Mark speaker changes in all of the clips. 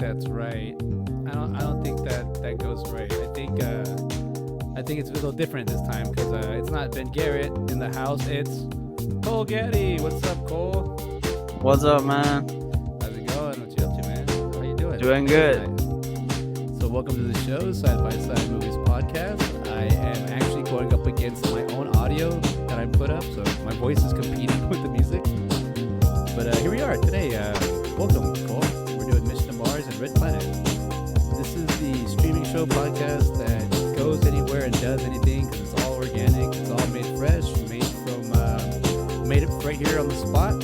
Speaker 1: that's right. I don't think that goes right. I think it's a little different this time because it's not Ben Garrett in the house. It's Cole Getty. What's up, Cole?
Speaker 2: What's up, man?
Speaker 1: How's it going? What you up to, man? How you doing?
Speaker 2: Doing
Speaker 1: How you
Speaker 2: good.
Speaker 1: tonight? So welcome to the show, Side by Side Movies Podcast. I am actually going up against my own audio that I put up, so my voice is competing with the music. But here we are today. Welcome, Cole. We're doing Mission to Mars and Red Planet. This is the streaming show podcast that goes anywhere and does anything because it's all organic. It's all made fresh, made it right here on the spot.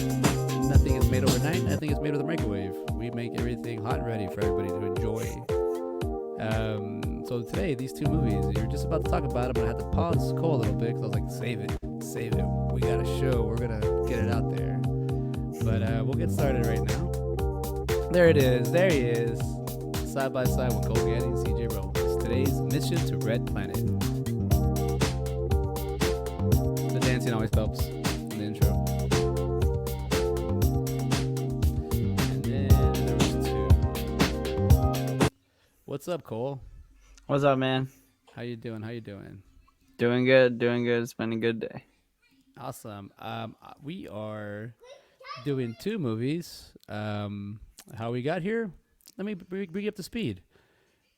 Speaker 1: Nothing is made overnight. Nothing is made with a microwave. We make everything hot and ready for everybody to enjoy. So today, these two movies, you're just about to talk about them. I had to pause Cole a little bit because I was like, save it. We got a show. We're going to get it out there. But we'll get started right now. There it is. There he is. Side by side with Cole Getty and CJ Rose. Today's mission to Red Planet. The dancing always helps in the intro. And then there was two. What's up, Cole?
Speaker 2: What's up, man?
Speaker 1: How you doing?
Speaker 2: Doing good. It's been a good day.
Speaker 1: Awesome. We are doing two movies. How we got here? Let me bring you up to speed.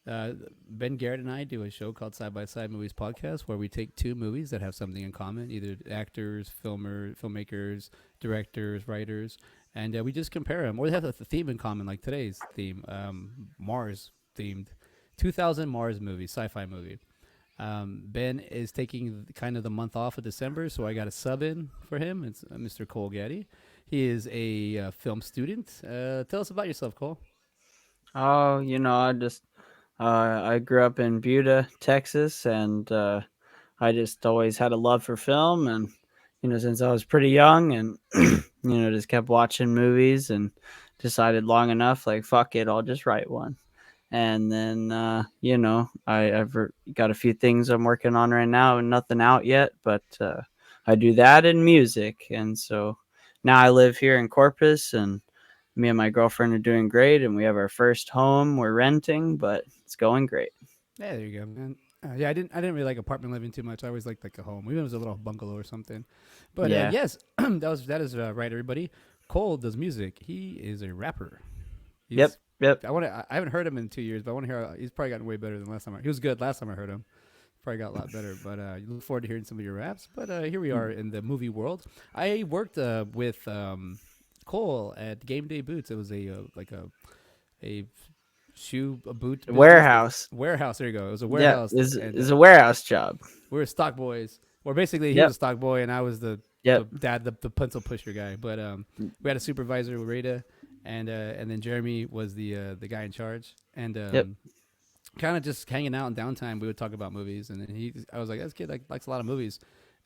Speaker 1: Ben Garrett and I do a show called Side by Side Movies Podcast where we take two movies that have something in common, either actors, filmmakers, directors, writers, and we just compare them. Or they have a theme in common, like today's theme, Mars themed, 2000 Mars movie, sci-fi movie. Ben is taking kind of the month off of December, so I got a sub in for him. It's Mr. Cole Getty. He is a film student. Tell us about yourself, Cole.
Speaker 2: Oh, I grew up in Buda, Texas, and I just always had a love for film, and since I was pretty young, and just kept watching movies, and decided long enough, like fuck it, I'll just write one. And then I've got a few things I'm working on right now, and nothing out yet, but I do that in music, and so now I live here in Corpus, and me and my girlfriend are doing great, and we have our first home. We're renting, but it's going great.
Speaker 1: Yeah, there you go, man. Yeah, I didn't really like apartment living too much. I always liked like a home, even if it was a little bungalow or something. But
Speaker 2: Yeah.
Speaker 1: yes, that is right, everybody. Cole does music. He is a rapper.
Speaker 2: Yep.
Speaker 1: I haven't heard him in 2 years, but I want to hear. He's probably gotten way better than last time. He was good last time I heard him. Probably got a lot better. But you look forward to hearing some of your raps. But here we are in the movie world. I worked with Cole at Game Day Boots. It was a boot
Speaker 2: Warehouse.
Speaker 1: Warehouse. There you go. It was a warehouse.
Speaker 2: Yeah, it's a warehouse job.
Speaker 1: We were stock boys. Or basically, he
Speaker 2: Yep.
Speaker 1: was a stock boy, and I was the
Speaker 2: Yep.
Speaker 1: dad, the pencil pusher guy. But we had a supervisor, Rita, and then Jeremy was the guy in charge. And kind of just hanging out in downtime, we would talk about movies. And then I was like, this kid likes a lot of movies.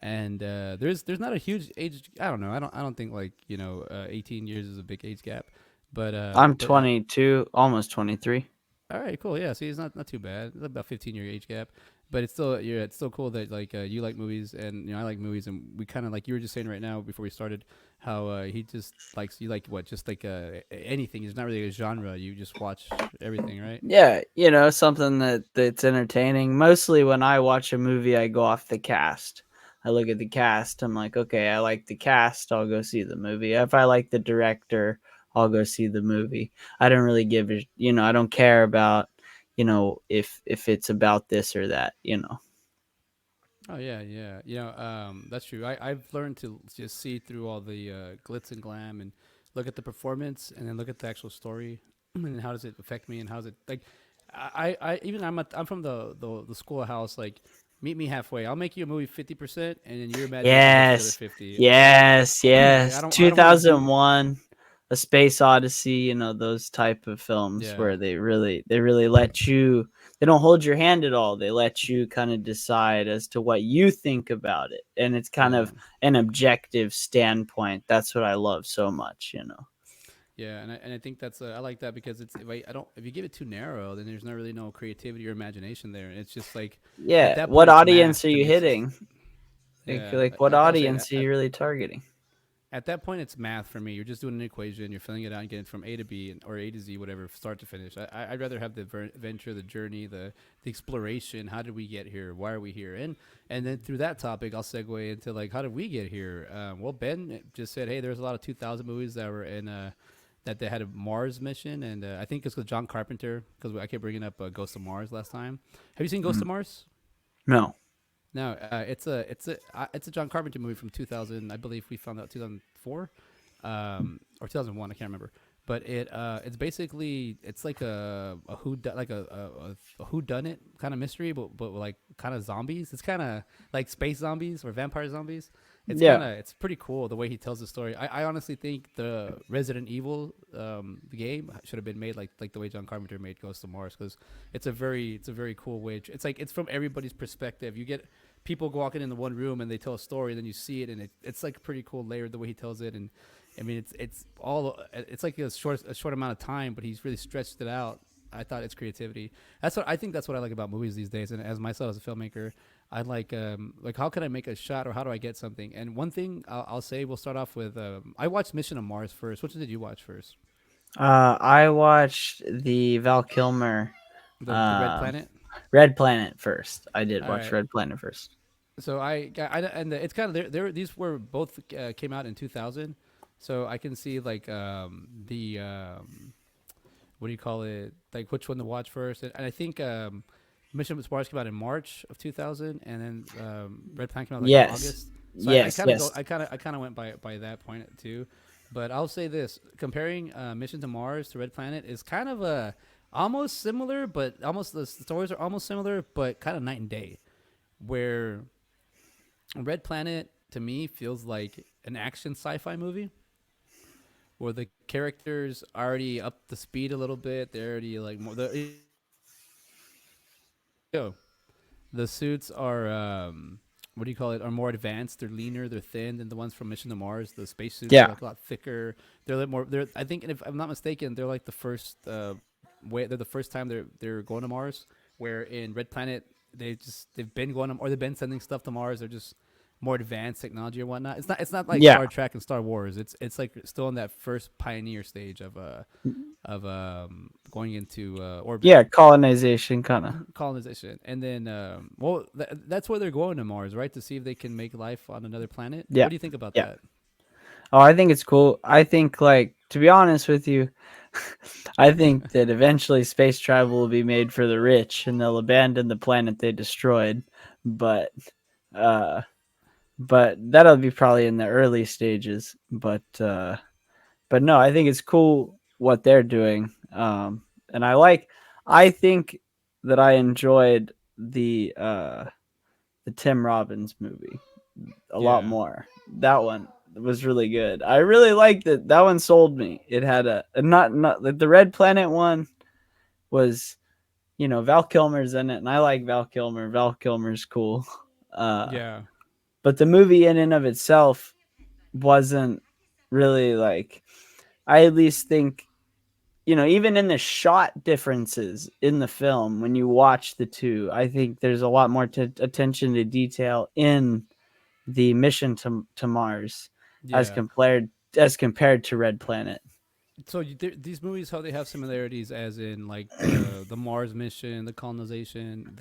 Speaker 1: And there's not a huge age. I don't know. I don't think 18 years is a big age gap. But
Speaker 2: I'm 22, almost 23.
Speaker 1: All right, cool. Yeah, see, it's not too bad. It's about 15-year age gap, but it's still cool that you like movies and I like movies, and we kind of like you were just saying right now before we started how he just likes anything. It's not really a genre. You just watch everything, right?
Speaker 2: Yeah, something that's entertaining. Mostly when I watch a movie, I go off the cast. I look at the cast. I'm like, okay, I like the cast. I'll go see the movie. If I like the director, I'll go see the movie. I don't really I don't care about, if it's about this or that.
Speaker 1: Oh yeah. That's true. I've learned to just see through all the glitz and glam and look at the performance and then look at the actual story and how does it affect me and how's it like. I'm from the schoolhouse. Like, meet me halfway. I'll make you a movie 50%, and then your imagination
Speaker 2: Yes,
Speaker 1: the other 50.
Speaker 2: yes.
Speaker 1: I don't
Speaker 2: 2001, A Space Odyssey. Those type of films where they really let you. They don't hold your hand at all. They let you kind of decide as to what you think about it, and it's kind of an objective standpoint. That's what I love so much.
Speaker 1: Yeah, and I think that's I like that because it's if you give it too narrow, then there's not really no creativity or imagination there, and it's just like
Speaker 2: what audience are you hitting? Like what audience are you really targeting?
Speaker 1: at that point it's math for me. You're just doing an equation, you're filling it out and getting it from A to B or A to Z, whatever, start to finish. I'd rather have the adventure, the journey, the exploration. How did we get here? Why are we here? And then through that topic, I'll segue into like, how did we get here? Well, Ben just said, hey, there's a lot of 2000 movies that were in that they had a Mars mission, and I think it's with John Carpenter, because I kept bringing up Ghost of Mars last time. Have you seen Ghost of Mars?
Speaker 2: No.
Speaker 1: No, it's a John Carpenter movie from 2000. I believe we found out 2004, or 2001. I can't remember. But it's basically it's like a who like a who done it kind of mystery, but like kind of zombies. It's kind of like space zombies or vampire zombies. It's pretty cool the way he tells the story. I honestly think the Resident Evil game should have been made like the way John Carpenter made Ghost of Mars, because it's a very cool way. It's like it's from everybody's perspective. You get people walking into one room and they tell a story, then you see it, and it's like pretty cool layered the way he tells it. And I mean it's like a short amount of time, but he's really stretched it out. I thought it's creativity. I think that's what I like about movies these days. And as myself as a filmmaker, I like how can I make a shot, or how do I get something? And one thing I'll say, we'll start off with I watched Mission to Mars first. Which one did you watch first?
Speaker 2: I watched the Val Kilmer
Speaker 1: The Red Planet.
Speaker 2: Red Planet first. I did
Speaker 1: All
Speaker 2: watch
Speaker 1: right.
Speaker 2: Red Planet first.
Speaker 1: So and it's kind of these were both came out in 2000, so I can see like the what do you call it, like which one to watch first. And I think Mission to Mars came out in March of 2000, and then Red Planet came out like in
Speaker 2: Yes.
Speaker 1: August. So
Speaker 2: Yes.
Speaker 1: I kind of went by that point too. But I'll say this: comparing Mission to Mars to Red Planet is kind of almost similar, but almost the stories are almost similar, but kind of night and day. Where Red Planet to me feels like an action sci-fi movie, where the characters already up the speed a little bit. They're already like more the suits are what do you call it? Are more advanced. They're leaner. They're thin than the ones from Mission to Mars. The spacesuits are
Speaker 2: Yeah.
Speaker 1: like a lot thicker. They're a little more. They're I think, and if I'm not mistaken, they're like the first way. They're the first time they're going to Mars. Where in Red Planet they've been going to, or they've been sending stuff to Mars. They're just more advanced technology or whatnot. It's not like
Speaker 2: Yeah.
Speaker 1: Star Trek and Star Wars. It's like still in that first pioneer stage of going into orbit.
Speaker 2: Yeah, colonization kind of.
Speaker 1: Colonization. And then that's where they're going to Mars, right, to see if they can make life on another planet.
Speaker 2: Yeah.
Speaker 1: What do you think about
Speaker 2: Yeah.
Speaker 1: that?
Speaker 2: Oh, I think it's cool. I think, like, to be honest with you, I think that eventually space travel will be made for the rich and they'll abandon the planet they destroyed. But uh but that'll be probably in the early stages. But no, I think it's cool what they're doing. And I think that I enjoyed the Tim Robbins movie a lot
Speaker 1: Yeah.
Speaker 2: more. That one was really good. I really liked it. That one sold me. It had not the Red Planet one was, Val Kilmer's in it, and I like Val Kilmer. Val Kilmer's cool.
Speaker 1: Yeah.
Speaker 2: But the movie in and of itself wasn't really like, I at least think, even in the shot differences in the film, when you watch the two, I think there's a lot more attention to detail in the Mission to Mars as
Speaker 1: Yeah.
Speaker 2: compared to Red Planet.
Speaker 1: So these movies, how they have similarities, as in like the Mars mission, the colonization.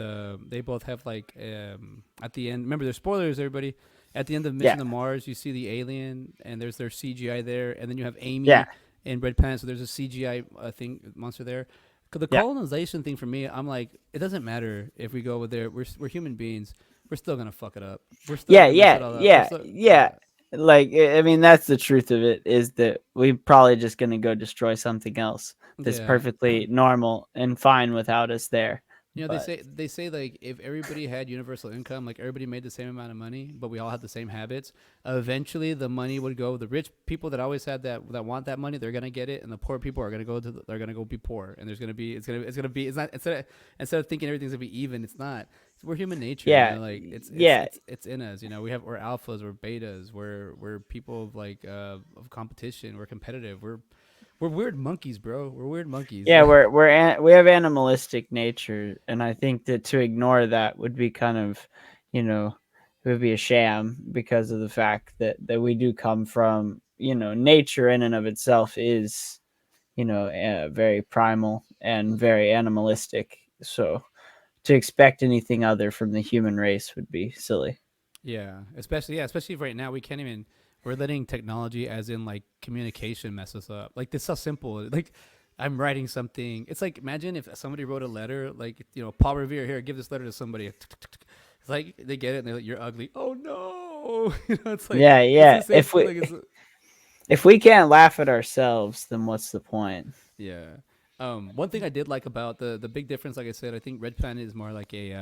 Speaker 1: They both have like at the end. Remember, there's spoilers, everybody. At the end of Mission
Speaker 2: Yeah.
Speaker 1: to Mars, you see the alien, and there's their CGI there, and then you have Amy
Speaker 2: Yeah.
Speaker 1: in Red Planet. So there's a CGI thing monster there. The
Speaker 2: Yeah.
Speaker 1: colonization thing for me, I'm like, it doesn't matter if we go over there. We're human beings. We're still gonna fuck it up. We're still
Speaker 2: Yeah,
Speaker 1: gonna mess it
Speaker 2: yeah,
Speaker 1: all up.
Speaker 2: yeah, yeah. Like, I mean, that's the truth of it, is that we're probably just going to go destroy something else that's
Speaker 1: Yeah.
Speaker 2: perfectly normal and fine without us there.
Speaker 1: You know,
Speaker 2: But
Speaker 1: they say like if everybody had universal income, like everybody made the same amount of money, but we all had the same habits, eventually the money would go. The rich people that always had that want that money, they're gonna get it, and the poor people are gonna they're gonna go be poor, and there's gonna be it's not instead of thinking everything's gonna be even, it's not. We're human nature.
Speaker 2: Yeah.
Speaker 1: You know, like
Speaker 2: Yeah.
Speaker 1: it's in us. You know, we're alphas, we're betas, we're people of like of competition. We're competitive. We're weird monkeys, bro. We're weird monkeys.
Speaker 2: yeah, we have animalistic nature, and I think that to ignore that would be kind of, you know, it would be a sham because of the fact that we do come from, nature in and of itself is, very primal and very animalistic. So to expect anything other from the human race would be silly.
Speaker 1: Especially right now we can't even we're letting technology as in like communication mess us up. Like this is so simple. Like I'm writing something. It's like imagine if somebody wrote a letter, like Paul Revere, here, give this letter to somebody. It's like they get it and they're like, you're ugly. Oh no, it's like
Speaker 2: Yeah,
Speaker 1: it's
Speaker 2: yeah.
Speaker 1: the same thing. Like it's
Speaker 2: If we can't laugh at ourselves, then what's the point?
Speaker 1: yeah. One thing I did like about the big difference, like I said, I think Red Planet is more like a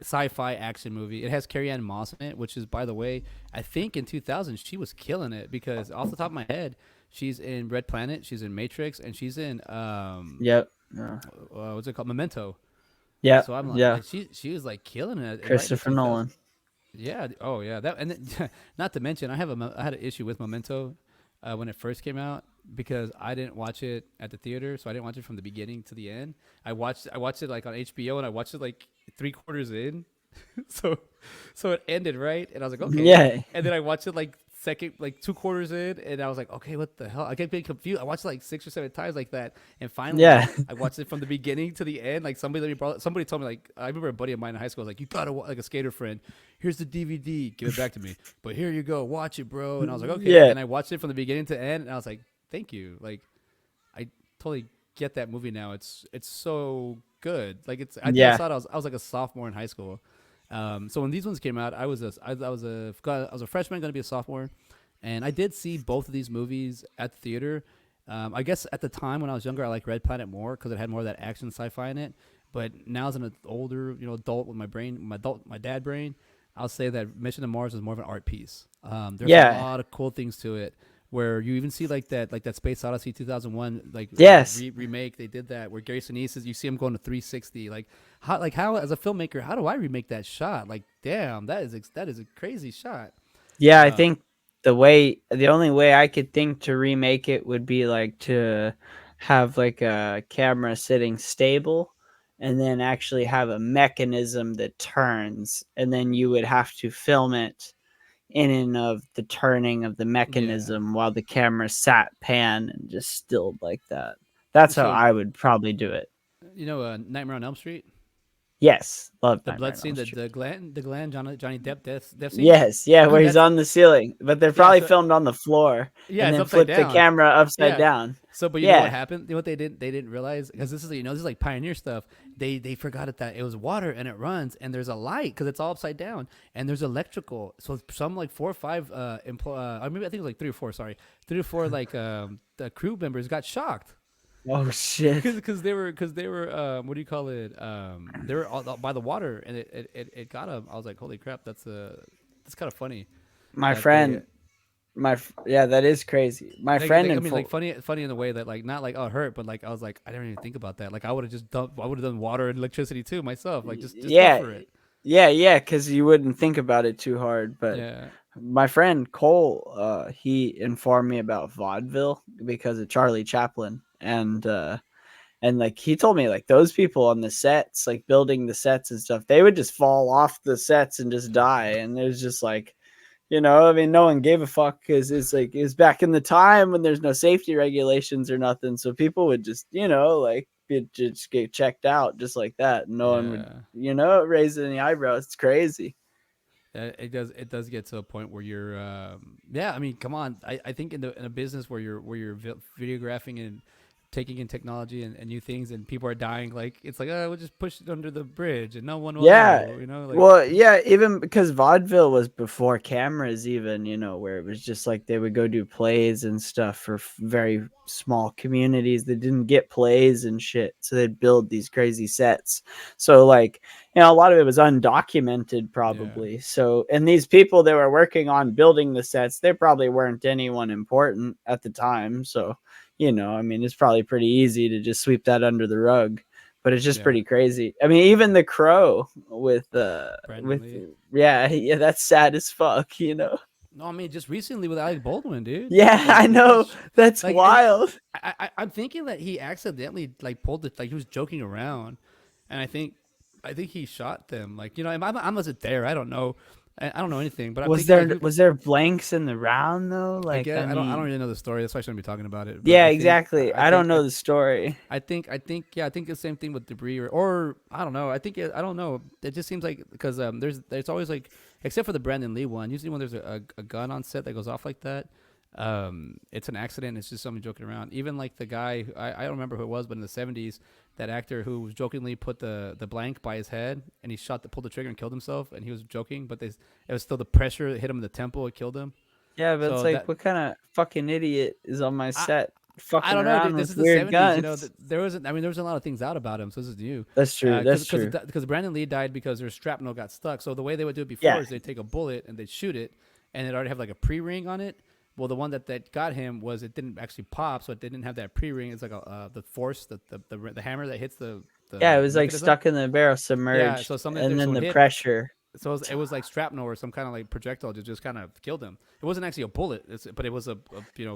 Speaker 1: sci-fi action movie. It has Carrie Ann Moss in it, which is, by the way, I think in 2000 she was killing it because off the top of my head, she's in Red Planet, she's in Matrix, and she's in
Speaker 2: Yep. Yeah.
Speaker 1: what's it called, Memento.
Speaker 2: Yep.
Speaker 1: So I'm
Speaker 2: Yeah.
Speaker 1: like she was like killing it right in the
Speaker 2: Christopher
Speaker 1: 2000s.
Speaker 2: Nolan.
Speaker 1: Yeah. Oh yeah. That and then, not to mention, I had an issue with Memento when it first came out because I didn't watch it at the theater, so I didn't watch it from the beginning to the end. I watched it like on HBO, and I watched it like three quarters in, so so it ended right, and I was like, okay,
Speaker 2: Yeah.
Speaker 1: and then I watched it like second, like two quarters in, and I was like, okay, what the hell? I kept getting confused. I watched it like 6 or 7 times like that, and finally
Speaker 2: Yeah.
Speaker 1: I watched it from the beginning to the end. Like somebody told me, like I remember a buddy of mine in high school was like, you gotta like a skater friend. Here's the DVD, give it back to me. But here you go, watch it, bro. And I was like, okay,
Speaker 2: Yeah.
Speaker 1: and I watched it from the beginning to end, and I was like, thank you. Like I totally get that movie now. It's so good. Like I think I
Speaker 2: Yeah.
Speaker 1: saw it. I was like a sophomore in high school. So when these ones came out, I was a freshman, going to be a sophomore, and I did see both of these movies at the theater. I guess at the time when I was younger, I liked Red Planet more because it had more of that action sci-fi in it. But now as an older, adult with my dad brain, I'll say that Mission to Mars is more of an art piece. There's a
Speaker 2: Yeah.
Speaker 1: lot of cool things to it where you even see like that Space Odyssey 2001
Speaker 2: Yes.
Speaker 1: remake. They did that where Gary Sinise is, you see him going to 360. How as a filmmaker, how do I remake that shot? Like damn, that is a crazy shot.
Speaker 2: Yeah, I
Speaker 1: Uh,
Speaker 2: think the only way I could think to remake it would be like to have like a camera sitting stable and then actually have a mechanism that turns, and then you would have to film it in and of the turning of the
Speaker 1: yeah.
Speaker 2: mechanism while the camera sat pan and just stilled like that. That's how
Speaker 1: So
Speaker 2: I would probably do it.
Speaker 1: Nightmare on Elm Street,
Speaker 2: Yes, love
Speaker 1: the
Speaker 2: Nightmare
Speaker 1: blood
Speaker 2: on
Speaker 1: scene,
Speaker 2: Elm Street.
Speaker 1: the Glenn Johnny Depp death scene.
Speaker 2: Yes, yeah, where he's
Speaker 1: That's
Speaker 2: on the ceiling, but they're
Speaker 1: yeah.
Speaker 2: probably
Speaker 1: So
Speaker 2: filmed on the floor
Speaker 1: yeah,
Speaker 2: and
Speaker 1: it's
Speaker 2: then
Speaker 1: upside
Speaker 2: flip the
Speaker 1: down.
Speaker 2: camera upside
Speaker 1: Yeah.
Speaker 2: down.
Speaker 1: So, but you know what
Speaker 2: Yeah,
Speaker 1: happened? You know what they didn't? They didn't realize because this is like pioneer stuff. They forgot that it was water and it runs and there's a light because it's all upside down and there's electrical. So some like 4 or 5 or maybe I think it was like 3 or 4. Sorry, 3 or 4 like the crew members got shocked
Speaker 2: oh shit.
Speaker 1: because they were what do you call it? They were all by the water and it got them. I was like, holy crap, that's kind of funny
Speaker 2: My
Speaker 1: that they
Speaker 2: friend, yeah, that is crazy. My friend
Speaker 1: I
Speaker 2: in
Speaker 1: mean, like
Speaker 2: full.
Speaker 1: funny in the way that like not like oh it hurt, but like I was like I didn't even think about that. Like I would have I would have done water and electricity too myself. Like just go
Speaker 2: Yeah,
Speaker 1: for it.
Speaker 2: yeah, because you wouldn't think about it too hard. But
Speaker 1: Yeah,
Speaker 2: my friend Cole, he informed me about vaudeville because of Charlie Chaplin, and like he told me like those people on the sets, like building the sets and stuff, they would just fall off the sets and just die, and it was just like, I mean, no one gave a fuck because it's like it was back in the time when there's no safety regulations or nothing, so people would just like just get checked out just like that. No one would
Speaker 1: yeah.
Speaker 2: raise any eyebrows. It's crazy.
Speaker 1: It does get to a point where you're yeah. I mean, come on. I think in a business where you're videographing and taking in technology and new things and people are dying, like it's like oh we'll just push it under the bridge and no one will
Speaker 2: Yeah.
Speaker 1: know. Like
Speaker 2: Well, yeah, even because vaudeville was before cameras, even, where it was just like they would go do plays and stuff for very small communities that didn't get plays and shit. So they'd build these crazy sets. So, like, a lot of it was undocumented,
Speaker 1: yeah,
Speaker 2: probably. So, and these people that were working on building the sets, they probably weren't anyone important at the time. So, I mean, it's probably pretty easy to just sweep that under the rug, but it's just
Speaker 1: yeah.
Speaker 2: pretty crazy. I mean, even The Crow
Speaker 1: Brandon
Speaker 2: with
Speaker 1: Lee.
Speaker 2: yeah, that's sad as fuck,
Speaker 1: No, I mean just recently with Alec Baldwin, dude.
Speaker 2: Yeah,
Speaker 1: Like
Speaker 2: I know. That's
Speaker 1: like and
Speaker 2: wild.
Speaker 1: I'm thinking that he accidentally like pulled it, like he was joking around, and I think I think he shot them. Like, you know, I wasn't there. I don't know. I don't know anything. But I'm
Speaker 2: Was
Speaker 1: thinking like,
Speaker 2: there was there blanks in the round though?
Speaker 1: I
Speaker 2: Like,
Speaker 1: guess
Speaker 2: I
Speaker 1: I don't
Speaker 2: mean,
Speaker 1: really know the story. That's why I shouldn't be talking about it. But
Speaker 2: yeah,
Speaker 1: I think
Speaker 2: exactly.
Speaker 1: I
Speaker 2: I don't
Speaker 1: think
Speaker 2: know the story.
Speaker 1: yeah, I think the same thing with debris or I don't know. I don't know. It just seems like because there's always like except for the Brandon Lee one. Usually when there's a gun on set that goes off like that, it's an accident. It's just someone joking around. Even like the guy I don't remember who it was, but in the '70s, that actor who jokingly put the blank by his head and he pulled the trigger and killed himself, and he was joking, but it was still the pressure that hit him in the temple. It killed him.
Speaker 2: Yeah, but it's
Speaker 1: So
Speaker 2: like,
Speaker 1: that
Speaker 2: what kind of fucking idiot is on my
Speaker 1: I
Speaker 2: set
Speaker 1: I
Speaker 2: fucking
Speaker 1: don't know, dude.
Speaker 2: around
Speaker 1: This
Speaker 2: with
Speaker 1: is the
Speaker 2: weird
Speaker 1: '70s. You know,
Speaker 2: guns?
Speaker 1: there wasn't. I mean, there was a lot of things out about him. So this is new,
Speaker 2: That's true.
Speaker 1: because
Speaker 2: That's true.
Speaker 1: because Brandon Lee died because their shrapnel got stuck. So the way they would do it before
Speaker 2: Yeah.
Speaker 1: is they'd take a bullet and they'd shoot it, and it already have like a pre-ring on it. Well, the one that got him was it didn't actually pop, so it didn't have that pre-ring. It's like the force, the hammer that hits
Speaker 2: Yeah, it
Speaker 1: the
Speaker 2: was like
Speaker 1: mechanism.
Speaker 2: stuck in the barrel,
Speaker 1: Yeah,
Speaker 2: submerged,
Speaker 1: so something
Speaker 2: and
Speaker 1: there's
Speaker 2: then
Speaker 1: someone
Speaker 2: the
Speaker 1: hit.
Speaker 2: pressure.
Speaker 1: So it was like shrapnel or some kind of like projectile to just kind of killed him. It wasn't actually a bullet, but it was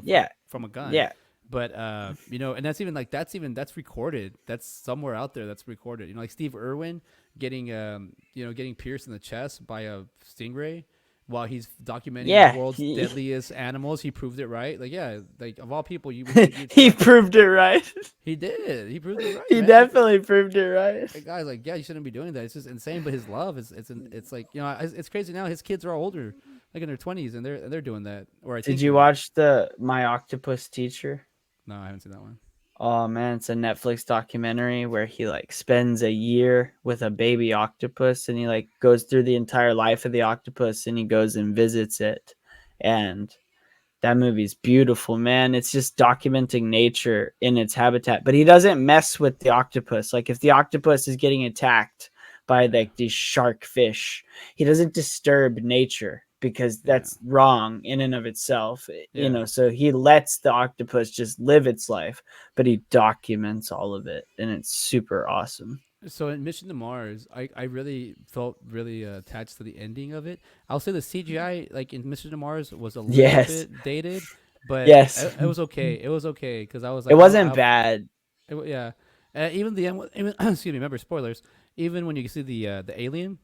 Speaker 2: Yeah,
Speaker 1: from a gun.
Speaker 2: yeah.
Speaker 1: But and that's recorded. That's somewhere out there. That's recorded. You know, like Steve Irwin getting pierced in the chest by a stingray while he's documenting the
Speaker 2: Yeah,
Speaker 1: world's
Speaker 2: he
Speaker 1: deadliest animals. He proved it right. Like yeah, like of all people, you would think
Speaker 2: he proved it right.
Speaker 1: he did. He proved it right,
Speaker 2: He
Speaker 1: man.
Speaker 2: definitely proved it right.
Speaker 1: The guy's like, yeah, you shouldn't be doing that. It's just insane. But his love it's like it's crazy now. His kids are all older, like in their 20s, and they're doing that. Or I
Speaker 2: Did
Speaker 1: think
Speaker 2: you
Speaker 1: doing that.
Speaker 2: watch the My Octopus Teacher?
Speaker 1: No, I haven't seen that one.
Speaker 2: Oh man, it's a Netflix documentary where he like spends a year with a baby octopus and he like goes through the entire life of the octopus and he goes and visits it. And that movie's beautiful, man. It's just documenting nature in its habitat. But he doesn't mess with the octopus. Like if the octopus is getting attacked by
Speaker 1: Yeah,
Speaker 2: like these shark fish, he doesn't disturb nature because
Speaker 1: yeah,
Speaker 2: that's wrong in and of itself.
Speaker 1: yeah.
Speaker 2: So he lets the octopus just live its life, but he documents all of it and it's super awesome.
Speaker 1: So in Mission to Mars, I really felt really attached to the ending of it. I'll say the CGI like in Mission to Mars was a little
Speaker 2: Yes.
Speaker 1: bit dated, but
Speaker 2: Yes.
Speaker 1: it was okay. It was okay because I was
Speaker 2: It
Speaker 1: like,
Speaker 2: wasn't bad.
Speaker 1: yeah. Even the end, even, excuse me, remember spoilers. Even when you see the alien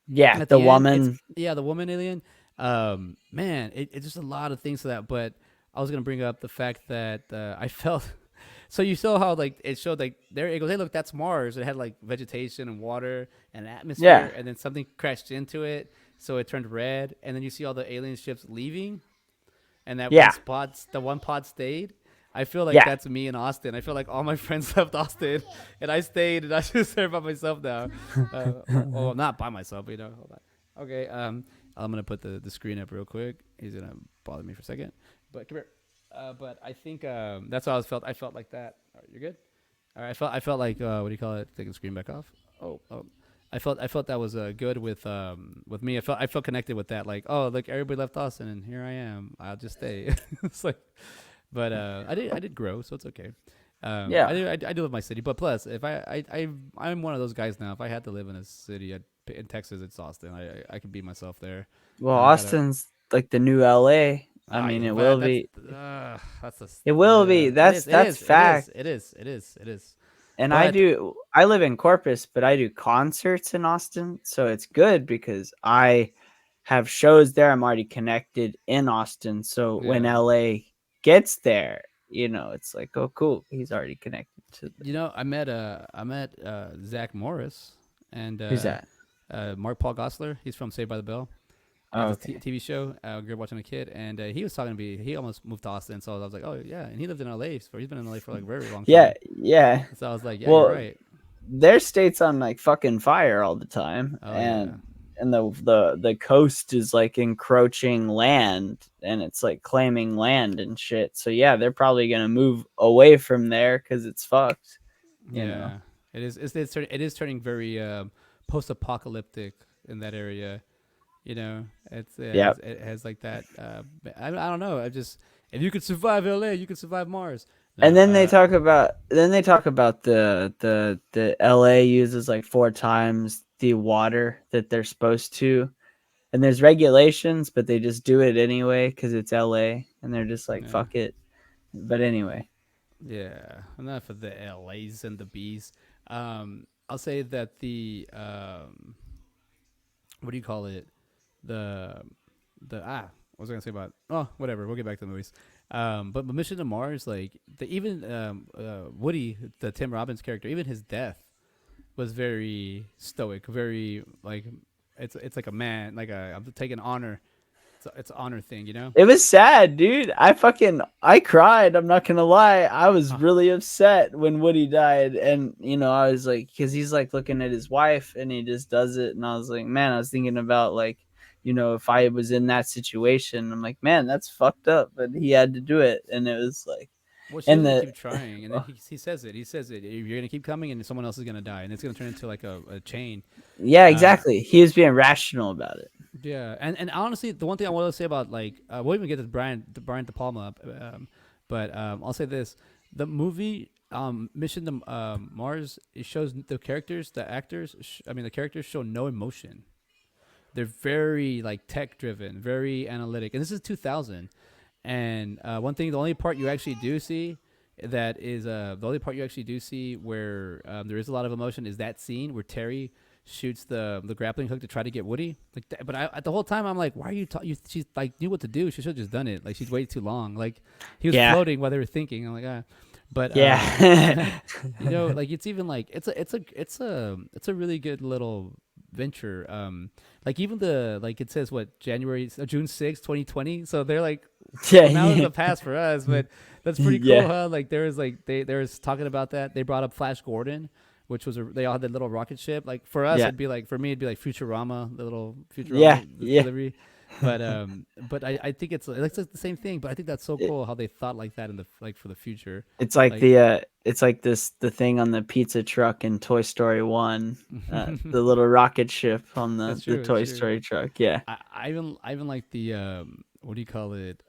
Speaker 2: Yeah,
Speaker 1: at
Speaker 2: the
Speaker 1: the end, it's
Speaker 2: woman.
Speaker 1: yeah, the woman alien. Man, it's just a lot of things to that. But I was gonna bring up the fact that I felt. So you saw how like it showed like there it goes. Hey, look, that's Mars. It had like vegetation and water and
Speaker 2: Yeah.
Speaker 1: atmosphere, and then something crashed into it, so it turned red. And then you see all the alien ships leaving, and
Speaker 2: Yeah.
Speaker 1: the one pod stayed. I feel like
Speaker 2: Yeah.
Speaker 1: that's me in Austin. I feel like all my friends left Austin, and I stayed, and I just there by myself now. Well, not by myself, but, Hold on. Okay, I'm gonna put the screen up real quick. He's gonna bother me for a second, but come here. But I think that's how I felt. I felt like that. All right, you're good. All right, I felt like what do you call it? Take the screen back off. Oh. I felt that was good with me. I felt connected with that. Like, oh, look, everybody left Austin, and here I am. I'll just stay. It's like, but I did grow, so it's okay.
Speaker 2: Yeah.
Speaker 1: I do love my city, but plus, if I'm one of those guys now. If I had to live in a city in Texas, it's Austin. I could be myself there.
Speaker 2: Well,
Speaker 1: I gotta.
Speaker 2: Austin's like the new LA. I mean,
Speaker 1: Yeah,
Speaker 2: it
Speaker 1: but
Speaker 2: will be.
Speaker 1: that's
Speaker 2: It will be.
Speaker 1: it
Speaker 2: That's
Speaker 1: is it
Speaker 2: that's
Speaker 1: is it is
Speaker 2: fact.
Speaker 1: it is it is it is.
Speaker 2: And
Speaker 1: But
Speaker 2: I live in Corpus, but I do concerts in Austin, so it's good because I have shows there. I'm already connected in Austin, so when
Speaker 1: yeah,
Speaker 2: LA gets there, it's like, oh, cool, he's already connected to
Speaker 1: I met Zach Morris and
Speaker 2: who's that?
Speaker 1: Mark Paul Gosselaar. He's from Saved by the Bell.
Speaker 2: Oh,
Speaker 1: Has a
Speaker 2: okay.
Speaker 1: TV show. Grew up watching a kid, and he was talking to me. He almost moved to Austin, so I was like, oh yeah, and he lived in LA. He's been in LA for like a very long
Speaker 2: Yeah,
Speaker 1: time.
Speaker 2: yeah.
Speaker 1: So I was like, yeah, you're
Speaker 2: Well,
Speaker 1: right.
Speaker 2: their state's on like fucking fire all the time,
Speaker 1: Oh
Speaker 2: and
Speaker 1: yeah,
Speaker 2: the coast is like encroaching land, and it's like claiming land and shit. So yeah, they're probably gonna move away from there because it's fucked. You know.
Speaker 1: yeah. It is turning very post-apocalyptic in that area.
Speaker 2: Yeah.
Speaker 1: It has like that. I don't know. If you could survive LA, you could survive Mars. No,
Speaker 2: And then they talk about the LA uses like 4 times the water that they're supposed to. And there's regulations, but they just do it anyway because it's LA and they're just like,
Speaker 1: yeah,
Speaker 2: fuck it. But anyway.
Speaker 1: yeah. Enough of the LAs and the Bs. Um, I'll say that what do you call it? The what was I gonna say about? Oh, whatever. We'll get back to the movies. But Mission to Mars, like even Woody, the Tim Robbins character, even his death was very stoic, very like it's like a man, like I'm taking honor. It's an honor thing, you know.
Speaker 2: It was sad, dude. I cried. I'm not gonna lie. I was
Speaker 1: Ah,
Speaker 2: really upset when Woody died, and I was like, because he's like looking at his wife, and he just does it, and I was like, man, I was thinking about like, if I was in that situation, I'm like, man, that's fucked up, but he had to do it, and it was like,
Speaker 1: well, she
Speaker 2: and
Speaker 1: doesn't
Speaker 2: the
Speaker 1: keep trying, and then he says it. He says it. You're gonna keep coming, and someone else is gonna die, and it's gonna turn into like a chain.
Speaker 2: yeah,
Speaker 1: Uh,
Speaker 2: exactly. He was being rational about it.
Speaker 1: Yeah, and honestly, the one thing I want to say about like we'll even get to Brian De Palma up, but I'll say this: the movie Mission to Mars, it shows the characters, the actors. The characters show no emotion. They're very like tech driven, very analytic, and this is 2000. And one thing, the only part you actually do see that is the only part you actually do see where there is a lot of emotion is that scene where Terry shoots the grappling hook to try to get Woody. Like, but the whole time I'm like, why are you? She's like knew what to do. She should have just done it. Like she's waited too long. Like he was
Speaker 2: Yeah,
Speaker 1: floating while they were thinking. I'm like, ah. But
Speaker 2: yeah,
Speaker 1: like it's even like it's a really good little venture. Like even the like it says what June 6th, 2020. So they're like,
Speaker 2: yeah,
Speaker 1: well, now it's
Speaker 2: yeah,
Speaker 1: the past for us, but that's pretty cool,
Speaker 2: yeah,
Speaker 1: huh? Like there was like they was talking about that. They brought up Flash Gordon, which was they all had that little rocket ship. Like for us,
Speaker 2: yeah,
Speaker 1: it'd be like for me, it'd be like Futurama, the little
Speaker 2: yeah,
Speaker 1: Futurama
Speaker 2: yeah.
Speaker 1: delivery. But I think it's like the same thing. But I think that's so cool how they thought like that in the like for the future.
Speaker 2: It's like
Speaker 1: Like
Speaker 2: it's like the thing on the pizza truck in Toy Story 1, the little rocket ship on
Speaker 1: that's
Speaker 2: the
Speaker 1: true. That's
Speaker 2: Toy
Speaker 1: true.
Speaker 2: Story truck. Yeah.
Speaker 1: I even like the what do you call it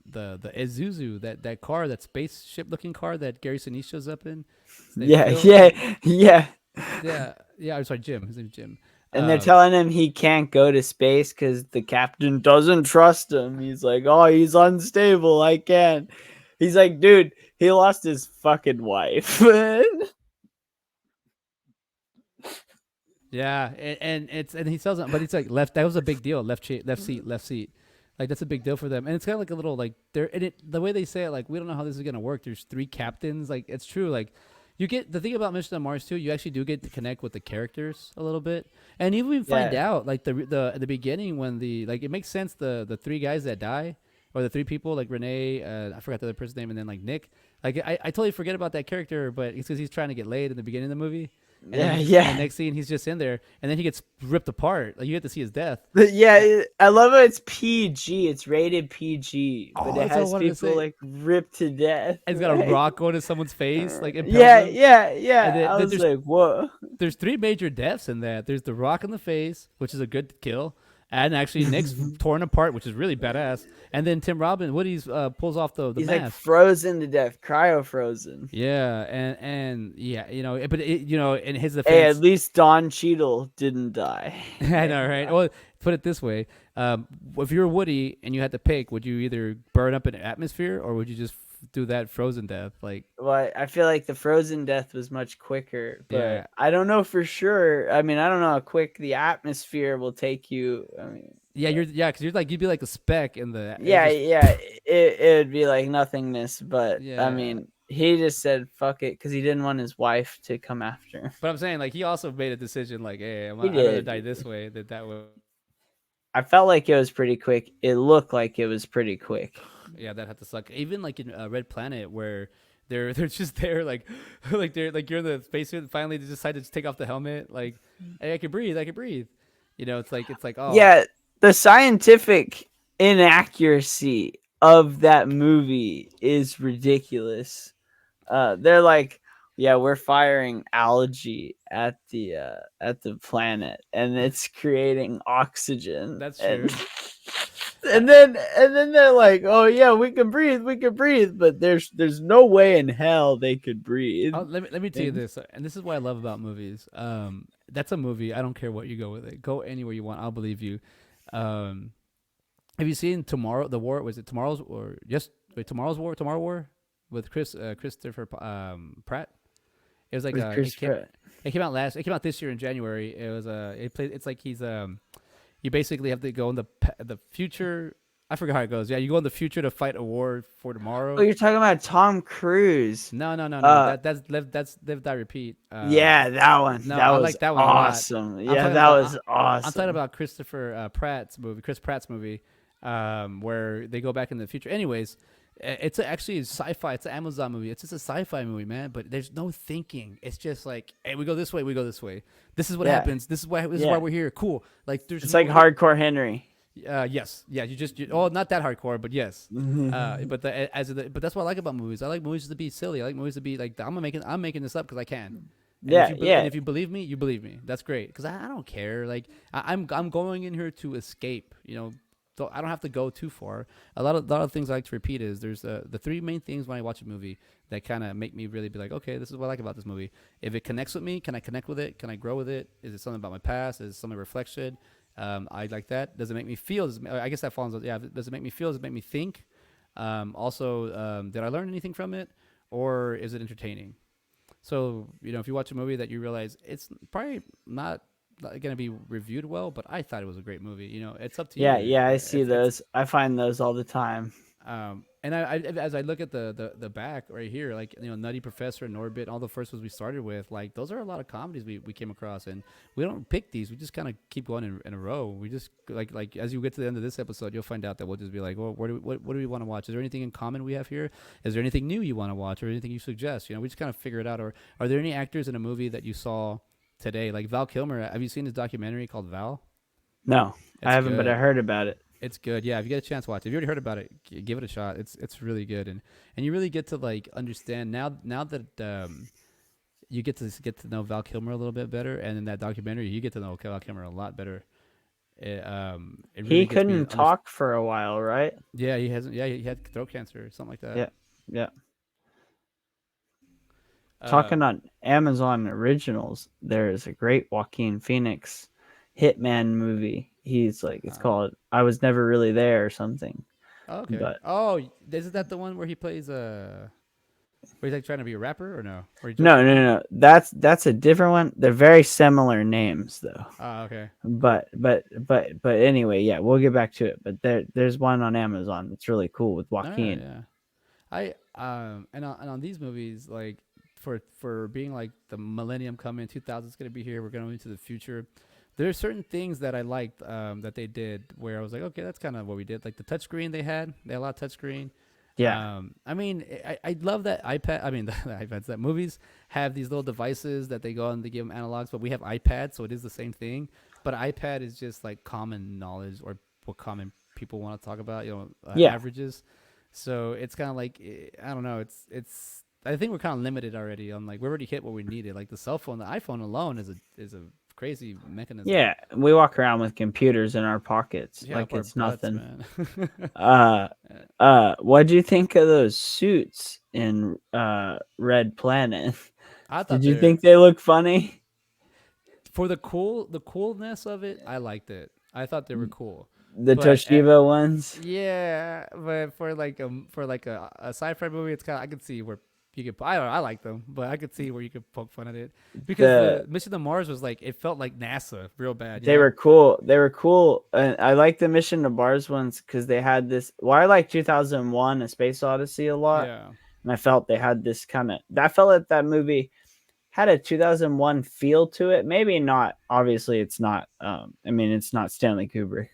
Speaker 1: the Isuzu, that car, that spaceship looking car that Gary Sinise shows up in. His name's
Speaker 2: Yeah,
Speaker 1: Phil.
Speaker 2: yeah, yeah.
Speaker 1: Yeah. I'm sorry, Jim. His name's Jim.
Speaker 2: And they're
Speaker 1: Um,
Speaker 2: telling him he can't go to space cuz the captain doesn't trust him. He's like, "Oh, he's unstable. I can't." He's like, "Dude, he lost his fucking wife."
Speaker 1: yeah, and he tells him, but it's like left. That was a big deal. Left seat, left seat. Like that's a big deal for them, and it's kind of like a little like they're and it the way they say it. Like we don't know how this is gonna work. There's three captains. Like it's true. Like you get the thing about Mission to Mars too. You actually do get to connect with the characters a little bit, and you even find
Speaker 2: yeah.
Speaker 1: out like the at the beginning when the like it makes sense the three guys that die or the three people like Renee. I forgot the other person's name, and then like Nick. Like I totally forget about that character, but it's because he's trying to get laid in the beginning of the movie. And then
Speaker 2: Yeah,
Speaker 1: and the
Speaker 2: yeah.
Speaker 1: next scene, he's just in there, and then he gets ripped apart. Like you get to see his death.
Speaker 2: Yeah, I love how it's PG. It's rated PG, but
Speaker 1: Oh,
Speaker 2: it
Speaker 1: that's what I
Speaker 2: has
Speaker 1: wanted to
Speaker 2: people
Speaker 1: say.
Speaker 2: like ripped to death,
Speaker 1: And he's got a
Speaker 2: right?
Speaker 1: rock going to someone's face, like impales
Speaker 2: Yeah,
Speaker 1: him.
Speaker 2: yeah,
Speaker 1: And
Speaker 2: yeah.
Speaker 1: then,
Speaker 2: I
Speaker 1: then
Speaker 2: was like, whoa.
Speaker 1: there's three major deaths in that. There's the rock in the face, which is a good kill, and actually Nick's torn apart, which is really badass. And then Tim Woody's pulls off the
Speaker 2: He's like
Speaker 1: mask.
Speaker 2: frozen to death, cryo frozen.
Speaker 1: Yeah, and yeah, but in his
Speaker 2: Hey, at
Speaker 1: defense,
Speaker 2: least Don Cheadle didn't die.
Speaker 1: I know, right? Well, put it this way: if you're Woody and you had to pick, would you either burn up in atmosphere or would you just do that frozen death? Like,
Speaker 2: Well, I feel like the frozen death was much quicker,
Speaker 1: yeah,
Speaker 2: but I don't know for sure. I mean, I don't know how quick the atmosphere will take you. I mean,
Speaker 1: because you're like you'd be like a speck in the it
Speaker 2: yeah,
Speaker 1: just
Speaker 2: yeah, it would be like nothingness. But I
Speaker 1: yeah.
Speaker 2: mean, he just said fuck it because he didn't want his wife to come after him.
Speaker 1: But I'm saying like he also made a decision like, hey,
Speaker 2: He
Speaker 1: I'd rather
Speaker 2: did.
Speaker 1: die this way than that way.
Speaker 2: I felt like it was pretty quick. It looked like it was pretty quick.
Speaker 1: Yeah, that had to suck. Even like in Red Planet where they're just there like like they're like you're in the spacesuit and finally they decide to just take off the helmet like, hey, I can breathe. It's like oh
Speaker 2: Yeah, the scientific inaccuracy of that movie is ridiculous. They're like, yeah, we're firing algae at the planet, and it's creating oxygen,
Speaker 1: that's
Speaker 2: and
Speaker 1: true. Uh,
Speaker 2: and then they're like, oh yeah, we can breathe, but there's no way in hell they could breathe.
Speaker 1: let me tell you
Speaker 2: And
Speaker 1: this, and this is what I love about movies. That's a movie. I don't care what you go with it. Go anywhere you want. I'll believe you. Um, have you seen Tomorrow? The War was it Tomorrow's or just wait Tomorrow's War? Tomorrow War with Christopher Pratt. It was like
Speaker 2: With Chris Pratt.
Speaker 1: it came out last. It came out this year in January. It was it played. It's like you basically have to go in the future. I forgot how it goes. Yeah, you go in the future to fight a war for
Speaker 2: Oh,
Speaker 1: tomorrow.
Speaker 2: you're talking about Tom Cruise.
Speaker 1: No.
Speaker 2: Uh,
Speaker 1: That's live die repeat.
Speaker 2: yeah, that one.
Speaker 1: No,
Speaker 2: That
Speaker 1: I
Speaker 2: was
Speaker 1: like that one a lot.
Speaker 2: awesome.
Speaker 1: I'm
Speaker 2: Yeah,
Speaker 1: talking
Speaker 2: that
Speaker 1: about
Speaker 2: was
Speaker 1: I'm talking
Speaker 2: awesome.
Speaker 1: about Chris Pratt's movie, where they go back in the future. Anyways, it's actually a sci-fi. It's an Amazon movie. It's just a sci-fi movie, man. But there's no thinking. It's just like, hey, we go this way, we go this way. This is what
Speaker 2: Yeah,
Speaker 1: happens. This is why
Speaker 2: yeah.
Speaker 1: we're here. Cool. Like there's
Speaker 2: It's like
Speaker 1: no
Speaker 2: Hardcore Henry.
Speaker 1: yes, yeah. Oh, not that hardcore, but yes.
Speaker 2: Mhm.
Speaker 1: But that's what I like about movies. I like movies to be silly. I like movies to be like I'm making this up because I can.
Speaker 2: Yeah,
Speaker 1: And
Speaker 2: yeah.
Speaker 1: if you believe me, you believe me. That's great because I don't care. Like I'm going in here to escape. So I don't have to go too far. A lot of things I like to repeat is there's the three main things when I watch a movie that kind of make me really be like, okay, this is what I like about this movie. If it connects with me, can I connect with it? Can I grow with it? Is it something about my past? Is it something reflection? I like that. Does it make me feel? I guess that falls. Yeah. Does it make me feel? Does it make me think? Also, did I learn anything from it, or is it entertaining? So if you watch a movie that you realize it's probably not going to be reviewed well, but I thought it was a great movie. It's up to
Speaker 2: Yeah,
Speaker 1: you.
Speaker 2: yeah, I see
Speaker 1: It's
Speaker 2: those. I find those all the time.
Speaker 1: and as I look at the back right here, like Nutty Professor and Norbit, all the first ones we started with, like those are a lot of comedies we came across, and we don't pick these. We just kind of keep going in a row. We just like as you get to the end of this episode, you'll find out that we'll just be like, well, what do we want to watch? Is there anything in common we have here? Is there anything new you want to watch, or anything you suggest? We just kind of figure it out. Or are there any actors in a movie that you saw today, like Val Kilmer? Have you seen his documentary called Val?
Speaker 2: No, I
Speaker 1: It's
Speaker 2: haven't, but I
Speaker 1: good.
Speaker 2: heard about it.
Speaker 1: It's good. Yeah, if you get a chance, watch it. If you already heard about it, give it a shot. It's really good, and you really get to like understand now that you get to know Val Kilmer a little bit better, and in that documentary, you get to know Val Kilmer a lot better. It
Speaker 2: He
Speaker 1: really gets me
Speaker 2: couldn't
Speaker 1: to understand.
Speaker 2: talk for a while, right?
Speaker 1: Yeah, he hasn't. Yeah, he had throat cancer or something like that.
Speaker 2: Yeah, yeah.
Speaker 1: Uh,
Speaker 2: Talking on Amazon Originals, there is a great Joaquin Phoenix Hitman movie. He's like, it's
Speaker 1: uh,
Speaker 2: called I Was Never Really There or something.
Speaker 1: oh, okay.
Speaker 2: But
Speaker 1: Oh, isn't that the one where he plays where he's like trying to be a rapper or no? Or he jokes
Speaker 2: no, no,
Speaker 1: around?
Speaker 2: no, no. That's a different one. They're very similar names though.
Speaker 1: Oh, okay.
Speaker 2: But anyway, yeah, we'll get back to it. But there's one on Amazon that's really cool with
Speaker 1: All right,
Speaker 2: Joaquin.
Speaker 1: yeah. And on these movies, like for being like the millennium coming, 2000 is gonna be here. We're going into the future. There's certain things that I liked that they did where I was like, okay, that's kind of what we did. Like the touchscreen they had a lot of touchscreen.
Speaker 2: Yeah,
Speaker 1: I mean, I love that iPad. I mean, the iPads that movies have these little devices that they go and they give them analogs, but we have iPads, so it is the same thing. But iPad is just like common knowledge or what common people want to talk about,
Speaker 2: yeah,
Speaker 1: averages. So it's kind of like I don't know. It's. I think we're kind of limited already on like we already hit what we needed. Like the cell phone, the iPhone alone is a crazy mechanism.
Speaker 2: yeah. We walk around with computers in our pockets
Speaker 1: Yeah,
Speaker 2: like
Speaker 1: up our
Speaker 2: it's
Speaker 1: butts,
Speaker 2: nothing.
Speaker 1: man.
Speaker 2: Uh,
Speaker 1: Uh,
Speaker 2: what do you think of those suits in Red Planet?
Speaker 1: I thought
Speaker 2: Did you
Speaker 1: they're
Speaker 2: think they look funny?
Speaker 1: for the coolness of it. I liked it. I thought they were cool,
Speaker 2: The
Speaker 1: but
Speaker 2: Toshiba ones?
Speaker 1: yeah, but for like a sci-fi movie, it's kind of I could see where you could. I don't know, I like them, but I could see where you could poke fun at it because the
Speaker 2: The
Speaker 1: mission to Mars was like it felt like NASA real bad,
Speaker 2: They were cool. They were cool. And I like the Mission to Mars ones because they had this. Well, I like 2001: A Space Odyssey a lot,
Speaker 1: Yeah,
Speaker 2: and I felt they had this kind of. I felt like that movie had a 2001 feel to it. Maybe not. Obviously, it's not. I mean, it's not Stanley Kubrick,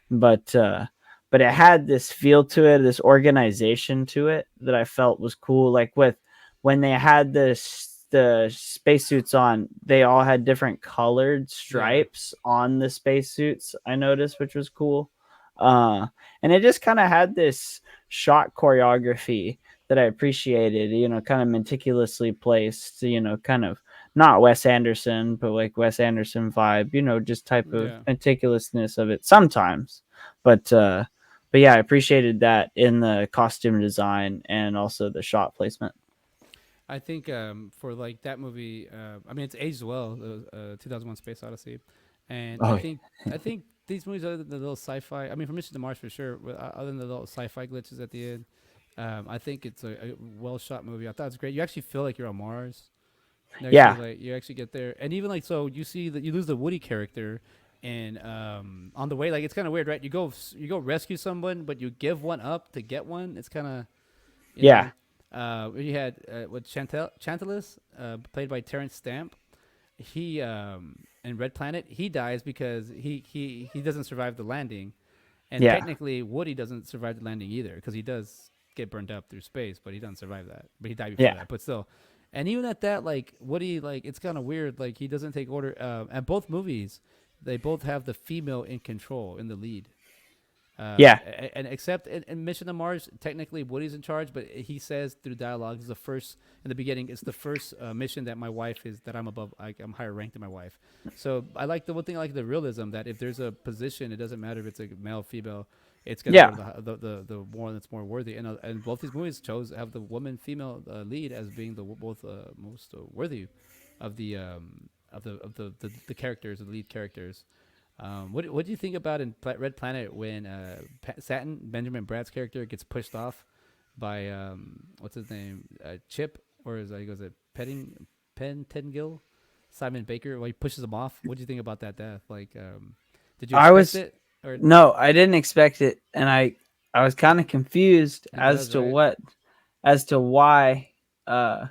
Speaker 2: but but it had this feel to it, this organization to it that I felt was cool. Like with when they had the spacesuits on, they all had different colored
Speaker 1: yeah.
Speaker 2: stripes on the spacesuits. I noticed, which was cool. Uh, and it just kind of had this shot choreography that I appreciated, kind of meticulously placed, kind of not Wes Anderson, but like Wes Anderson vibe, just type of
Speaker 1: Yeah,
Speaker 2: meticulousness of it sometimes. But yeah, I appreciated that in the costume design and also the shot placement.
Speaker 1: I think for like that movie, I mean it's aged well. 2001: Space Odyssey, and
Speaker 2: Oh,
Speaker 1: I think these movies other than the little sci-fi. I mean, for Mission to Mars for sure. Other than the little sci-fi glitches at the end, I think it's a well shot movie. I thought it's great. You actually feel like you're on Mars.
Speaker 2: Yeah,
Speaker 1: You actually get there, and even like so you see that you lose the Woody character, and on the way like it's kind of weird, right? You go rescue someone, but you give one up to get one. It's kind of you
Speaker 2: yeah,
Speaker 1: know. We had Chantalis, played by Terrence Stamp. He in Red Planet he dies because he doesn't survive the landing, and
Speaker 2: yeah,
Speaker 1: technically Woody doesn't survive the landing either because he does get burned up through space, but he doesn't survive that. But he died before
Speaker 2: yeah,
Speaker 1: that. But still, and even at that, like Woody, like it's kind of weird. Like he doesn't take order. And both movies, they both have the female in control in the lead.
Speaker 2: yeah,
Speaker 1: And except in Mission to Mars, technically Woody's in charge, but he says through dialogue, is the first in the beginning. It's the first mission that my wife is that I'm above. I'm higher ranked than my wife. So I like the one thing. I like the realism that if there's a position, it doesn't matter if it's a male, female. It's gonna go
Speaker 2: yeah,
Speaker 1: to the one that's more worthy. And both these movies chose have the woman female lead as being the both most worthy of the characters, the lead characters. What do you think about in Red Planet when Satin Benjamin Bratt's character gets pushed off by what's his name Chip or is he goes it Pentengill Simon Baker? Well, he pushes him off. What do you think about that death? Like, did you
Speaker 2: I
Speaker 1: expect
Speaker 2: was
Speaker 1: it or
Speaker 2: no, I didn't expect it, and I was kind of confused
Speaker 1: it does right?
Speaker 2: as to why, uh,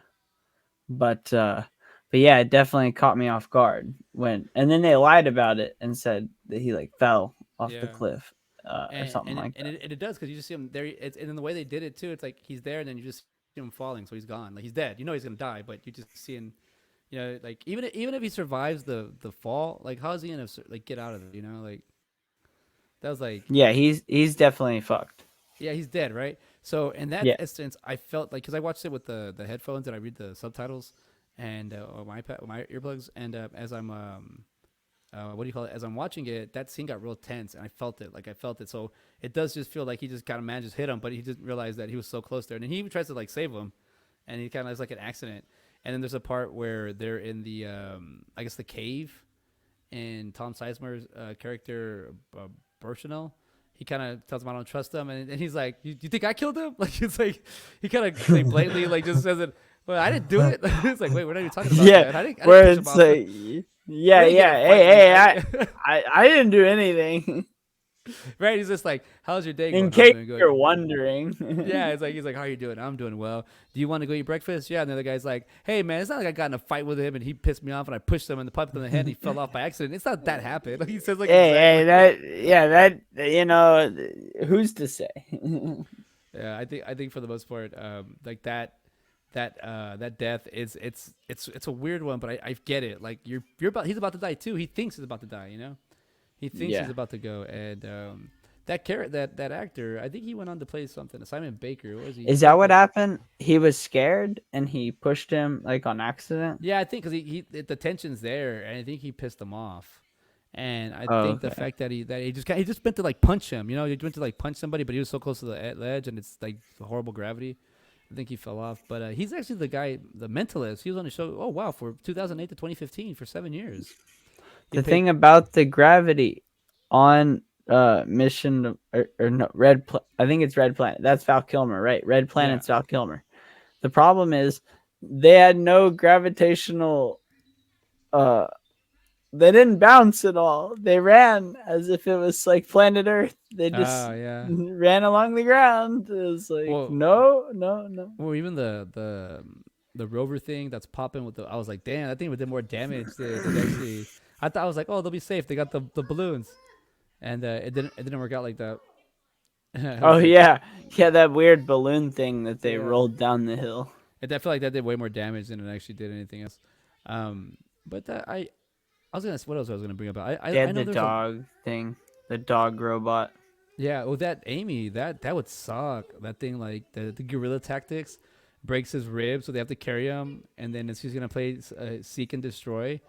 Speaker 2: but but yeah, it definitely caught me off guard when, and then they lied about it and said that he like fell off the
Speaker 1: Yeah.
Speaker 2: cliff, or
Speaker 1: And
Speaker 2: something like that.
Speaker 1: it does because you just see him there. It's and in the way they did it too. It's like he's there and then you just see him falling, so he's gone. Like he's dead. You know he's gonna die, but you just see him. You know, like even if he survives the fall, like how is he gonna like get out of it? You know, like that was like
Speaker 2: Yeah, he's definitely fucked.
Speaker 1: yeah, he's dead, right? So in that
Speaker 2: Yeah,
Speaker 1: instance, I felt like because I watched it with the headphones and I read the subtitles and or my iPad, my earplugs, and as I'm what do you call it? As I'm watching it, that scene got real tense, and I felt it. Like I felt it. So it does just feel like he just kind of manages to hit him, but he didn't realize that he was so close there. And then he even tries to like save him, and he kind of has like an accident. And then there's a part where they're in the I guess the cave, and Tom Sizemore's character Burchinell, he kind of tells him I don't trust him, and he's like, you think I killed him?" Like it's like he kind of like blatantly like just says it. Well, I didn't do it. It's like, wait, we're not even talking about
Speaker 2: yeah,
Speaker 1: that. I didn't
Speaker 2: where
Speaker 1: push him
Speaker 2: it's
Speaker 1: off.
Speaker 2: like,
Speaker 1: We
Speaker 2: yeah,
Speaker 1: didn't get in
Speaker 2: yeah,
Speaker 1: a
Speaker 2: hey,
Speaker 1: fight.
Speaker 2: hey, I didn't do anything.
Speaker 1: Right? He's just like, "How's your day
Speaker 2: In
Speaker 1: going?" "I'm
Speaker 2: case
Speaker 1: doing
Speaker 2: you're
Speaker 1: good." Yeah,
Speaker 2: wondering.
Speaker 1: it's like he's like, "How are you doing?" "I'm doing well." "Do you want to go eat breakfast?" "Yeah." And the other guy's like, "Hey man, it's not like I got in a fight with him and he pissed me off and I pushed him and the puppet on the head and he fell off by accident. It's not that happened." Like he says like
Speaker 2: Hey, hey,
Speaker 1: exactly.
Speaker 2: that, yeah, that, who's to say?
Speaker 1: Yeah, I think for the most part, like that death is it's a weird one, but I get it. Like you're about he's about to die too. He thinks he's about to die. You know, he thinks he's
Speaker 2: Yeah.
Speaker 1: about to go, and that actor, I think he went on to play something. Simon Baker, what was he? He
Speaker 2: Is that
Speaker 1: played
Speaker 2: what
Speaker 1: like
Speaker 2: happened? He was scared and he pushed him like on accident?
Speaker 1: yeah, I think because the tension's there, and I think he pissed him off. And I
Speaker 2: Oh,
Speaker 1: think the
Speaker 2: okay.
Speaker 1: fact that he just meant to like punch him, you know, he went to like punch somebody, but he was so close to the ledge, and it's like horrible gravity. I think he fell off, but he's actually the guy, the mentalist. He was on the show. Oh wow, for 2008 to 2015 for 7 years. He
Speaker 2: The
Speaker 1: played.
Speaker 2: thing about the gravity on mission or no I think it's Red Planet. That's Val Kilmer, right? Red
Speaker 1: Yeah.
Speaker 2: Planet's Val Kilmer. The problem is they had no gravitational uh they didn't bounce at all. They ran as if it was like planet Earth. They just
Speaker 1: Oh yeah.
Speaker 2: ran along the ground. It was like,
Speaker 1: Well,
Speaker 2: no, no, no.
Speaker 1: well, even the rover thing that's popping with the. I was like, damn, that thing did more damage than actually. I thought I was like, oh, they'll be safe. They got the balloons, and it didn't work out like that. I
Speaker 2: Oh
Speaker 1: was like,
Speaker 2: yeah, yeah, that weird balloon thing that they
Speaker 1: yeah.
Speaker 2: rolled down the hill.
Speaker 1: I feel like that did way more damage than it actually did anything else. But I was gonna what else I was gonna bring up.
Speaker 2: They
Speaker 1: I
Speaker 2: had
Speaker 1: know
Speaker 2: the
Speaker 1: there's a
Speaker 2: dog thing, the dog robot.
Speaker 1: yeah. Well, that Amy that would suck. That thing like the guerrilla tactics breaks his ribs, so they have to carry him, and then he's gonna play seek and destroy.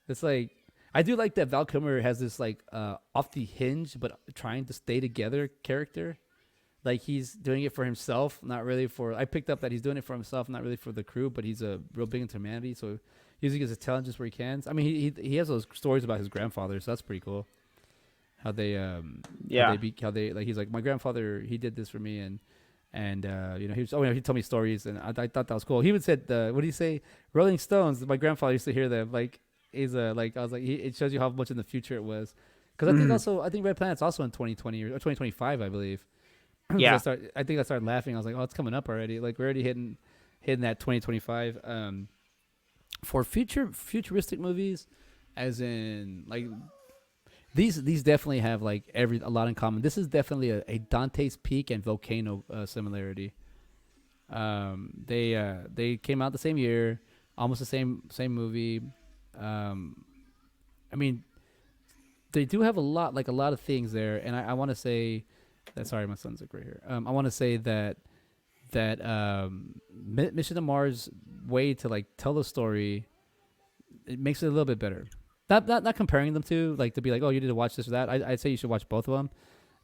Speaker 1: It's like I do like that Val Kilmer has this like off the hinge but trying to stay together character. Like he's doing it for himself, not really for. I picked up that he's doing it for himself, not really for the crew, but he's a real big into humanity. So using his talent just where he can. I mean, he has those stories about his grandfather, so that's pretty cool. How they
Speaker 2: Yeah,
Speaker 1: how they like he's like my grandfather he did this for me And he was, he told me stories, and I thought that was cool. He would said, what did he say? Rolling Stones. My grandfather used to hear them. Like, he's like, I was like, it shows you how much in the future it was. Because
Speaker 2: Mhm.
Speaker 1: I think Red Planet's also in 2020 or 2025, I believe. Because
Speaker 2: Yeah.
Speaker 1: I think I started laughing. I was like, oh, it's coming up already. Like, we're already hitting that 2025. For futuristic movies, as in like these definitely have like a lot in common. This is definitely a Dante's Peak and Volcano similarity. They came out the same year, almost the same movie. Um, I mean, they do have a lot of things there, and I want to say that. Sorry, my son's like right here. I want to say that Mission to Mars way to like tell the story, it makes it a little bit better. Not comparing them to like to be like, oh, you need to watch this or that. I'd say you should watch both of them,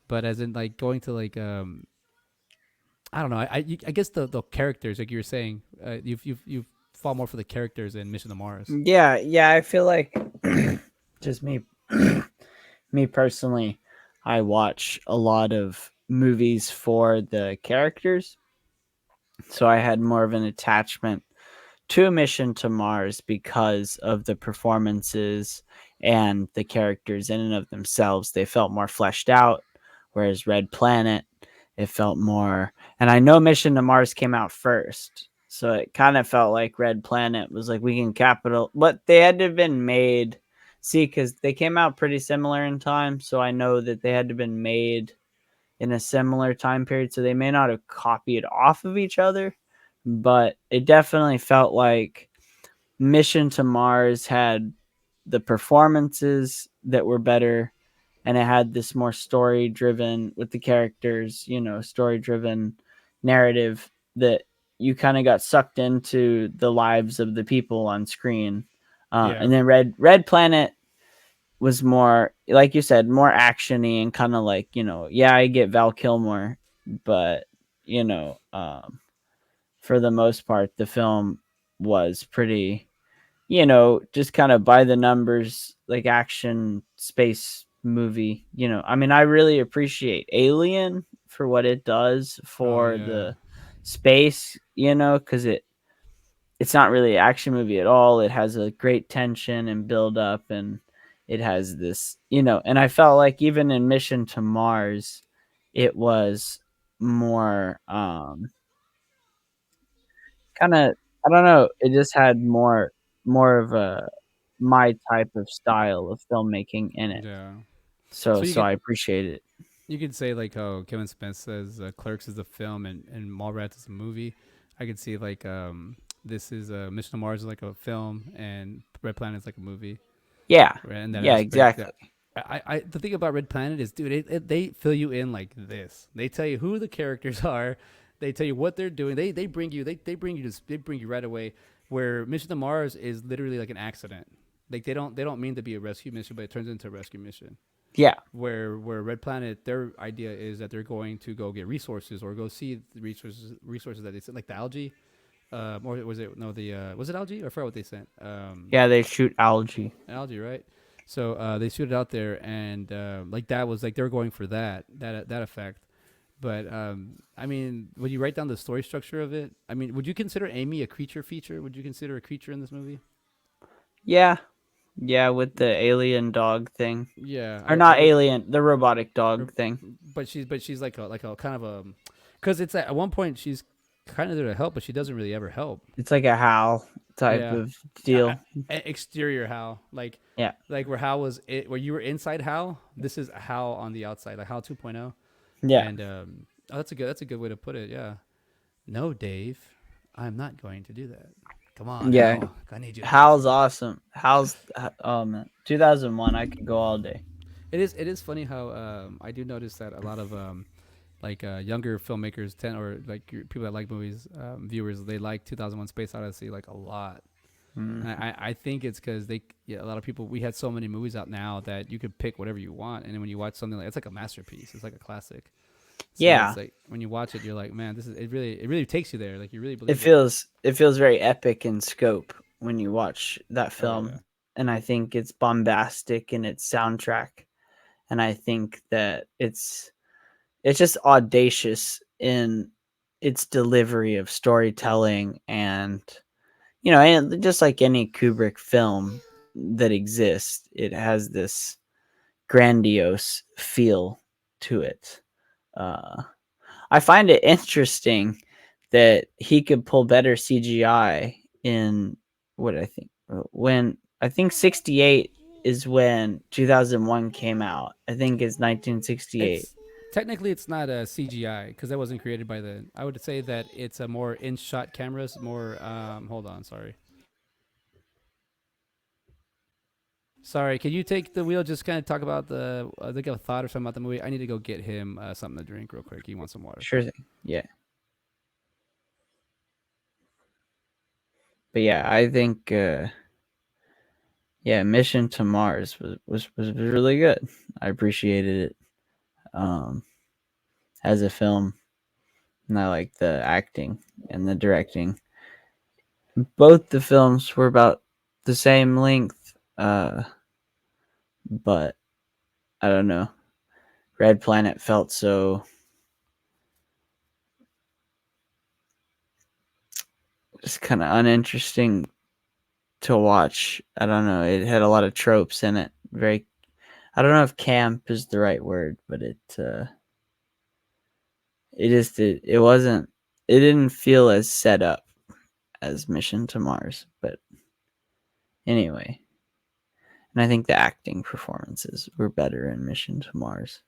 Speaker 1: but as in like going to like I don't know. I guess the characters like you were saying, you fall more for the characters in Mission to Mars.
Speaker 2: Yeah, yeah, I feel like just me personally, I watch a lot of movies for the characters. So I had more of an attachment to Mission to Mars because of the performances and the characters in and of themselves. They felt more fleshed out, whereas Red Planet, it felt more. And I know Mission to Mars came out first, so it kind of felt like Red Planet was like we can capital, but they had to have been made. See, because they came out pretty similar in time, so I know that they had to have been made in a similar time period, so they may not have copied off of each other, but it definitely felt like Mission to Mars had the performances that were better, and it had this more story driven with the characters, story driven narrative that you kind of got sucked into the lives of the people on screen.
Speaker 1: Yeah,
Speaker 2: And then Red Planet was more, like you said, more actiony and kind of like, yeah, I get Val Kilmer, but for the most part, the film was pretty, just kind of by the numbers, like action space movie. I mean, I really appreciate Alien for what it does
Speaker 1: oh
Speaker 2: for
Speaker 1: yeah,
Speaker 2: the space, because it's not really an action movie at all. It has a great tension and build up, and it has this, and I felt like even in Mission to Mars, it was more kind of, I don't know, it just had more of a my type of style of filmmaking in it.
Speaker 1: yeah.
Speaker 2: So
Speaker 1: So
Speaker 2: so I appreciate it.
Speaker 1: you could say like how Kevin Smith says Clerks is a film and Mallrats is a movie. I could see like this is Mission to Mars is like a film and Red Planet is like a movie.
Speaker 2: Yeah.
Speaker 1: Right, in that
Speaker 2: Yeah,
Speaker 1: aspect.
Speaker 2: exactly.
Speaker 1: The thing about Red Planet is, dude, they fill you in like this. They tell you who the characters are. They tell you what they're doing. They bring you they bring you right away. Where Mission to Mars is literally like an accident. Like they don't mean to be a rescue mission, but it turns into a rescue mission.
Speaker 2: Yeah.
Speaker 1: Where Red Planet, their idea is that they're going to go get resources or go see the resources that they sent, like the algae. Or was it no the was it algae? I forgot what they sent.
Speaker 2: Yeah, they shoot algae.
Speaker 1: Algae, right? So they shoot it out there, and like that was like they were going for that effect. But I mean, when you write down the story structure of it, I mean, would you consider Amy a creature feature? Would you consider a creature in this movie?
Speaker 2: Yeah. Yeah, with the alien dog thing.
Speaker 1: Yeah,
Speaker 2: Or
Speaker 1: I
Speaker 2: not
Speaker 1: would.
Speaker 2: alien, the robotic
Speaker 1: Or,
Speaker 2: dog thing.
Speaker 1: but she's like a kind of a, because it's at one point she's kind of there to help, but she doesn't really ever help.
Speaker 2: It's like a Hal type
Speaker 1: Yeah,
Speaker 2: of deal.
Speaker 1: exterior Hal,
Speaker 2: Yeah.
Speaker 1: like where Hal was where you were inside Hal. This is Hal on the outside, like Hal 2.0.
Speaker 2: Yeah.
Speaker 1: And oh, that's a good way to put it. Yeah. No, Dave, I'm not going to do that. Come on,
Speaker 2: Yeah.
Speaker 1: Hal. I need you to do
Speaker 2: Hal's
Speaker 1: something.
Speaker 2: awesome. Hal's oh man. 2001, I could go all day.
Speaker 1: It is funny how I do notice that a lot of younger filmmakers tend, or like people that like movies, viewers, they like 2001 Space Odyssey like a lot.
Speaker 2: Mm.
Speaker 1: And I think it's because a lot of people, we had so many movies out now that you could pick whatever you want, and then when you watch something like, it's like a masterpiece, it's like a classic. So
Speaker 2: Yeah.
Speaker 1: it's like when you watch it, you're like, man, this is it really takes you there, like you really
Speaker 2: It
Speaker 1: believe it.
Speaker 2: feels it feels very epic in scope when you watch that
Speaker 1: Oh yeah,
Speaker 2: film, and I think it's bombastic in its soundtrack, and I think that it's just audacious in its delivery of storytelling, and and just like any Kubrick film that exists, it has this grandiose feel to it. Uh, I find it interesting that he could pull better CGI in what I think when I think 68 is when 2001 came out. I think it's 1968.
Speaker 1: It's technically it's not a CGI because that wasn't created by the. I would say that it's a more in-shot cameras. More. Hold on. Sorry. Can you take the wheel? Just kind of talk about the. I think a thought or something about the movie. I need to go get him something to drink real quick. He wants some water.
Speaker 2: Sure thing. Yeah. But yeah, I think yeah, Mission to Mars was really good. I appreciated it as a film, and I like the acting and the directing. Both the films were about the same length, but I don't know. Red Planet felt so just kind of uninteresting to watch. I don't know. It had a lot of tropes in it. Very, I don't know if camp is the right word, but it wasn't. It didn't feel as set up as Mission to Mars. But anyway, and I think the acting performances were better in Mission to Mars.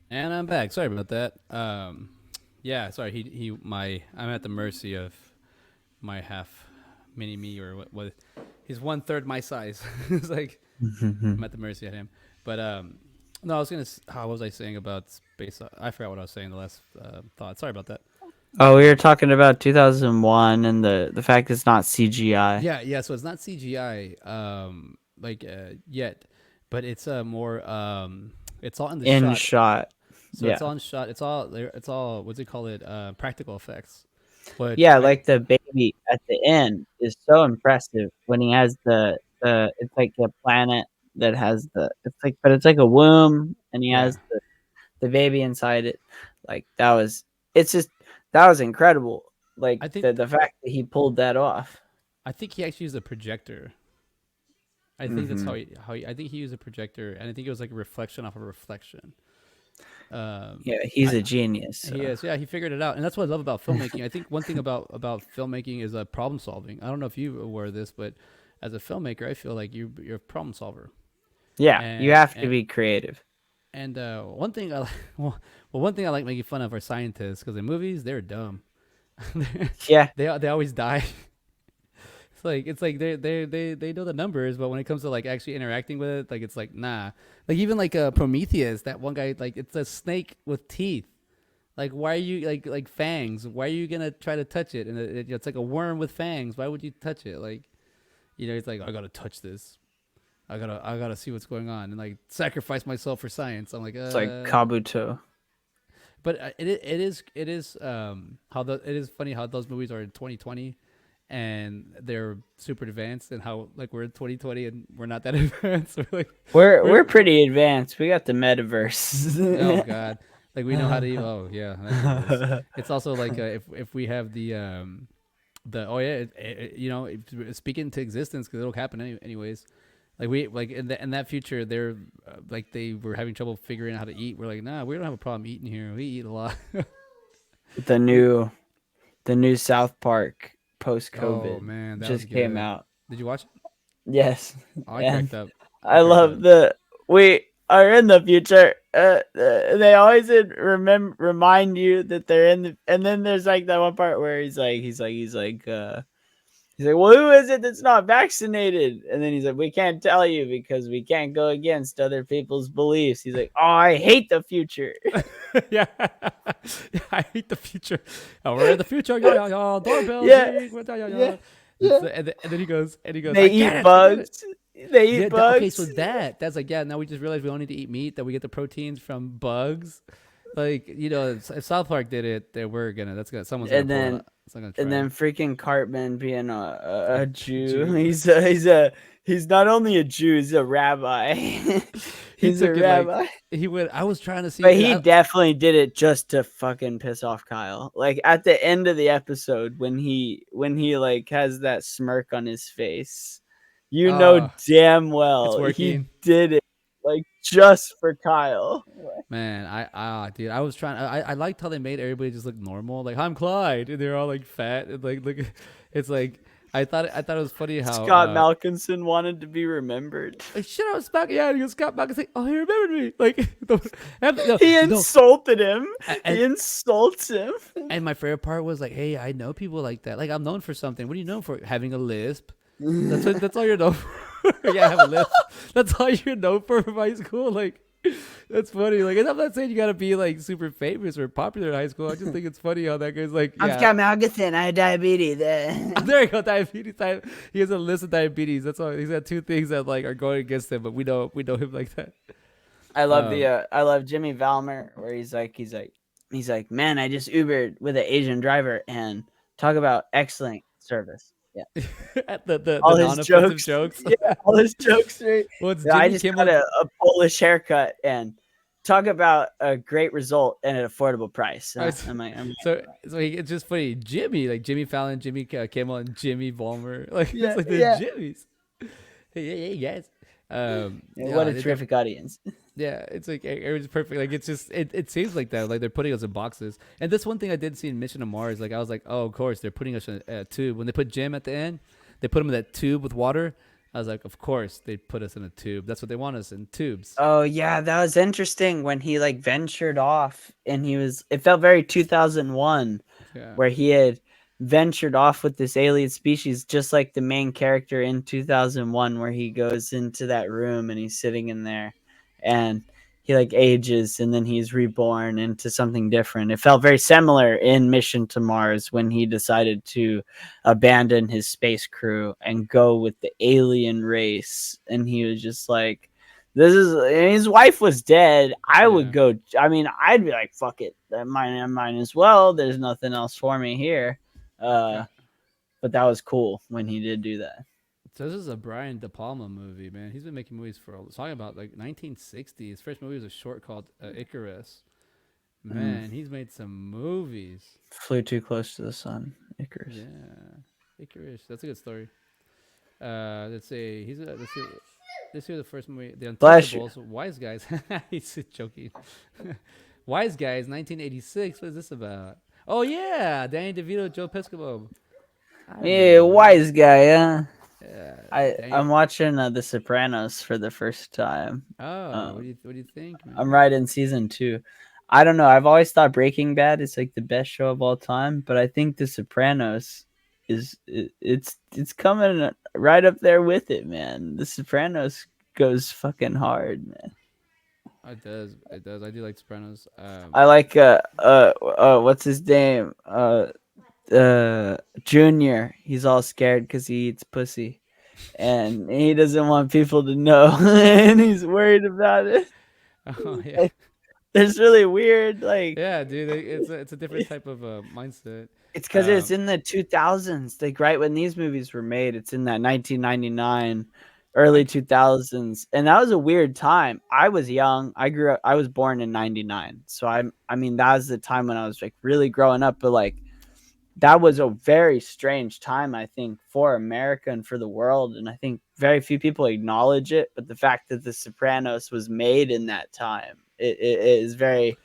Speaker 1: And I'm back. Sorry about that. Yeah. Sorry. I'm at the mercy of my half mini me or what. He's 1/3 my size. It's like I'm at the mercy of him. But no, I was gonna. How was I saying about space? I forgot what I was saying. The last thought. Sorry about that.
Speaker 2: Oh, we were talking about 2001 and the fact it's not CGI.
Speaker 1: Yeah, yeah. So it's not CGI, yet, but it's more. It's all in the
Speaker 2: In
Speaker 1: shot.
Speaker 2: shot.
Speaker 1: So
Speaker 2: Yeah.
Speaker 1: it's all in shot. It's all. What's it call it? Practical effects. Which
Speaker 2: Yeah,
Speaker 1: I
Speaker 2: like the baby at the end is so impressive when he has the it's like a planet that has it's like a womb, and he
Speaker 1: yeah.
Speaker 2: has the baby inside it. Like it's just that was incredible. Like
Speaker 1: I think
Speaker 2: the fact that he pulled that off.
Speaker 1: I think he actually used a projector. I think that's
Speaker 2: Hmm.
Speaker 1: I think he used a projector, and I think it was like a reflection off a reflection.
Speaker 2: Yeah, he's
Speaker 1: I
Speaker 2: a genius.
Speaker 1: He
Speaker 2: So.
Speaker 1: is. Yeah, he figured it out, and that's what I love about filmmaking. I think one thing about filmmaking is problem solving. I don't know if you aware of this, but as a filmmaker, I feel like you're a problem solver.
Speaker 2: Yeah, you
Speaker 1: And
Speaker 2: have to
Speaker 1: and
Speaker 2: be creative.
Speaker 1: and one thing one thing I like making fun of are scientists because in movies they're dumb.
Speaker 2: Yeah,
Speaker 1: They always die. It's like they know the numbers, but when it comes to like actually interacting with it, like it's like nah. Like even like Prometheus, that one guy, like it's a snake with teeth. Like why are you like fangs? Why are you gonna try to touch it? And it's like a worm with fangs. Why would you touch it? Like it's like I gotta touch this. I gotta see what's going on and like sacrifice myself for science. I'm like
Speaker 2: it's like Kabuto.
Speaker 1: but it is it is funny how those movies are in 2020 and they're super advanced and how like we're in 2020 and we're not that advanced.
Speaker 2: We're
Speaker 1: We're
Speaker 2: pretty advanced. We got the
Speaker 1: oh
Speaker 2: metaverse.
Speaker 1: god, like we know how to oh yeah, metaverse. It's also like if we have the oh yeah speak it into existence because it'll happen anyways. Like we like in that future they're like they were having trouble figuring out how to eat. We're like nah, we don't have a problem eating here. We eat a lot.
Speaker 2: the
Speaker 1: we
Speaker 2: new the new South Park post
Speaker 1: oh
Speaker 2: COVID
Speaker 1: man, that was
Speaker 2: just came
Speaker 1: good.
Speaker 2: out.
Speaker 1: Did you watch it?
Speaker 2: Yes,
Speaker 1: Oh, I
Speaker 2: and
Speaker 1: cracked up. I
Speaker 2: I
Speaker 1: cracked up.
Speaker 2: love we are in the future. They always remind you that they're in the, and then there's like that one part where he's like, well, who is it that's not vaccinated? And then he's like, we can't tell you because we can't go against other people's beliefs. He's like, oh, I hate the future.
Speaker 1: Yeah. Yeah, I hate the future. Oh, we're in the future. Yeah, yeah, yeah. Doorbell.
Speaker 2: Yeah,
Speaker 1: Ding. Yeah, yeah,
Speaker 2: yeah,
Speaker 1: yeah.
Speaker 2: yeah.
Speaker 1: And then he goes,
Speaker 2: They
Speaker 1: I get
Speaker 2: eat
Speaker 1: it. I get it.
Speaker 2: bugs. They
Speaker 1: Yeah.
Speaker 2: eat
Speaker 1: Okay. So
Speaker 2: bugs.
Speaker 1: that's like, yeah, now we just realized we don't need to eat meat, that we get the proteins from bugs. Like, if South Park did it, then someone's gonna
Speaker 2: And
Speaker 1: pull it
Speaker 2: then
Speaker 1: up. Someone's
Speaker 2: and
Speaker 1: gonna
Speaker 2: then freaking Cartman being a
Speaker 1: try.
Speaker 2: Jew.
Speaker 1: Jew.
Speaker 2: He's a He's not only a Jew, he's a rabbi.
Speaker 1: He
Speaker 2: He's a
Speaker 1: took it like
Speaker 2: rabbi.
Speaker 1: he went. I was trying to
Speaker 2: But
Speaker 1: see.
Speaker 2: he definitely did it just to fucking piss off Kyle. Like at the end of the episode when he like has that smirk on his face, you know damn
Speaker 1: It's
Speaker 2: well he
Speaker 1: working.
Speaker 2: did it like just for Kyle.
Speaker 1: Man, dude, I was trying. I liked how they made everybody just look normal. Like I'm Clyde, and they're all like fat and like look. It's like I thought it was funny how
Speaker 2: Scott Malkinson wanted to be remembered.
Speaker 1: like, shit, I was back. Yeah, and he goes, Scott Malkinson. Oh, he remembered me. Like
Speaker 2: He insulted him.
Speaker 1: And,
Speaker 2: he insults him.
Speaker 1: And my favorite part was like, hey, I know people like that. Like I'm known for something. What are you known for? Having a lisp. That's all you're known for. Yeah, I have a lisp. That's all you're known for from high school. Like. That's funny. Like, I'm not saying you gotta be like super famous or popular in high school. I just think it's funny how that guy's like,
Speaker 2: I'm Scott Malkinson. I have diabetes.
Speaker 1: There you go, diabetes. He has a list of diabetes. That's all. He's got two things that like are going against him, but we know him like that.
Speaker 2: I love I love Jimmy Valmer where he's like, man, I just Ubered with an Asian driver and talk about excellent service. Yeah.
Speaker 1: All his jokes.
Speaker 2: Yeah, all his jokes. Right?
Speaker 1: Well,
Speaker 2: I just got a Polish haircut and talk about a great result at an affordable price.
Speaker 1: It's just funny. Jimmy Fallon, Jimmy Kimmel, and Jimmy Valmer. Like
Speaker 2: yeah,
Speaker 1: it's like the Jimmys. Hey guys.
Speaker 2: What a terrific audience.
Speaker 1: Yeah, it's like it was perfect. Like it's just it seems like that. Like they're putting us in boxes. And this one thing I did see in Mission to Mars, like I was like, oh, of course they're putting us in a tube. When they put Jim at the end, they put him in that tube with water. I was like, of course they put us in a tube. That's what they want us in, tubes.
Speaker 2: Oh yeah, that was interesting when he like ventured off and it felt very 2001, where he had ventured off with this alien species, just like the main character in 2001, where he goes into that room and he's sitting in there and he like ages and then he's reborn into something different. It felt very similar in Mission to Mars when he decided to abandon his space crew and go with the alien race. And he was just like, his wife was dead. I would go, I'd be like, fuck it. Mine as well. There's nothing else for me here. But that was cool when he did do that.
Speaker 1: So this is a Brian De Palma movie, man. He's been making movies talking about like 1960. His first movie was a short called Icarus. Man, he's made some movies.
Speaker 2: Flew Too Close to the Sun, Icarus.
Speaker 1: Yeah, Icarus. That's a good story. Let's see. Let's see the first movie. The Untouchables. Wise Guys. He's joking. Wise Guys, 1986. What is this about? Oh yeah, Danny DeVito, Joe Piscopo.
Speaker 2: Yeah, wise guy, huh?
Speaker 1: Yeah,
Speaker 2: I'm watching The Sopranos for the first time.
Speaker 1: Oh, what do you think, man?
Speaker 2: I'm right in season 2. I don't know. I've always thought Breaking Bad is like the best show of all time, but I think The Sopranos it's coming right up there with it, man. The Sopranos goes fucking hard, man.
Speaker 1: It does. I do like Sopranos.
Speaker 2: I like what's his name? Junior. He's all scared because he eats pussy, and he doesn't want people to know, and he's worried about it.
Speaker 1: Oh yeah,
Speaker 2: it's really weird. Like
Speaker 1: yeah, dude, it's a different type of mindset.
Speaker 2: It's because it's in the 2000s, like right when these movies were made. It's in that 1999. Early 2000s, and that was a weird time. I was young. I was born in 99, so I mean that was the time when I was like really growing up, but like that was a very strange time, I think, for America and for the world, and I think very few people acknowledge it. But the fact that The Sopranos was made in that time, it is very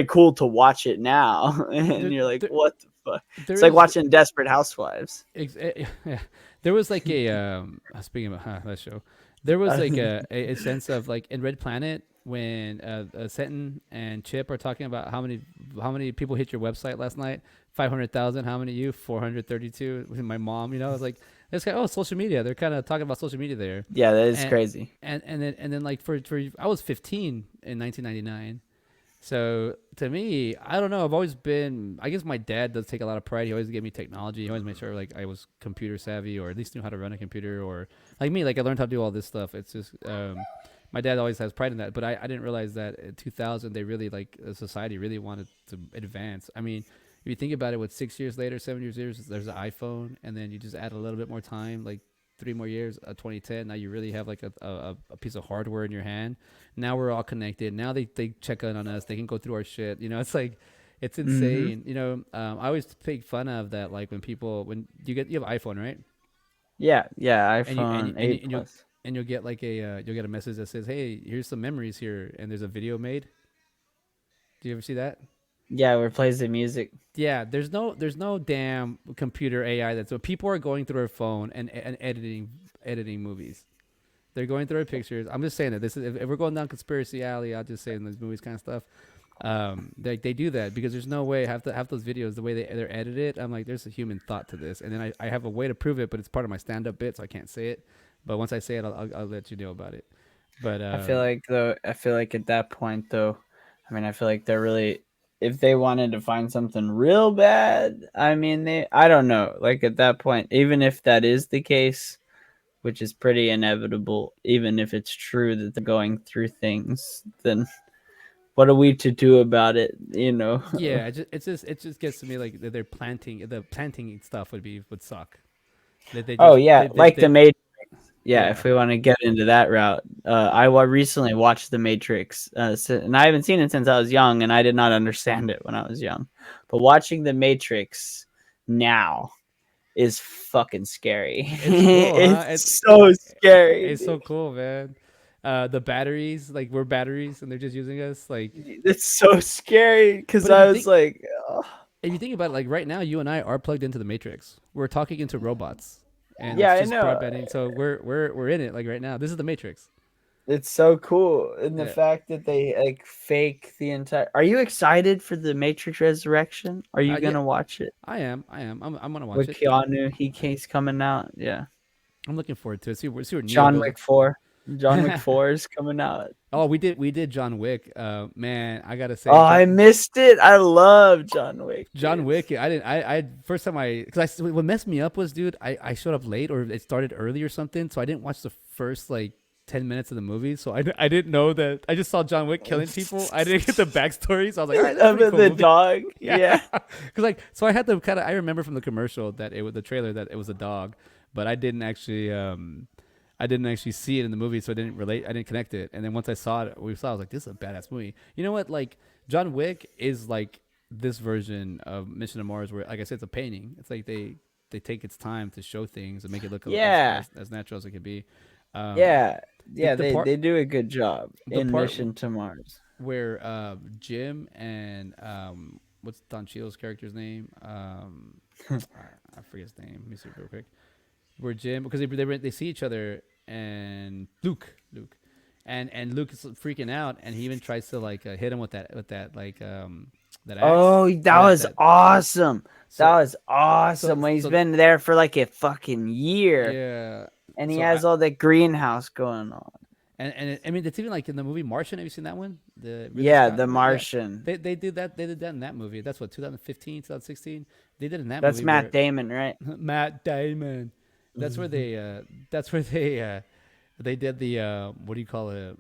Speaker 2: cool to watch it now. And you're like, what the fuck? It's like watching Desperate Housewives.
Speaker 1: Yeah. There was like a speaking of that show, there was like a sense of like in Red Planet when Senton and Chip are talking about how many people hit your website last night. 500,000. How many you? 432. With my mom, I was like, this guy. Oh, social media. They're kind of talking about social media there.
Speaker 2: Yeah, that is crazy.
Speaker 1: And then like for I was 15 in 1999. So to me, I don't know. I've always been. I guess my dad does take a lot of pride. He always gave me technology. He always made sure like I was computer savvy, or at least knew how to run a computer, or like me, like I learned how to do all this stuff. It's just my dad always has pride in that. But I didn't realize that in 2000 they really like society really wanted to advance. I mean, if you think about it, with 6 years later, 7 years later, there's an iPhone, and then you just add a little bit more time, like 3 more years, 2010. Now you really have like a piece of hardware in your hand. Now we're all connected. Now they check in on us. They can go through our shit. It's like, it's
Speaker 2: Mm-hmm.
Speaker 1: insane. I always make fun of that. Like when you have iPhone, right?
Speaker 2: Yeah, yeah.
Speaker 1: And you and you,
Speaker 2: iPhone
Speaker 1: and,
Speaker 2: 8
Speaker 1: you, and you'll
Speaker 2: Plus.
Speaker 1: and you'll get like you'll get a message that says, "Hey, here's some memories here," and there's a video made. Do you ever see that?
Speaker 2: Yeah, where it plays the music.
Speaker 1: Yeah, there's no damn computer AI that's so people are going through their phone and editing movies. They're going through our pictures. I'm just saying that this is if we're going down conspiracy alley, I'll just say in these movies kind of stuff. They do that because there's no way have those videos the way they're edited. I'm like, there's a human thought to this, and then I have a way to prove it, but it's part of my stand up bit, so I can't say it. But once I say it, I'll let you know about it. But
Speaker 2: I feel like at that point though, I mean, I feel like they're really, if they wanted to find something real bad, I mean, I don't know. Like at that point, even if that is the case, which is pretty inevitable, even if it's true that they're going through things, then what are we to do about it? You know?
Speaker 1: yeah, it just gets to me like that they're planting the planting stuff would suck. That they
Speaker 2: Oh
Speaker 1: just
Speaker 2: yeah, like the
Speaker 1: they
Speaker 2: Matrix. Yeah,
Speaker 1: yeah.
Speaker 2: if we want to get into that route, recently watched The Matrix, and I haven't seen it since I was young, and I did not understand it when I was young. But watching The Matrix now is fucking scary.
Speaker 1: It's cool, huh?
Speaker 2: It's so scary,
Speaker 1: It's
Speaker 2: dude.
Speaker 1: so cool, man. The batteries, like we're batteries, and they're just using us. Like,
Speaker 2: It's so scary because
Speaker 1: but if
Speaker 2: I
Speaker 1: you
Speaker 2: was
Speaker 1: think
Speaker 2: like, oh.
Speaker 1: if you think about it, like right now, you and I are plugged into the Matrix. We're talking into robots, and
Speaker 2: Yeah,
Speaker 1: it's
Speaker 2: I
Speaker 1: just
Speaker 2: know.
Speaker 1: broadbanding. So we're in it. Like right now, this is the Matrix.
Speaker 2: It's so cool. And the
Speaker 1: Yeah,
Speaker 2: fact that they like fake the entire. Are you excited for the Matrix Resurrection? Are you
Speaker 1: yeah.
Speaker 2: gonna watch it
Speaker 1: I am. I am. I'm gonna watch
Speaker 2: with
Speaker 1: it.
Speaker 2: Keanu? He's coming out. Yeah.
Speaker 1: I'm looking forward to it. See what Neo
Speaker 2: John
Speaker 1: build.
Speaker 2: Wick 4. John Wick 4 is coming out.
Speaker 1: Oh, we did John Wick. Man, I gotta
Speaker 2: Oh,
Speaker 1: say,
Speaker 2: I missed it. I love John Wick,
Speaker 1: John
Speaker 2: dude.
Speaker 1: Wick. I didn't. I first time because what messed me up was, dude, I showed up late or it started early or something, so I didn't watch the first like 10 minutes of the movie. So I didn't know that. I just saw John Wick killing people. I didn't get the backstory, so I was like, all right, that's a
Speaker 2: Of
Speaker 1: pretty cool
Speaker 2: the
Speaker 1: movie.
Speaker 2: dog.
Speaker 1: Yeah,
Speaker 2: Yeah.
Speaker 1: because like so I had to kind of I remember from the commercial that it was the trailer that it was a dog, but I didn't actually see it in the movie, so I didn't relate. I didn't connect it. And then once I saw it, I was like, "This is a badass movie." You know what? Like John Wick is like this version of Mission to Mars, where, like I said, it's a painting. It's like they take its time to show things and make it look as
Speaker 2: Yeah.
Speaker 1: as, as natural as it could be. Um,
Speaker 2: Yeah.
Speaker 1: the
Speaker 2: Yeah,
Speaker 1: the part
Speaker 2: they do a good job
Speaker 1: the
Speaker 2: in
Speaker 1: part
Speaker 2: Mission to Mars.
Speaker 1: where Jim and what's Don Cheadle's character's name? I forget his name. Let me see real quick. Where Jim, because they see each other, and Luke, and Luke is freaking out, and he even tries to like hit him with that like that axe
Speaker 2: Oh,
Speaker 1: or
Speaker 2: that
Speaker 1: that
Speaker 2: was
Speaker 1: that
Speaker 2: awesome. That
Speaker 1: so
Speaker 2: was
Speaker 1: so
Speaker 2: awesome when he's
Speaker 1: so
Speaker 2: been there for like a fucking year
Speaker 1: yeah
Speaker 2: and he
Speaker 1: so I
Speaker 2: has all the greenhouse going on.
Speaker 1: I mean it's even like in the movie Martian. Have you seen that one? The Ridley
Speaker 2: Yeah,
Speaker 1: Scott
Speaker 2: The
Speaker 1: movie. Yeah,
Speaker 2: Martian.
Speaker 1: they did that in that movie. That's what 2015, 2016. They did in that
Speaker 2: That's
Speaker 1: movie
Speaker 2: Matt
Speaker 1: where
Speaker 2: Damon, right?
Speaker 1: Matt Damon. That's where they did the what do you call it?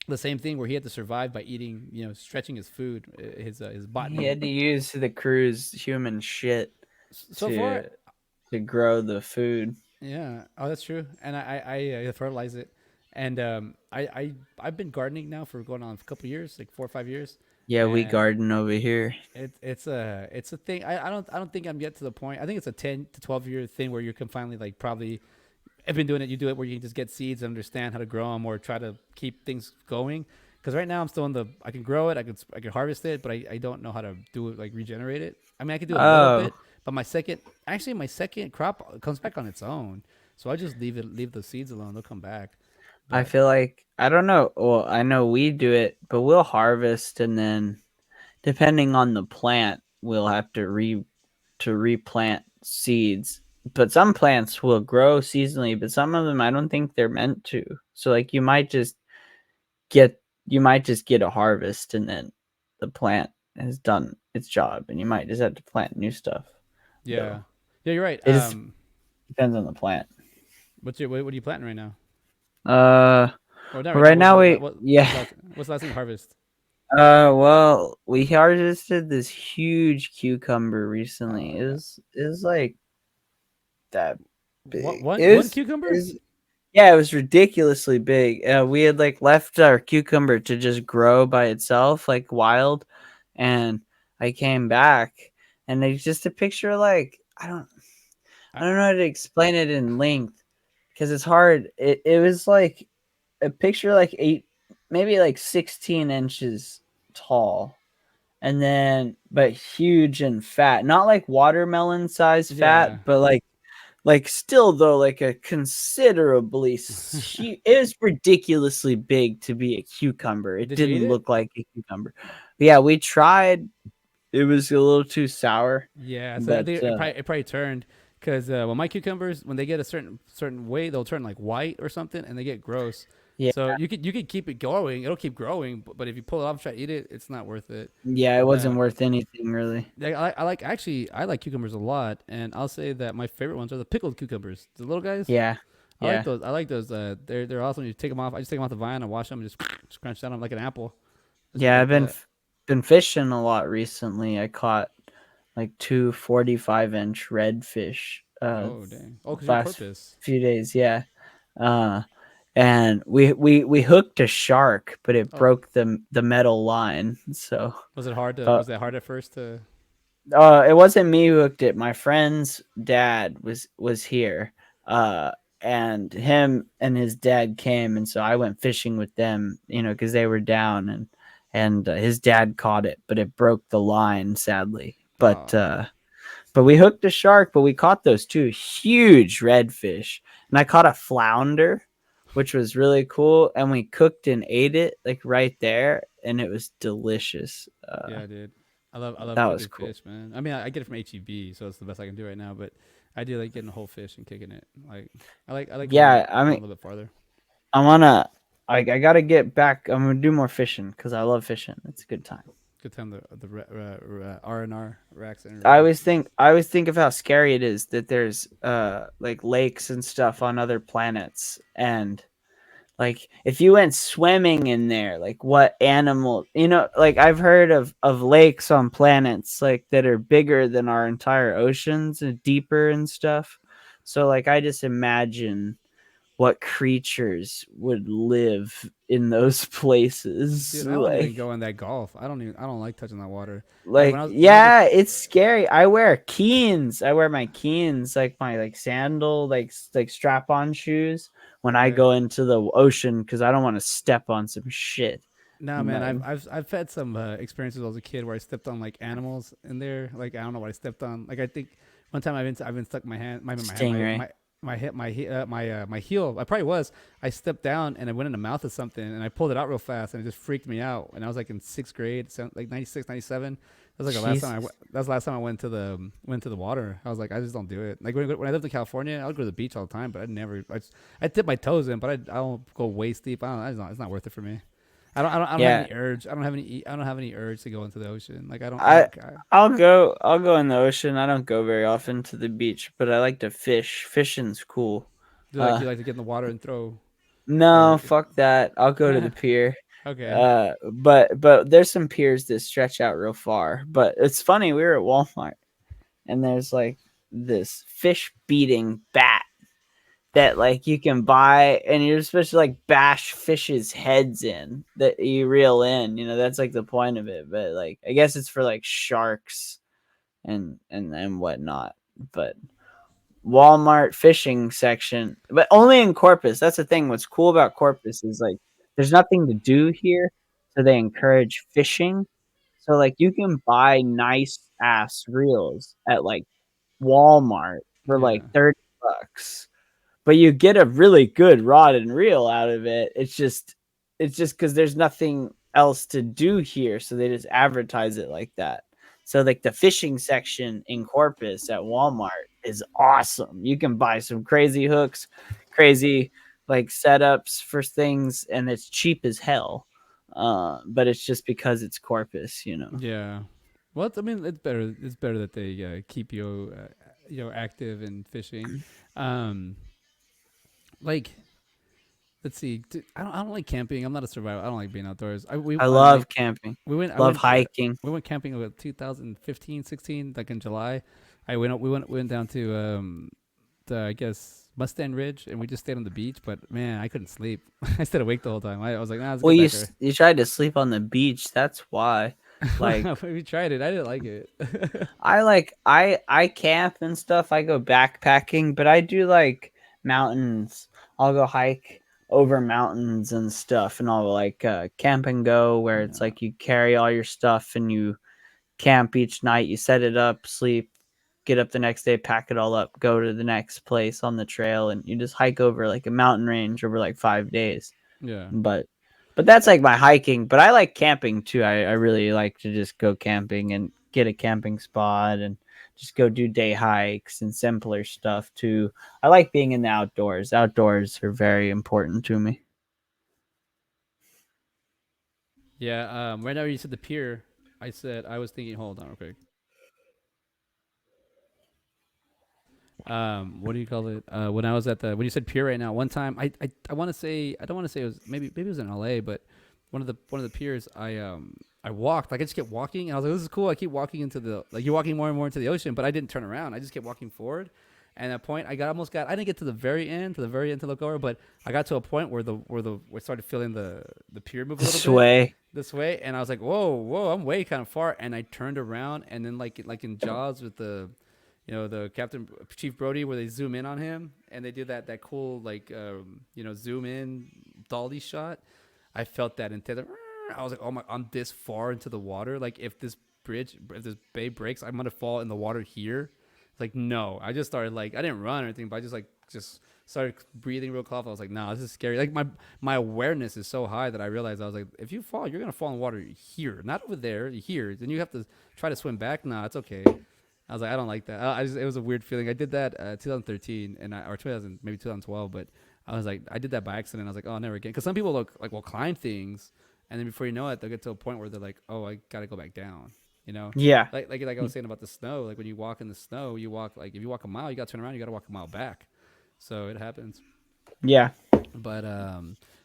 Speaker 1: The same thing where he had to survive by eating, stretching his food, his
Speaker 2: He
Speaker 1: botany.
Speaker 2: had to use the crew's human shit
Speaker 1: So far,
Speaker 2: to grow the food.
Speaker 1: yeah. Oh, that's true. And I fertilize it, and I've been gardening now for going on a couple years, like 4 or 5 years,
Speaker 2: Yeah, we
Speaker 1: and
Speaker 2: garden over here.
Speaker 1: it's a thing. I don't think I'm yet to the point. I think it's a 10 to 12 year thing where you can finally like probably. I've been doing it. You do it where you can just get seeds and understand how to grow them or try to keep things going. Because right now I'm still in the. I can grow it. I can harvest it, but I don't know how to do it like regenerate it. I mean I can do a little
Speaker 2: Oh,
Speaker 1: bit, but my second crop comes back on its own. So I just leave the seeds alone. They'll come back.
Speaker 2: I
Speaker 1: But
Speaker 2: feel like I don't know. Well, I know we do it, but we'll harvest and then depending on the plant, we'll have to replant seeds. But some plants will grow seasonally, but some of them I don't think they're meant to. So like get you might just get a harvest and then the plant has done its job and you might just have to plant new stuff.
Speaker 1: yeah,
Speaker 2: Though.
Speaker 1: yeah, you're right.
Speaker 2: It just depends on the plant.
Speaker 1: What are you planting right now?
Speaker 2: Uh
Speaker 1: Or not right now.
Speaker 2: right
Speaker 1: What
Speaker 2: now
Speaker 1: what
Speaker 2: we
Speaker 1: what
Speaker 2: yeah.
Speaker 1: what's the last thing you harvest?
Speaker 2: Well, we harvested this huge cucumber recently.
Speaker 1: Oh
Speaker 2: It
Speaker 1: yeah.
Speaker 2: was like that
Speaker 1: What
Speaker 2: big.
Speaker 1: one
Speaker 2: It
Speaker 1: cucumber?
Speaker 2: was yeah, it was ridiculously big. We had like left our cucumber to just grow by itself, like wild, and I came back, and it's just a picture. Like
Speaker 1: I,
Speaker 2: I don't know how to explain it in length because it's hard. It was like a picture like maybe like 16 inches tall, and then but huge and fat. Not like watermelon size
Speaker 1: yeah.
Speaker 2: fat, but like still though like a considerably it was ridiculously big to be a cucumber. It
Speaker 1: Did you eat
Speaker 2: didn't
Speaker 1: it?
Speaker 2: look like a cucumber. But yeah, we tried. It was a little too sour,
Speaker 1: Yeah, so I
Speaker 2: but
Speaker 1: think it probably turned because when my cucumbers when they get a certain weight they'll turn like white or something and they get gross.
Speaker 2: yeah,
Speaker 1: So you could keep it going, it'll keep growing, but if you pull it off and try to eat it, it's not worth it.
Speaker 2: yeah, it
Speaker 1: Uh,
Speaker 2: wasn't worth anything really.
Speaker 1: I like cucumbers a lot, and I'll say that my favorite ones are the pickled cucumbers, the little guys.
Speaker 2: Yeah,
Speaker 1: I like
Speaker 2: yeah,
Speaker 1: those. I like those. They're awesome. You take them off. I just take them off the vine and wash them and just crunch down them like an apple. Just
Speaker 2: yeah.
Speaker 1: like
Speaker 2: I've
Speaker 1: that.
Speaker 2: been fishing a lot recently. I caught like two 45-inch redfish
Speaker 1: Oh dang. Oh, because you're in
Speaker 2: last
Speaker 1: Corpus.
Speaker 2: few days. Yeah, uh, and we hooked a shark, but it
Speaker 1: Oh,
Speaker 2: broke the metal line. So,
Speaker 1: was it hard to?
Speaker 2: but
Speaker 1: Was that hard at first to?
Speaker 2: it wasn't me who hooked it. My friend's dad was here, uh, and him and his dad came, and so I went fishing with them, because they were down, and his dad caught it, but it broke the line sadly. But
Speaker 1: Oh,
Speaker 2: but we hooked a shark, but we caught those two huge redfish, and I caught a flounder, which was really cool, and we cooked and ate it like right there, and it was delicious.
Speaker 1: yeah, dude. I love
Speaker 2: That was
Speaker 1: cooking
Speaker 2: cool.
Speaker 1: fish, man. I mean, I get it from HEB, so it's the best I can do right now. But I do like getting a whole fish and kicking it. Like I like
Speaker 2: Yeah, I
Speaker 1: going
Speaker 2: mean,
Speaker 1: a little bit farther.
Speaker 2: I wanna, I gotta get back. I'm gonna do more fishing because I love fishing. It's a good time.
Speaker 1: Good time the R&R racks and
Speaker 2: I always think of how scary it is that there's like lakes and stuff on other planets, and like if you went swimming in there, like what animal, like I've heard of lakes on planets like that are bigger than our entire oceans and deeper and stuff. So like I just imagine what creatures would live in those places.
Speaker 1: dude. I don't even go in that Gulf. I don't like touching that water. Like
Speaker 2: Like
Speaker 1: when I was a
Speaker 2: yeah, it's scary. I wear Keens. I wear my Keens, like my like sandal, like strap on shoes when I
Speaker 1: yeah.
Speaker 2: go into the ocean because I don't want to step on some shit.
Speaker 1: No, man,
Speaker 2: My
Speaker 1: I've had some experiences as a kid where I stepped on like animals in there. Like I don't know what I stepped on. Like I think one time I've been stuck my hand my hand
Speaker 2: stingray.
Speaker 1: my hip my heel. I probably was. I stepped down and I went in the mouth of something and I pulled it out real fast and it just freaked me out. And I was like in sixth grade, like 96, 97. That was like the last time
Speaker 2: Jesus.
Speaker 1: that was the last time I went to the water. I was like, I just don't do it. Like when I lived in California, I would go to the beach all the time, but I dip my toes in, but I don't go waist deep. It's not worth it for me. I don't have
Speaker 2: Yeah,
Speaker 1: any urge. I don't have any urge to go into the ocean. Like I
Speaker 2: I
Speaker 1: don't care.
Speaker 2: I'll go in the ocean. I don't go very often to the beach, but I like to fish. Fishing's cool.
Speaker 1: Do
Speaker 2: Uh
Speaker 1: you like to get in the water and throw
Speaker 2: no,
Speaker 1: or
Speaker 2: fuck that. I'll go to the pier.
Speaker 1: okay.
Speaker 2: But there's some piers that stretch out real far. But it's funny, we were at Walmart and there's like this fish beating bat that like you can buy and you're supposed to like bash fish's heads in that you reel in. That's like the point of it. But like I guess it's for like sharks and whatnot. But Walmart fishing section, but only in Corpus. That's the thing. What's cool about Corpus is like there's nothing to do here, so they encourage fishing. So like you can buy nice ass reels at like Walmart for like
Speaker 1: Yeah.
Speaker 2: $30, but you get a really good rod and reel out of it. It's just because there's nothing else to do here, so they just advertise it like that. So like the fishing section in Corpus at Walmart is awesome. You can buy some crazy hooks, crazy like setups for things, and it's cheap as hell. But it's just because it's Corpus.
Speaker 1: Yeah. Well, I mean, it's better. It's better that they keep you active and fishing. Um, like let's see. I don't like camping. I'm not a survivor. I don't like being outdoors.
Speaker 2: I love camping,
Speaker 1: We went. I
Speaker 2: love
Speaker 1: went.
Speaker 2: hiking.
Speaker 1: We went camping in 2015, 16, like in July. I went. We went down to I guess Mustang Ridge, and we just stayed on the beach. But man, I couldn't sleep. I stayed awake the whole time. I was like, nah, let's
Speaker 2: Well,
Speaker 1: get back there.
Speaker 2: you tried to sleep on the beach. That's why. Like
Speaker 1: We tried it. I didn't like it.
Speaker 2: I camp and stuff. I go backpacking, but I do like mountains. I'll go hike over mountains and stuff, and I'll like camp and go where it's
Speaker 1: Yeah.
Speaker 2: like you carry all your stuff and you camp each night. You set it up, sleep, get up the next day, pack it all up, go to the next place on the trail, and you just hike over like a mountain range over like 5 days.
Speaker 1: Yeah.
Speaker 2: But that's like my hiking. But I like camping too. I really like to just go camping and get a camping spot and just go do day hikes and simpler stuff too. I like being in the outdoors. Outdoors are very important to me.
Speaker 1: Yeah. Right now you said the pier. I was thinking. Hold on, real quick. What do you call it? When I was at the when you said pier right now, one time I want to say I don't want to say it was maybe it was in L.A., but one of the piers I walked like I just kept walking and I was like this is cool. I keep walking into the like you're walking more and more into the ocean, but I didn't turn around. I just kept walking forward. And at a point, I didn't get to the very end to look over, but I got to a point where where I started feeling the pier move a
Speaker 2: The
Speaker 1: little bit
Speaker 2: sway.
Speaker 1: this way, and I was like, whoa, I'm way kind of far, and I turned around, and then like in Jaws with the the Captain Chief Brody where they zoom in on him and they do that cool like zoom in dolly shot. I felt that intent. I was like, oh my, I'm this far into the water. Like if this bay breaks, I'm gonna fall in the water here. It's like no, I just started like I didn't run or anything, but I just started breathing real cough. I was like, nah, this is scary. Like my awareness is so high that I realized I was like, if you fall, you're gonna fall in water here, not over there, here. Then you have to try to swim back. Nah, it's okay. I was like, I don't like that. It was a weird feeling. I did that 2013 or 2000 maybe 2012, but I was like, I did that by accident. I was like, oh, never again. Because some people look like will climb things, and then before you know it, they'll get to a point where they're like, oh, I gotta go back down. You know,
Speaker 2: Yeah.
Speaker 1: like I was saying about the snow. Like when you walk in the snow, you walk like if you walk a mile, you gotta turn around. You gotta walk a mile back. So it happens.
Speaker 2: Yeah.
Speaker 1: But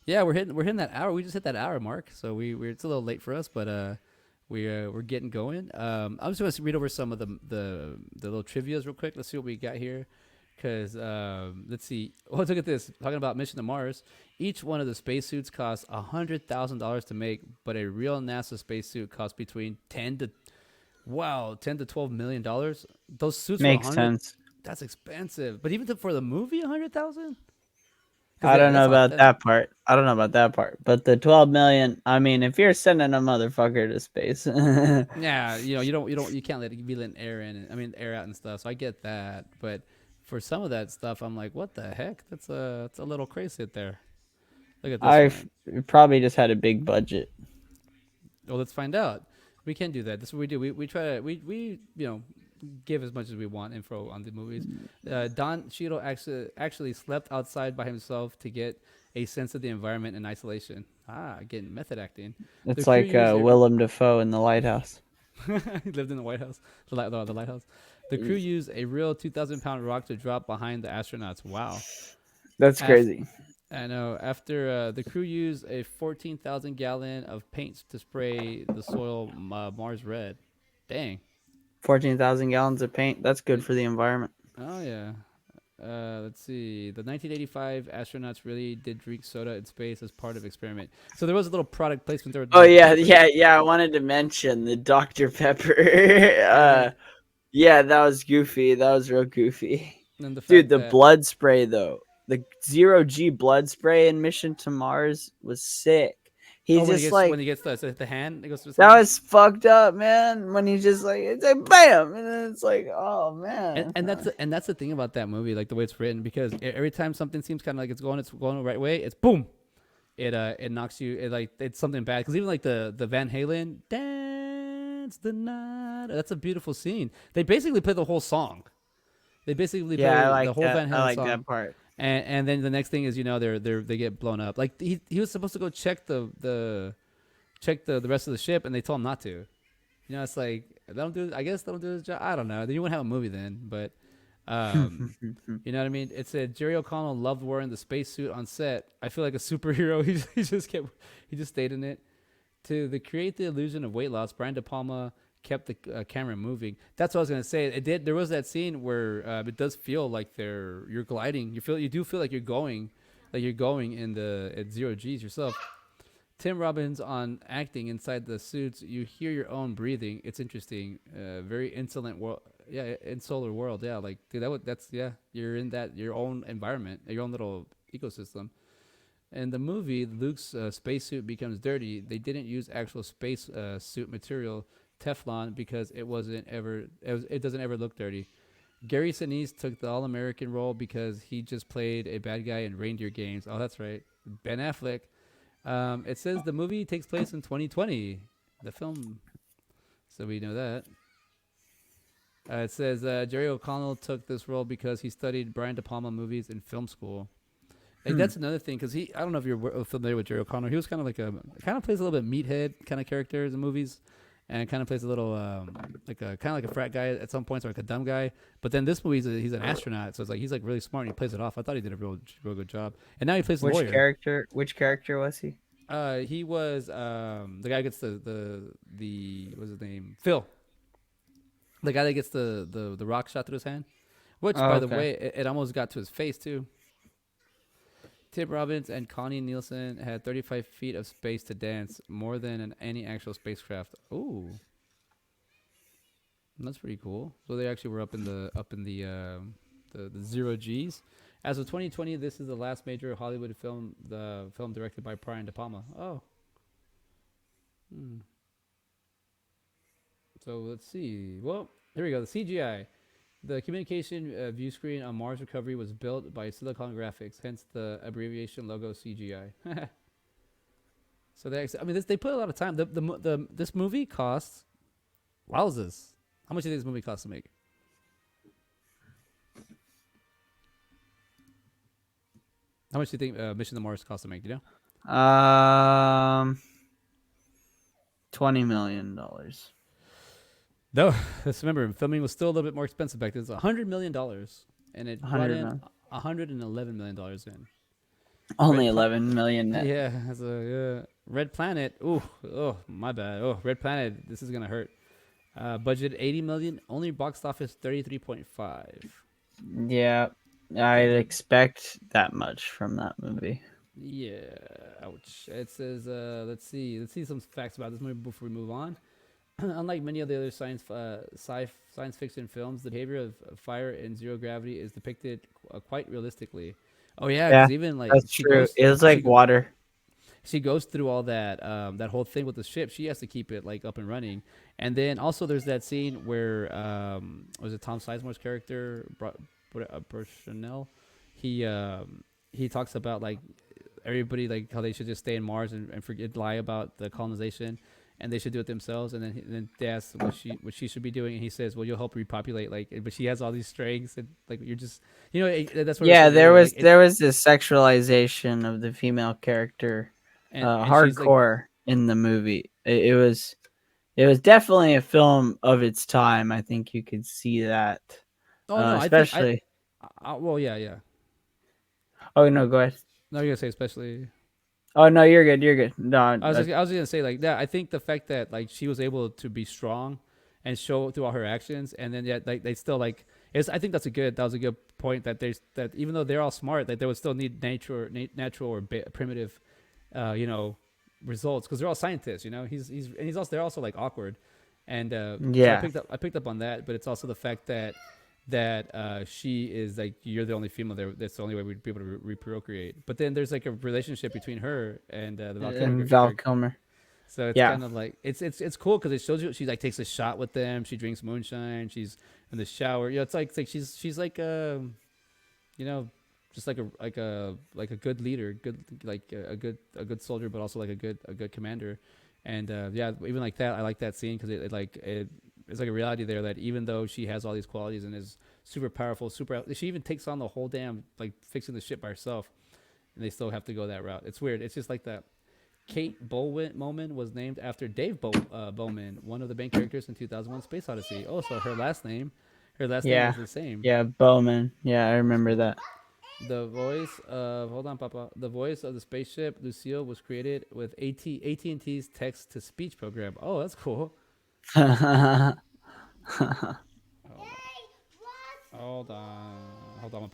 Speaker 1: yeah, we're hitting that hour. We just hit that hour mark. So we're it's a little late for us, but we're getting going. I'm just going to read over some of the little trivia's real quick. Let's see what we got here. Because let's see. Oh, look at this. Talking about Mission to Mars. Each one of the spacesuits costs $100,000 to make, but a real NASA spacesuit costs between 10 to $12 million. Those suits were
Speaker 2: Makes
Speaker 1: 100.
Speaker 2: sense.
Speaker 1: That's expensive. But even for the movie, 100,000.
Speaker 2: I
Speaker 1: Because
Speaker 2: don't know
Speaker 1: that's all.
Speaker 2: about that part. I don't know about that part. But the 12 million, I mean, if you're sending a motherfucker to space.
Speaker 1: Yeah, you can't be letting air in. I mean, air out and stuff. So I get that, but for some of that stuff, I'm like, what the heck? It's a little crazy out there. Look at this
Speaker 2: I've
Speaker 1: one.
Speaker 2: probably just had a big budget.
Speaker 1: Well, let's find out. We can do that. This is what we do. We try to give as much as we want info on the movies. Don Cheadle actually slept outside by himself to get a sense of the environment and isolation. Again, method acting. The
Speaker 2: It's
Speaker 1: crew
Speaker 2: like
Speaker 1: used a
Speaker 2: Willem Dafoe in The Lighthouse.
Speaker 1: he lived in the White House, the lighthouse. The crew used a real 2,000-pound rock to drop behind the astronauts. Wow.
Speaker 2: That's
Speaker 1: Af-
Speaker 2: crazy.
Speaker 1: I know. After the crew used a 14,000 gallon of paint to spray the soil Mars red. Dang.
Speaker 2: 14,000 gallons of paint. That's good
Speaker 1: Y-
Speaker 2: for the environment.
Speaker 1: Oh yeah. Let's see. The 1985 astronauts really did drink soda in space as part of experiment. So there was a little product placement there with
Speaker 2: Oh
Speaker 1: Dr
Speaker 2: yeah,
Speaker 1: Pepper.
Speaker 2: yeah. I wanted to mention the Dr. Pepper.
Speaker 1: Uh,
Speaker 2: Yeah, that was goofy. That was real goofy.
Speaker 1: and the
Speaker 2: Dude,
Speaker 1: fact
Speaker 2: the
Speaker 1: that
Speaker 2: blood spray though. The zero G blood spray in Mission to Mars was sick. He just like
Speaker 1: when he gets the hand, it goes to his
Speaker 2: that
Speaker 1: hand.
Speaker 2: was fucked up, man. When he just like it's like bam, and then it's like, oh man.
Speaker 1: And that's the thing about that movie, like the way it's written, because every time something seems kind of like it's going the right way, it's boom, it knocks you, it's something bad. Because even like the Van Halen dance the night, that's a beautiful scene. They basically play the whole song. They basically
Speaker 2: Yeah, I
Speaker 1: play the
Speaker 2: like
Speaker 1: whole
Speaker 2: that.
Speaker 1: Van
Speaker 2: I
Speaker 1: Halen
Speaker 2: like
Speaker 1: song,
Speaker 2: that part.
Speaker 1: and then the next thing is they get blown up. Like he was supposed to go check the rest of the ship, and they told him not to. It's like they don't do. I guess they don't do his job. I don't know. Then you wouldn't have a movie then. But, you know what I mean. It said Jerry O'Connell loved wearing the spacesuit on set. I feel like a superhero. He just stayed in it. To create the illusion of weight loss, Brian De Palma kept the camera moving. That's what I was gonna say. It did. There was that scene where it does feel like you're gliding. You do feel like you're going in the at zero G's yourself. Tim Robbins on acting inside the suits. You hear your own breathing. It's interesting. Very insolent world. Yeah, insular world. Yeah, like dude, that's yeah. You're in that your own environment, your own little ecosystem. In the movie, Luke's spacesuit becomes dirty. They didn't use actual space suit material, Teflon, because it doesn't ever look dirty. Gary Sinise took the All American role because he just played a bad guy in Reindeer Games. Oh, that's right. Ben Affleck. It says the movie takes place in 2020. The film, so we know that. It says Jerry O'Connell took this role because he studied Brian De Palma movies in film school. Like that's another thing because I don't know if you're familiar with Jerry O'Connell. He was kind of like kind of plays a little bit meathead kind of characters in movies, and kind of plays a little like a kind of like a frat guy at some points or like a dumb guy. But then this movie he's an astronaut, so it's like he's like really smart and he plays it off. I thought he did a real good job, and now he plays the
Speaker 2: Which
Speaker 1: lawyer.
Speaker 2: character? Which character was he?
Speaker 1: He was the guy who gets the what's his name, Phil, the guy that gets the rock shot through his hand, which
Speaker 2: Oh,
Speaker 1: by the
Speaker 2: okay.
Speaker 1: way it almost got to his face too. Tim Robbins and Connie Nielsen had 35 feet of space to dance, more than in any actual spacecraft. Ooh, that's pretty cool. So they actually were up in the zero G's. As of 2020, this is the last major Hollywood film, the film directed by Brian De Palma. Oh, hmm. So let's see. Well, here we go. The CGI. The communication view screen on Mars Recovery was built by Silicon Graphics, hence the abbreviation logo CGI. So they put a lot of time. This movie costs wowzers. How much do you think this movie costs to make? How much do you think Mission to Mars costs to make? Do you know?
Speaker 2: $20 million.
Speaker 1: No, just remember, filming was still a little bit more expensive back then. It's $100 million, and it brought
Speaker 2: 100
Speaker 1: in
Speaker 2: million.
Speaker 1: $111 million in.
Speaker 2: Only
Speaker 1: Red Pla-
Speaker 2: 11 million net.
Speaker 1: Yeah, that's Red Planet. Ooh, oh my bad. Oh, Red Planet. This is gonna hurt. Budget 80 million. Only box office 33.5.
Speaker 2: Yeah, I'd expect that much from that movie.
Speaker 1: Yeah, ouch. It says, let's see some facts about this movie before we move on. Unlike many of the other science fiction films, the behavior of fire in zero gravity is depicted quite realistically. Oh yeah,
Speaker 2: Yeah,
Speaker 1: because even like
Speaker 2: that's true. It was like water.
Speaker 1: she goes through all that that whole thing with the ship. She has to keep it like up and running. And then also there's that scene where was it Tom Sizemore's character, Chanel? He talks about like everybody like how they should just stay in Mars and forget lie about the colonization, and they should do it themselves. And then they ask what she should be doing, and he says, "Well, you'll help repopulate." Like, but she has all these strengths, and like you're just that's what it was
Speaker 2: Yeah,
Speaker 1: so weird. Like,
Speaker 2: there was this sexualization of the female character,
Speaker 1: and she's like,
Speaker 2: hardcore in the movie. It was definitely a film of its time. I think you could see that,
Speaker 1: oh no, I think
Speaker 2: especially.
Speaker 1: well, yeah.
Speaker 2: Oh no, go ahead.
Speaker 1: No, you're gonna say especially.
Speaker 2: Oh no, you're good. You're good. No,
Speaker 1: I was gonna say like that. I think the fact that like she was able to be strong and show through all her actions, and then yet like they still like it's. I think that was a good point that there's that even though they're all smart, that they would still need natural or primitive, you know, results because they're all scientists. You know, he's also they're also like awkward, and so
Speaker 2: yeah,
Speaker 1: I picked up on that. But it's also the fact that she is like you're the only female there. That's the only way we'd be able to reprocreate. But then there's like a relationship between her and the Val Kilmer
Speaker 2: and Val
Speaker 1: character.
Speaker 2: Kilmer.
Speaker 1: So it's
Speaker 2: Yeah,
Speaker 1: kind of like it's cool because it shows you she like takes a shot with them. She drinks moonshine. She's in the shower. You know, it's like she's like you know, just like a good leader, good like a good soldier, but also like a good commander. And yeah, even like that, I like that scene because it's like a reality there that even though she has all these qualities and is super powerful, she even takes on the whole damn like fixing the ship by herself, and they still have to go that route. It's weird. It's just like that. Kate Bowman was named after Dave Bowman, one of the main characters in 2001: Space Odyssey. Oh, so her last name
Speaker 2: yeah,
Speaker 1: is the same.
Speaker 2: yeah. Bowman. Yeah, I remember that.
Speaker 1: The voice of hold on, Papa. The voice of the spaceship Lucille was created with AT&T's text to speech program. Oh, that's cool. Hold on. Hold on. Hold on.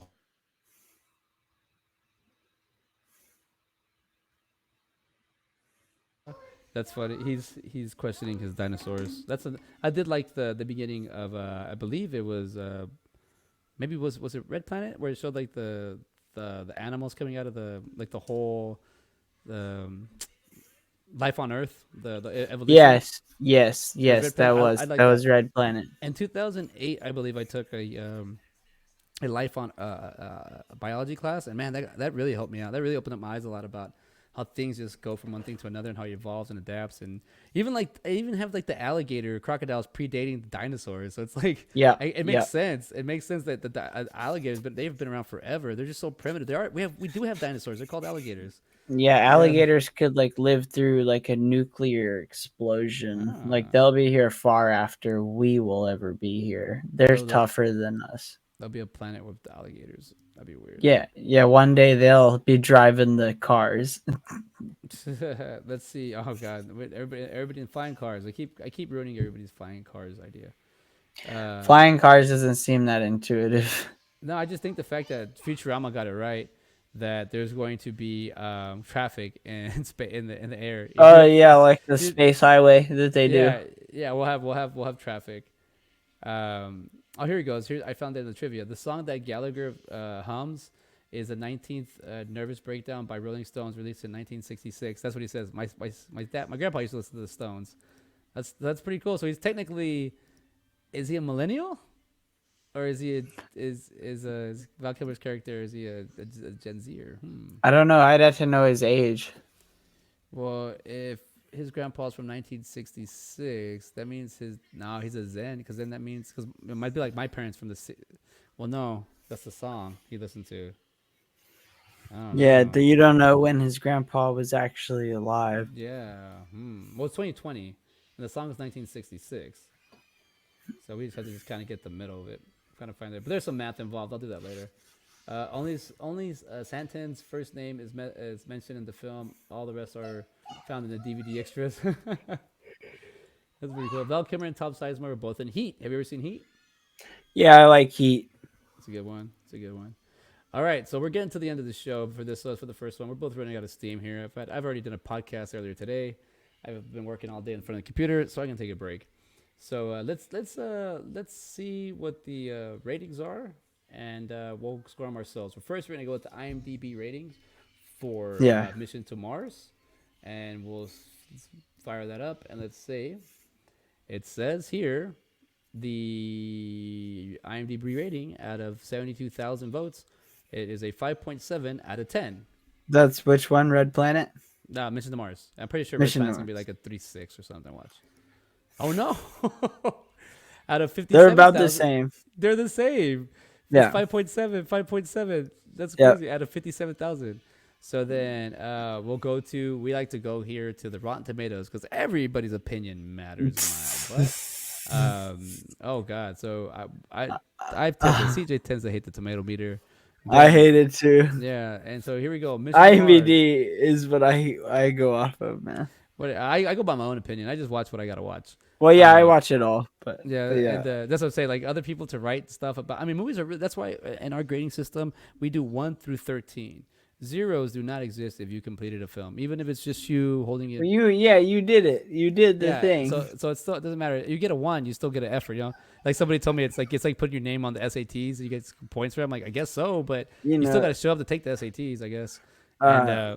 Speaker 1: That's funny. He's questioning his dinosaurs. I did like the beginning of I believe it was maybe was it Red Planet where it showed like the animals coming out of the like the whole um, life on Earth, the evolution.
Speaker 2: Yes, yes,
Speaker 1: It was
Speaker 2: yes.
Speaker 1: Red Planet. I
Speaker 2: That
Speaker 1: like that.
Speaker 2: was Red Planet.
Speaker 1: In 2008, I believe I took a life on biology class, and man, that really helped me out. That really opened up my eyes a lot about how things just go from one thing to another and how it evolves and adapts. And even like I even have like the alligator crocodiles predating the dinosaurs, so it's like
Speaker 2: Yeah,
Speaker 1: it
Speaker 2: yeah,
Speaker 1: makes sense. It makes sense that alligators, but they've been around forever. They're just so primitive. They are. We do have dinosaurs. They're called alligators.
Speaker 2: yeah.
Speaker 1: Yeah.
Speaker 2: Alligators could like live through like a nuclear explosion. Like
Speaker 1: Ah.
Speaker 2: they'll be here far after we will ever be here. They're
Speaker 1: So
Speaker 2: tougher than us.
Speaker 1: there'll be a planet with the alligators. That'd be weird.
Speaker 2: Yeah, yeah. One day they'll be driving the cars.
Speaker 1: Let's see. Oh God, everybody in flying cars. I keep ruining everybody's flying cars idea. Uh,
Speaker 2: Flying cars doesn't seem that intuitive.
Speaker 1: no, I just think the fact that Futurama got it right that there's going to be traffic in in the air.
Speaker 2: Oh yeah, like the
Speaker 1: Dude,
Speaker 2: space highway that they do.
Speaker 1: yeah. We'll have traffic. Oh, here he goes. Here I found it in the trivia. The song that Gallagher hums is the 19th Nervous Breakdown by Rolling Stones, released in 1966. That's what he says. My grandpa used to listen to the Stones. That's pretty cool. So he's technically, is he a millennial, or is Val Kilmer's character, is he a Gen Zer?
Speaker 2: I don't know. I'd have to know his age.
Speaker 1: Well, if his grandpa's from 1966, that means he's a Zen, because then that means because it might be like my parents from well, no, that's the song he listened to. I don't
Speaker 2: Yeah,
Speaker 1: know.
Speaker 2: you don't know when his grandpa was actually alive.
Speaker 1: Yeah. Well, it's 2020, and the song was 1966. So we just have to just kind of get the middle of it, kind of find it. But there's some math involved. I'll do that later. Only Santan's first name is mentioned in the film. All the rest are found in the DVD extras. That's pretty cool. Val Kilmer and Tom Sizemore were both in Heat. Have you ever seen Heat?
Speaker 2: Yeah, I like Heat.
Speaker 1: It's a good one. It's a good one. All right, so we're getting to the end of the show for this. For the first one, we're both running out of steam here. I've already done a podcast earlier today. I've been working all day in front of the computer, so I can take a break. So let's see what the ratings are, and we'll score them ourselves. But first, we're gonna go with the IMDb ratings for
Speaker 2: Yeah,
Speaker 1: Mission to Mars, and we'll fire that up. And let's see. It says here the IMDb rating out of 72,000 votes, it is a 5.7 out of 10.
Speaker 2: that's which one? Red Planet.
Speaker 1: Mission to Mars. I'm pretty sure Red
Speaker 2: Mission to
Speaker 1: Planet's gonna be
Speaker 2: Mars.
Speaker 1: like a 3.6 or something. Watch. Oh no! Out of
Speaker 2: They're about the
Speaker 1: 57,000,
Speaker 2: same.
Speaker 1: they're the same. It's
Speaker 2: Yeah.
Speaker 1: 5.7, 5.7. That's
Speaker 2: Yep.
Speaker 1: crazy. Out of 57,000. So then we like to go here to the Rotten Tomatoes because everybody's opinion matters in my butt. Oh God. So CJ tends to hate the tomato meter.
Speaker 2: I
Speaker 1: Ben,
Speaker 2: hate it too.
Speaker 1: yeah. And so here we go. Mission to Mars.
Speaker 2: IMDb is what I go off of, man.
Speaker 1: What I go by my own opinion. I just watch what I gotta watch.
Speaker 2: Well, yeah, I
Speaker 1: Uh,
Speaker 2: watch it all,
Speaker 1: Yeah,
Speaker 2: but yeah,
Speaker 1: and that's what I'm saying. Like other people to write stuff about. I mean, movies are. That's why in our grading system we do 1 through 13. Zeros do not exist if you completed a film, even if it's just you holding it.
Speaker 2: well, you did it. You did the
Speaker 1: Yeah,
Speaker 2: thing.
Speaker 1: so it still it doesn't matter. You get a 1, you still get an effort. You know, like somebody told me it's like putting your name on the SATs. You get points for it. I'm like, I guess so, but
Speaker 2: You
Speaker 1: you still got
Speaker 2: know,
Speaker 1: to show up to take the SATs, I guess. And
Speaker 2: uh,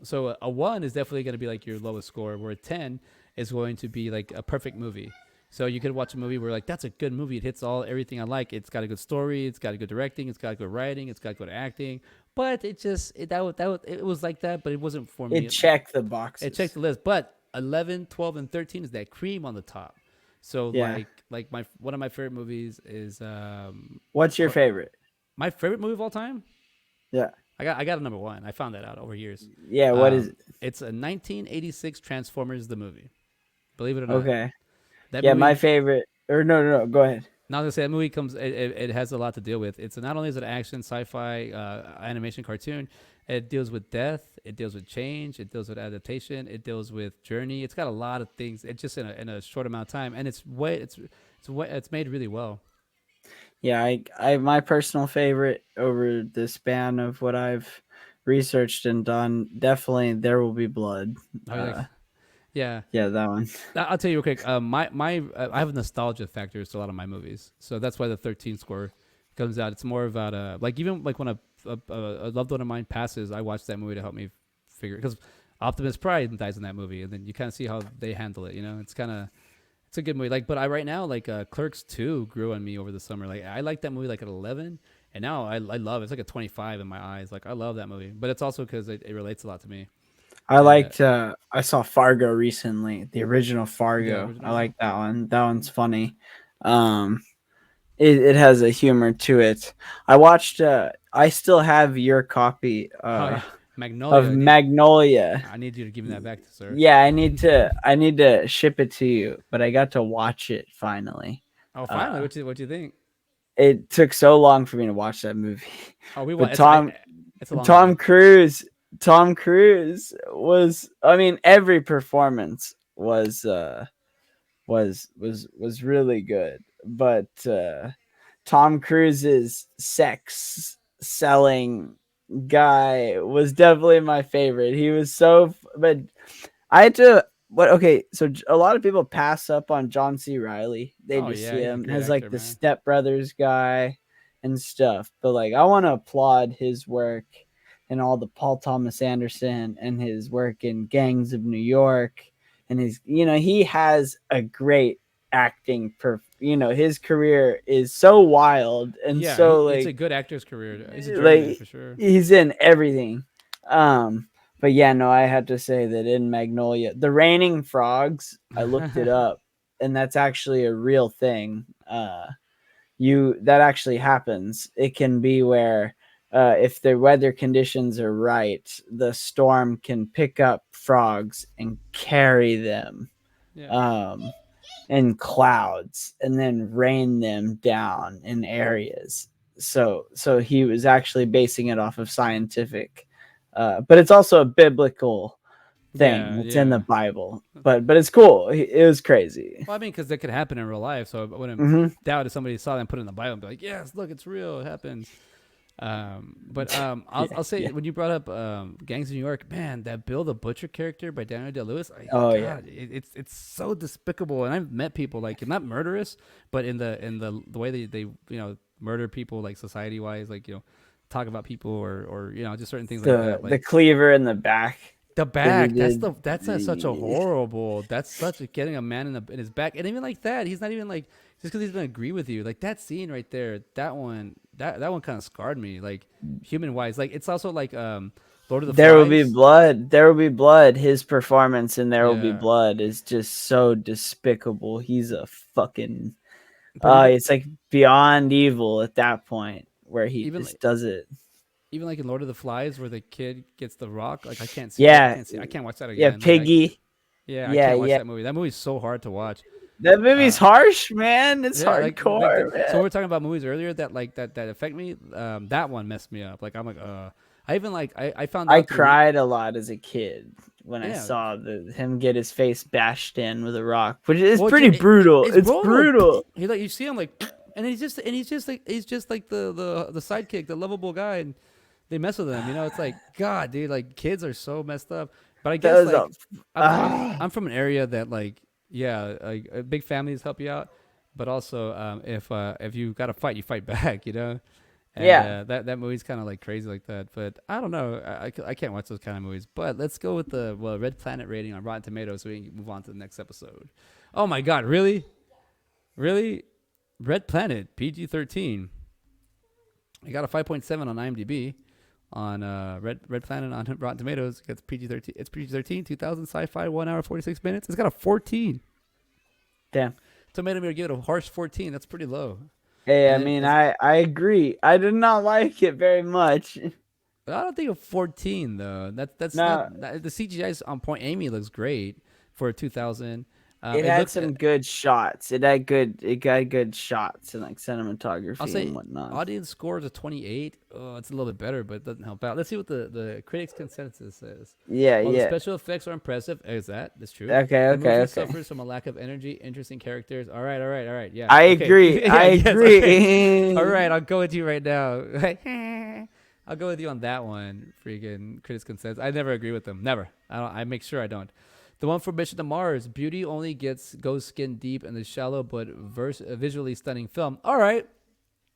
Speaker 1: so a 1 is definitely going to be like your lowest score, where a 10 is going to be like a perfect movie. So you could watch a movie where like that's a good movie. It hits everything I like. It's got a good story. It's got a good directing. It's got good writing. It's got good acting. But it just it was like that. But it wasn't for me.
Speaker 2: it checked the
Speaker 1: It checked
Speaker 2: boxes.
Speaker 1: the list. But 11, 12, and 13 is that cream on the top. So
Speaker 2: Yeah.
Speaker 1: like my one of my favorite movies is
Speaker 2: What's your favorite?
Speaker 1: my favorite movie of all time.
Speaker 2: Yeah.
Speaker 1: I got a number 1. I found that out over years.
Speaker 2: Yeah. What is it?
Speaker 1: It's a 1986 Transformers the movie. Believe it or not.
Speaker 2: Okay.
Speaker 1: That
Speaker 2: Yeah, my
Speaker 1: movie.
Speaker 2: favorite. Or no. Go ahead.
Speaker 1: Now to say that movie it has a lot to deal with. It's not only is it an action, sci-fi, animation cartoon, it deals with death, it deals with change, it deals with adaptation, it deals with journey. It's got a lot of things. It's just in a short amount of time, and it's made really well.
Speaker 2: Yeah, I my personal favorite over the span of what I've researched and done, definitely There Will Be Blood.
Speaker 1: I was like, yeah.
Speaker 2: Yeah, that one.
Speaker 1: I'll tell you real quick. My I have nostalgia factors to a lot of my movies, so that's why the 13 score comes out. It's more about like even like when a loved one of mine passes, I watch that movie to help me figure because Optimus Prime dies in that movie, and then you kind of see how they handle it. You know, it's a good movie. Like, but I right now like Clerks 2 grew on me over the summer. Like I liked that movie like at 11, and now I love it. It's like a 25 in my eyes. Like I love that movie, but it's also because it relates a lot to me.
Speaker 2: I
Speaker 1: And
Speaker 2: liked I saw Fargo recently, the original
Speaker 1: yeah,
Speaker 2: Fargo. I
Speaker 1: original.
Speaker 2: like that one. That one's funny. Um it has a humor to it. I watched I still have your copy
Speaker 1: Oh yeah,
Speaker 2: of
Speaker 1: Magnolia.
Speaker 2: Magnolia.
Speaker 1: I need you to give me that back, sir.
Speaker 2: Yeah, I need to ship it to you, but I got to watch it finally.
Speaker 1: Oh, finally,
Speaker 2: Uh
Speaker 1: what you think?
Speaker 2: it took so long for me to watch that movie.
Speaker 1: Oh, we want
Speaker 2: But Tom
Speaker 1: it's a long
Speaker 2: Tom
Speaker 1: one.
Speaker 2: Cruise Tom Cruise was, I mean, every performance was really good, but Tom Cruise's sex selling guy was definitely my favorite. He was but I had to. What? Okay, so a lot of people pass up on John C. Riley. They
Speaker 1: Oh
Speaker 2: just
Speaker 1: yeah,
Speaker 2: see
Speaker 1: he's a
Speaker 2: him
Speaker 1: great
Speaker 2: as like
Speaker 1: actor,
Speaker 2: the
Speaker 1: man.
Speaker 2: Step Brothers guy and stuff. But like, I want to applaud his work and all the Paul Thomas Anderson and his work in Gangs of New York and his. He has a great acting. His career is so wild and
Speaker 1: Yeah,
Speaker 2: so
Speaker 1: it's a
Speaker 2: like
Speaker 1: good actor's career. He's a journeyman
Speaker 2: like
Speaker 1: for sure.
Speaker 2: he's in everything. But yeah, no, I had to say that in Magnolia, the raining frogs, I looked it up, and that's actually a real thing. You that actually happens. It can be where if the weather conditions are right, the storm can pick up frogs and carry them.
Speaker 1: Yeah,
Speaker 2: Um, in clouds and then rain them down in areas. So he was actually basing it off of scientific, but it's also a biblical thing.
Speaker 1: yeah,
Speaker 2: It's in the
Speaker 1: yeah.
Speaker 2: Bible, but it's cool. It was crazy.
Speaker 1: Well, I mean, because that could happen in real life, so I wouldn't
Speaker 2: Hmm.
Speaker 1: doubt if somebody saw that and put it in the Bible and be like, "Yes, look, it's real. It happens." But
Speaker 2: Yeah,
Speaker 1: I'll say
Speaker 2: yeah.
Speaker 1: when you brought up Gangs of New York, man, that Bill the Butcher character by Daniel Day Lewis,
Speaker 2: Oh yeah.
Speaker 1: God, it's so despicable. And I've met people like not murderous, but in the way they murder people like society wise, like talk about people or just certain things like that,
Speaker 2: The
Speaker 1: like.
Speaker 2: cleaver in the back
Speaker 1: The
Speaker 2: that he
Speaker 1: back.
Speaker 2: did.
Speaker 1: Such a horrible. That's such a getting a man in his back, and even like that, he's not even like just because he doesn't agree with you. Like that scene right there, that one kind of scarred me, like human wise. Like it's also like Lord of the
Speaker 2: There will be
Speaker 1: Flies.
Speaker 2: blood. There will be blood. His performance in There Will Be
Speaker 1: Yeah,
Speaker 2: Blood is just so despicable. He's a fucking
Speaker 1: but
Speaker 2: it's like beyond evil at that point where he
Speaker 1: even
Speaker 2: just
Speaker 1: like
Speaker 2: does it.
Speaker 1: even like in Lord of the Flies, where the kid gets the rock. Like I
Speaker 2: Yeah,
Speaker 1: can't see. I can't watch that
Speaker 2: yeah,
Speaker 1: again. Like
Speaker 2: Piggy.
Speaker 1: yeah, I
Speaker 2: Yeah,
Speaker 1: can't watch
Speaker 2: yeah.
Speaker 1: that movie. That movie's so hard to watch.
Speaker 2: That movie's
Speaker 1: Uh,
Speaker 2: harsh, man. It's
Speaker 1: Yeah, like
Speaker 2: hardcore,
Speaker 1: so
Speaker 2: man.
Speaker 1: we were talking about movies earlier that like that affect me. That one messed me up. Like I'm like I even like I found
Speaker 2: I
Speaker 1: out through
Speaker 2: cried a lot as a kid when I
Speaker 1: yeah.
Speaker 2: saw him get his face bashed in with a rock, which is
Speaker 1: Well,
Speaker 2: pretty brutal.
Speaker 1: it's
Speaker 2: It's
Speaker 1: brutal.
Speaker 2: brutal.
Speaker 1: He like you see him like, and he's just like the sidekick, the lovable guy, and they mess with him. It's like God, dude. Like kids are so messed up. But I
Speaker 2: That
Speaker 1: guess
Speaker 2: was a
Speaker 1: like I'm from an area that like yeah, like big families help you out, but also if you got to fight, you fight back. And
Speaker 2: yeah.
Speaker 1: that movie's kind of like crazy like that. But I don't know. I can't watch those kind of movies. But let's go with the Red Planet rating on Rotten Tomatoes so we can move on to the next episode. Oh my God, really? Really? Red Planet, PG-13. I got a 5.7 on IMDb. On Red Planet on Rotten Tomatoes, it gets PG-13. It's PG-13, 2000 sci-fi, 1 hour 46 minutes. It's got a 14.
Speaker 2: Damn.
Speaker 1: Tomato Meter give it a harsh 14. That's pretty low.
Speaker 2: Hey,
Speaker 1: And
Speaker 2: I
Speaker 1: then
Speaker 2: mean,
Speaker 1: it's
Speaker 2: I agree. I did not like it very much.
Speaker 1: I don't think a 14 though. That's not
Speaker 2: No,
Speaker 1: the CGI is on point. Amy looks great for 2000.
Speaker 2: It
Speaker 1: It
Speaker 2: had
Speaker 1: looks.
Speaker 2: some good shots. It got good shots and like
Speaker 1: I'll
Speaker 2: cinematography and
Speaker 1: say
Speaker 2: whatnot.
Speaker 1: audience score is a 28. Oh, it's a little bit better, but it doesn't help out. Let's see what the critics' consensus says.
Speaker 2: Yeah,
Speaker 1: While the
Speaker 2: yeah.
Speaker 1: special effects are impressive, is that? That's true.
Speaker 2: Okay,
Speaker 1: The
Speaker 2: okay,
Speaker 1: movie
Speaker 2: okay.
Speaker 1: suffers from a lack of energy, interesting characters. All right, all right, all right. Yeah.
Speaker 2: I
Speaker 1: Okay.
Speaker 2: agree.
Speaker 1: Yeah,
Speaker 2: I
Speaker 1: yes, okay. All
Speaker 2: agree.
Speaker 1: right, I'll go with you right now. I'll go with you on that one. Freaking critics' consensus. I never agree with them. Never. I make sure I don't. The one for Mission to Mars, beauty only goes skin deep in the shallow but visually stunning film. All right,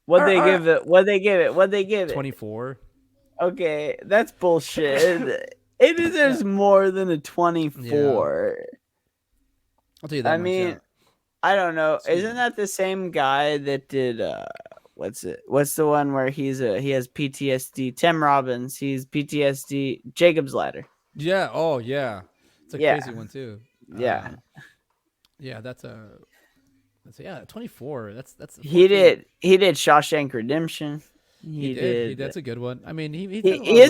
Speaker 2: What
Speaker 1: all right,
Speaker 2: they
Speaker 1: all right.
Speaker 2: give it? What they give it? What they give it?
Speaker 1: 24.
Speaker 2: Okay, that's bullshit. It
Speaker 1: Yeah,
Speaker 2: deserves more than a
Speaker 1: yeah.
Speaker 2: 24.
Speaker 1: I'll tell you that
Speaker 2: I
Speaker 1: much.
Speaker 2: mean,
Speaker 1: Yeah.
Speaker 2: I don't know.
Speaker 1: Excuse
Speaker 2: Isn't
Speaker 1: me.
Speaker 2: that the same guy that did what's it? What's the one where he has PTSD? Tim Robbins. He's PTSD. Jacob's Ladder.
Speaker 1: Yeah. Oh, yeah. It's a
Speaker 2: Yeah.
Speaker 1: crazy one too.
Speaker 2: Yeah.
Speaker 1: Yeah. That's yeah. 24. That's
Speaker 2: He
Speaker 1: 14.
Speaker 2: did he did Shawshank Redemption.
Speaker 1: He
Speaker 2: He
Speaker 1: did.
Speaker 2: did
Speaker 1: That's a good one. I mean, he's
Speaker 2: he,
Speaker 1: done a lot of really.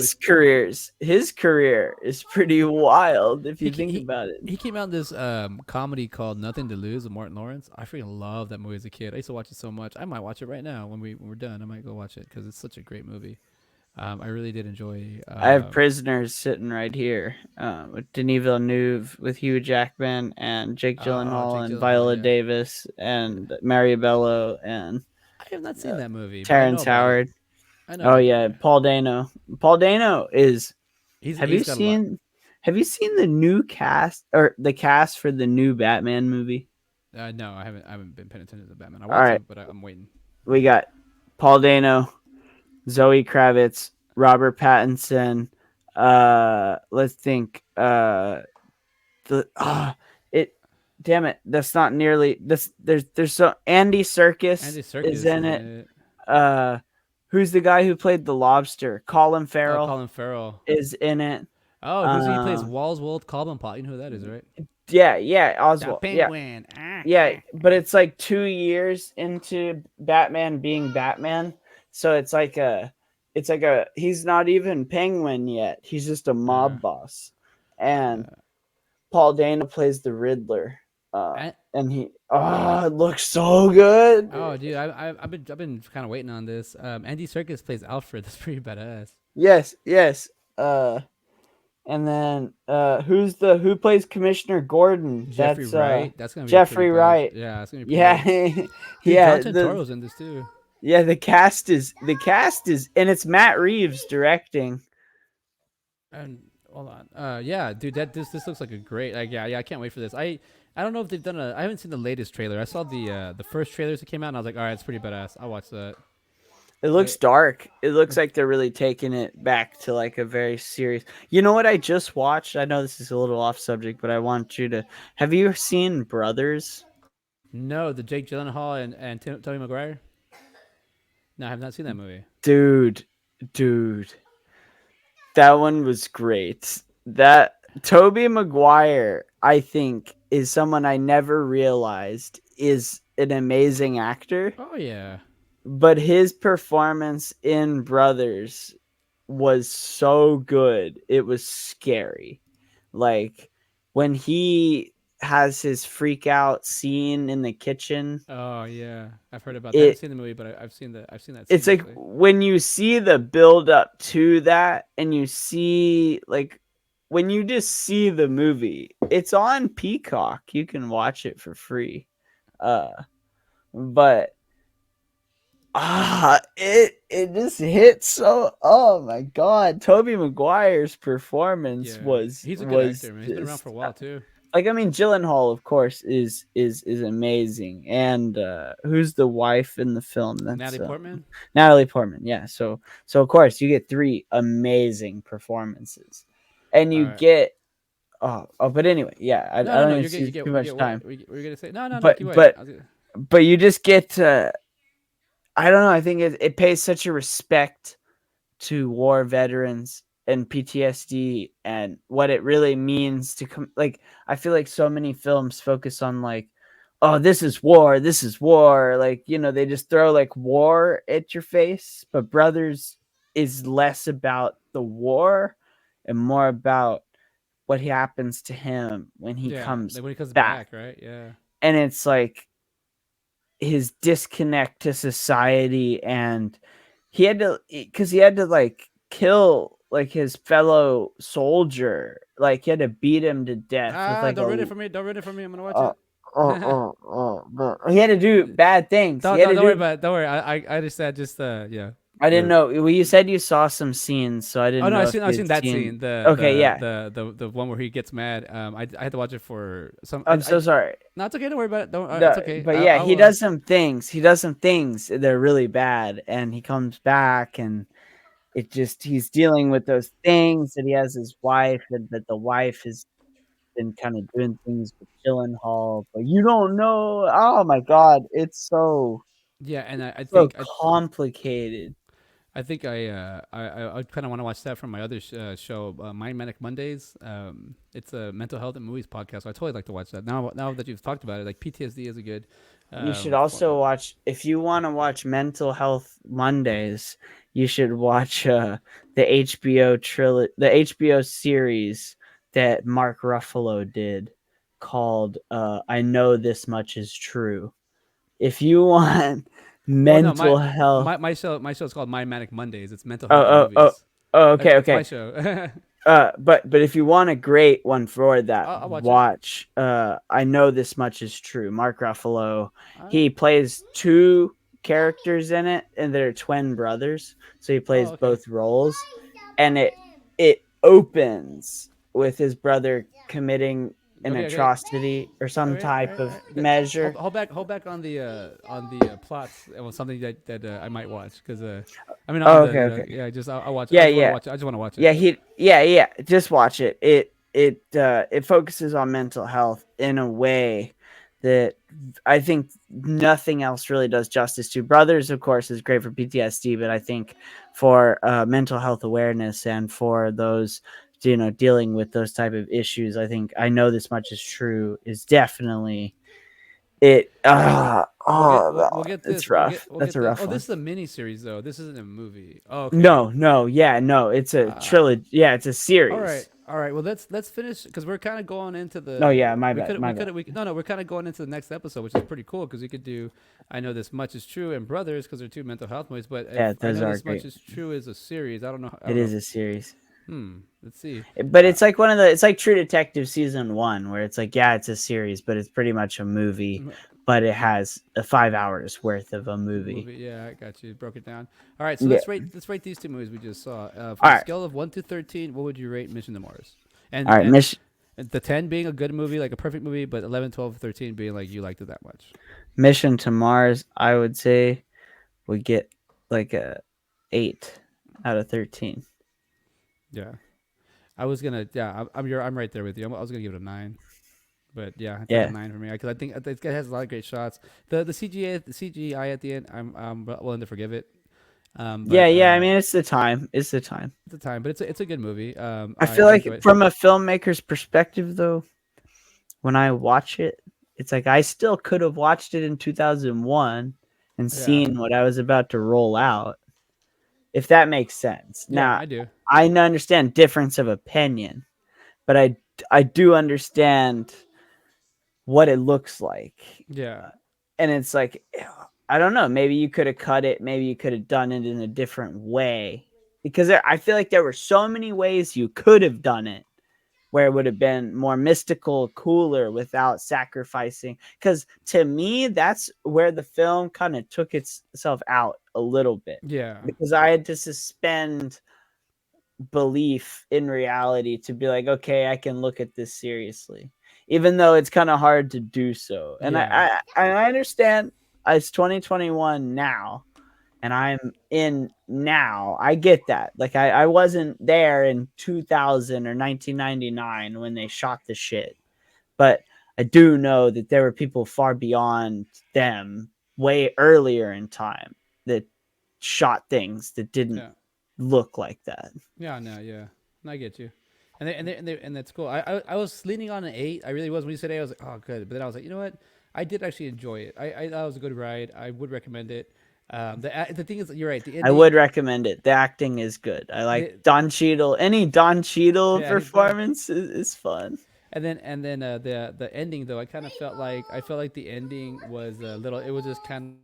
Speaker 2: his career is pretty wild if
Speaker 1: He
Speaker 2: you
Speaker 1: ca-
Speaker 2: think
Speaker 1: he
Speaker 2: about it.
Speaker 1: he came out in this comedy called Nothing to Lose with Martin Lawrence. I freaking love that movie as a kid. I used to watch it so much. I might watch it right now when we're done. I might go watch it because it's such a great movie. I really did enjoy.
Speaker 2: I have Prisoners sitting right here with Denis Villeneuve, with Hugh Jackman and Jake Gyllenhaal
Speaker 1: Jake
Speaker 2: and
Speaker 1: Gyllenhaal.
Speaker 2: Viola
Speaker 1: Yeah,
Speaker 2: Davis
Speaker 1: yeah.
Speaker 2: and Mary Bello and
Speaker 1: I have not seen that movie, but I know
Speaker 2: Terrence
Speaker 1: about it.
Speaker 2: Howard.
Speaker 1: I know
Speaker 2: Oh
Speaker 1: about it.
Speaker 2: yeah, Paul Dano. Paul Dano is. Have you
Speaker 1: He's got a lot.
Speaker 2: seen? Have you seen the new cast or the cast for the new Batman movie?
Speaker 1: No, I haven't. I haven't been paying attention to Batman. I
Speaker 2: All
Speaker 1: want
Speaker 2: right,
Speaker 1: to, but I'm waiting.
Speaker 2: we got Paul Dano, Zoe Kravitz, Robert Pattinson. Let's think. The it. Damn it, that's not nearly this. There's so Andy Serkis
Speaker 1: Andy
Speaker 2: is
Speaker 1: Serkis
Speaker 2: in
Speaker 1: is in
Speaker 2: it.
Speaker 1: it.
Speaker 2: Uh, who's the guy who played the Lobster? Colin
Speaker 1: Oh,
Speaker 2: Farrell
Speaker 1: Colin Farrell.
Speaker 2: is in it.
Speaker 1: Oh, who's he plays
Speaker 2: Um,
Speaker 1: Walswold Cobblepot. You know who that is, right?
Speaker 2: yeah, yeah,
Speaker 1: The
Speaker 2: Oswald, yeah,
Speaker 1: Penguin.
Speaker 2: yeah. But it's like 2 years into Batman being Batman, so it's like a he's not even Penguin yet. He's just a
Speaker 1: Uh,
Speaker 2: mob boss, and
Speaker 1: uh,
Speaker 2: Paul Dano plays the Riddler.
Speaker 1: I,
Speaker 2: And it looks so good.
Speaker 1: oh, dude, I've been kind of waiting on this. Andy Serkis plays Alfred. That's pretty badass.
Speaker 2: Yes, yes. And then who plays Commissioner Gordon?
Speaker 1: Jeffrey
Speaker 2: That's
Speaker 1: Wright. That's gonna be pretty
Speaker 2: Jeffrey
Speaker 1: badass.
Speaker 2: Wright.
Speaker 1: Yeah, it's gonna be pretty good.
Speaker 2: Yeah,
Speaker 1: Dude, John
Speaker 2: yeah. The
Speaker 1: Turturro's in this too.
Speaker 2: yeah the cast is and it's Matt Reeves directing.
Speaker 1: And hold on. Yeah, dude, this looks like a great. Like, yeah, I can't wait for this. I don't know if they've done a. I haven't seen the latest trailer. I saw the first trailers that came out, and I was like, all right, it's pretty badass. I'll watch that.
Speaker 2: It
Speaker 1: I,
Speaker 2: looks dark. It looks like they're really taking it back to like a very serious. You know what I just watched? I know this is a little off subject, but I want you to. Have you seen Brothers?
Speaker 1: no, the Jake Gyllenhaal and Tobey Maguire. No, I have not seen that movie.
Speaker 2: Dude, dude, that one was great. That Toby Maguire, I think, is someone I never realized is an amazing actor,
Speaker 1: Oh yeah.
Speaker 2: but his performance in Brothers was so good. It was scary. Like when he has his freak out scene in the kitchen,
Speaker 1: Oh yeah. I've heard about that. I haven't
Speaker 2: it
Speaker 1: seen the movie, but I've seen that
Speaker 2: it's
Speaker 1: scene
Speaker 2: like
Speaker 1: actually.
Speaker 2: when you see the build up to that and you see like when you just see the movie, it's on Peacock. You can watch it for free. Uh but it just hits so, oh my god, Toby Maguire's performance
Speaker 1: Yeah,
Speaker 2: was
Speaker 1: he's a good
Speaker 2: was
Speaker 1: actor, man. He's been around for
Speaker 2: just
Speaker 1: a while too.
Speaker 2: like, I mean, Gyllenhaal, of course, is amazing, and who's the wife in the film? That's
Speaker 1: Natalie Portman.
Speaker 2: Natalie Portman. Yeah, so of course you get three amazing performances, and
Speaker 1: All
Speaker 2: you
Speaker 1: right.
Speaker 2: get but anyway, yeah, I
Speaker 1: No, no,
Speaker 2: don't
Speaker 1: no.
Speaker 2: even
Speaker 1: You get,
Speaker 2: see
Speaker 1: you get,
Speaker 2: too
Speaker 1: you
Speaker 2: much
Speaker 1: get what?
Speaker 2: time,
Speaker 1: We're gonna say no, no, no.
Speaker 2: but
Speaker 1: Keep going.
Speaker 2: but but you just get I don't know. I think it pays such a respect to war veterans and PTSD and what it really means to come. Like, I feel like so many films focus on like, oh, this is war, this is war. Like, they just throw like war at your face. But Brothers is less about the war and more about what happens to him when he
Speaker 1: Yeah,
Speaker 2: comes
Speaker 1: like when he comes
Speaker 2: back.
Speaker 1: back, right? Yeah.
Speaker 2: And it's like his disconnect to society, and he had to like kill like his fellow soldier, like he had to beat him to death with
Speaker 1: Ah,
Speaker 2: like
Speaker 1: don't ruin
Speaker 2: a
Speaker 1: it for me. Don't ruin it for me. I'm gonna watch
Speaker 2: uh,
Speaker 1: it.
Speaker 2: but he had to do bad things. He had to
Speaker 1: Don't worry
Speaker 2: do.
Speaker 1: about it. Don't worry. I understand. Just yeah.
Speaker 2: I didn't
Speaker 1: The
Speaker 2: know. Well, you said you saw some scenes, so I
Speaker 1: Oh
Speaker 2: didn't
Speaker 1: no,
Speaker 2: know if
Speaker 1: I've
Speaker 2: you
Speaker 1: seen
Speaker 2: had
Speaker 1: that
Speaker 2: seen.
Speaker 1: scene.
Speaker 2: Okay, yeah.
Speaker 1: The one where he gets mad. I had to watch it for some.
Speaker 2: I'm so sorry.
Speaker 1: No, it's okay. Don't worry about it. Don't. It's
Speaker 2: No,
Speaker 1: okay.
Speaker 2: but yeah, he does some things. He does some things that are really bad, and he comes back, and it just he's dealing with those things that he has his wife, and that the wife has been kind of doing things with Gyllenhaal, but you don't know. Oh my God, it's
Speaker 1: Yeah, and
Speaker 2: so complicated.
Speaker 1: I kind of want to watch that from my other show, Mind Manic Mondays. It's a mental health and movies podcast. So I totally like to watch that. Now that you've talked about it, like PTSD is a good.
Speaker 2: You should also watch, if you want to watch Mental Health Mondays, you should watch the HBO series that Mark Ruffalo did called I Know This Much Is True. If you want
Speaker 1: Well, no,
Speaker 2: mental health.
Speaker 1: my show is called Mind Manic Mondays. It's mental
Speaker 2: Oh,
Speaker 1: health and
Speaker 2: oh, oh,
Speaker 1: movies.
Speaker 2: oh, okay,
Speaker 1: That's my
Speaker 2: okay.
Speaker 1: show.
Speaker 2: But if you want a great one for that,
Speaker 1: I'll watch it.
Speaker 2: watch I Know This Much Is True. Mark Ruffalo.
Speaker 1: All right.
Speaker 2: He plays two characters in it, and they're twin brothers. So he plays
Speaker 1: Oh, okay.
Speaker 2: both roles. And it opens with his brother committing an
Speaker 1: Okay, okay.
Speaker 2: atrocity or
Speaker 1: All
Speaker 2: some
Speaker 1: right, all
Speaker 2: type
Speaker 1: right, all
Speaker 2: of
Speaker 1: right.
Speaker 2: measure.
Speaker 1: Hold back on the plots. It was something that I might watch because I mean
Speaker 2: Oh,
Speaker 1: on the
Speaker 2: okay, okay.
Speaker 1: yeah. Just I'll watch. It. I
Speaker 2: Yeah,
Speaker 1: just want to
Speaker 2: yeah.
Speaker 1: watch it. I just want to watch it.
Speaker 2: Yeah, just watch it. It focuses on mental health in a way that I think nothing else really does justice to. Brothers, of course, is great for PTSD, but I think for mental health awareness and for those dealing with those type of issues, I think I Know This Much Is True is definitely it.
Speaker 1: We'll get
Speaker 2: It's
Speaker 1: this. We'll get
Speaker 2: rough. That's a
Speaker 1: this.
Speaker 2: rough
Speaker 1: Oh,
Speaker 2: one.
Speaker 1: this is a mini series though. This isn't a movie. Oh, okay.
Speaker 2: No, yeah, no, it's a
Speaker 1: Uh,
Speaker 2: trilogy. Yeah, it's a
Speaker 1: all right,
Speaker 2: series.
Speaker 1: all right. Well, let's finish because we're kind of going into
Speaker 2: No, yeah,
Speaker 1: the.
Speaker 2: my bad, my bad.
Speaker 1: No, we're kind of going into the next episode, which is pretty cool because we could do. I Know This Much Is True and Brothers because they're two mental health movies. But if
Speaker 2: Yeah,
Speaker 1: I
Speaker 2: those
Speaker 1: Know
Speaker 2: are
Speaker 1: This Much
Speaker 2: great.
Speaker 1: Is True is a series, I don't know. I
Speaker 2: It
Speaker 1: don't know.
Speaker 2: is a series.
Speaker 1: Let's see.
Speaker 2: But
Speaker 1: Uh,
Speaker 2: it's like it's like True Detective season 1 where it's like, yeah, it's a series, but it's pretty much a movie, but it has a 5 hours worth of a movie.
Speaker 1: movie. Yeah, I got you. Broke it down. All right, so
Speaker 2: Yeah.
Speaker 1: let's rate these two movies we just saw. From
Speaker 2: All
Speaker 1: a
Speaker 2: right.
Speaker 1: scale of 1 to 13, what would you rate Mission to Mars?
Speaker 2: All right,
Speaker 1: And the 10 being a good movie, like a perfect movie, but 11, 12, 13 being like you liked it that much.
Speaker 2: Mission to Mars, I would say would get like a 8 out of 13.
Speaker 1: Yeah, I was gonna. Yeah, I'm right there with you. I was gonna give it a 9, but yeah, it's like
Speaker 2: Yeah.
Speaker 1: a 9 for me because I think it has a lot of great shots. The CGI at the end, I'm willing to forgive it.
Speaker 2: Yeah, I mean, it's the time. It's the time.
Speaker 1: at the time, but it's a good movie.
Speaker 2: I feel
Speaker 1: I
Speaker 2: like
Speaker 1: enjoy it.
Speaker 2: from a filmmaker's perspective though, when I watch it, it's like I still could have watched it in 2001 and
Speaker 1: Yeah,
Speaker 2: seen what I was about to roll out, if that makes sense.
Speaker 1: yeah,
Speaker 2: Now,
Speaker 1: I do.
Speaker 2: I understand difference of opinion, but I do understand what it looks like.
Speaker 1: Yeah,
Speaker 2: And it's like, I don't know, maybe you could have cut it, maybe you could have done it in a different way. Because I feel like there were so many ways you could have done it where it would have been more mystical, cooler without sacrificing. Because to me, that's where the film kind of took itself out a little bit.
Speaker 1: yeah,
Speaker 2: Because I had to suspend belief in reality to be like, okay, I can look at this seriously, even though it's kind of hard to do so. And
Speaker 1: yeah,
Speaker 2: I understand it's 2021 now, and I'm in now. I get that. Like I wasn't there in 2000 or 1999 when they shot the shit, but I do know that there were people far beyond them way earlier in time that shot things that didn't
Speaker 1: yeah,
Speaker 2: look like that.
Speaker 1: yeah. No, yeah, no, I get you. And that's cool. I was leaning on an 8. I really was. When you said 8, I was like, oh, good. But then I was like, you know what? I did actually enjoy it. I thought it was a good ride. I would recommend it. The thing is, you're right. The
Speaker 2: I would
Speaker 1: ending,
Speaker 2: recommend it. The acting is good. I like
Speaker 1: the
Speaker 2: Don Cheadle. Any Don Cheadle
Speaker 1: yeah, he's good.
Speaker 2: performance is fun.
Speaker 1: And then the ending though, I felt like the ending was a little. It was just kind of.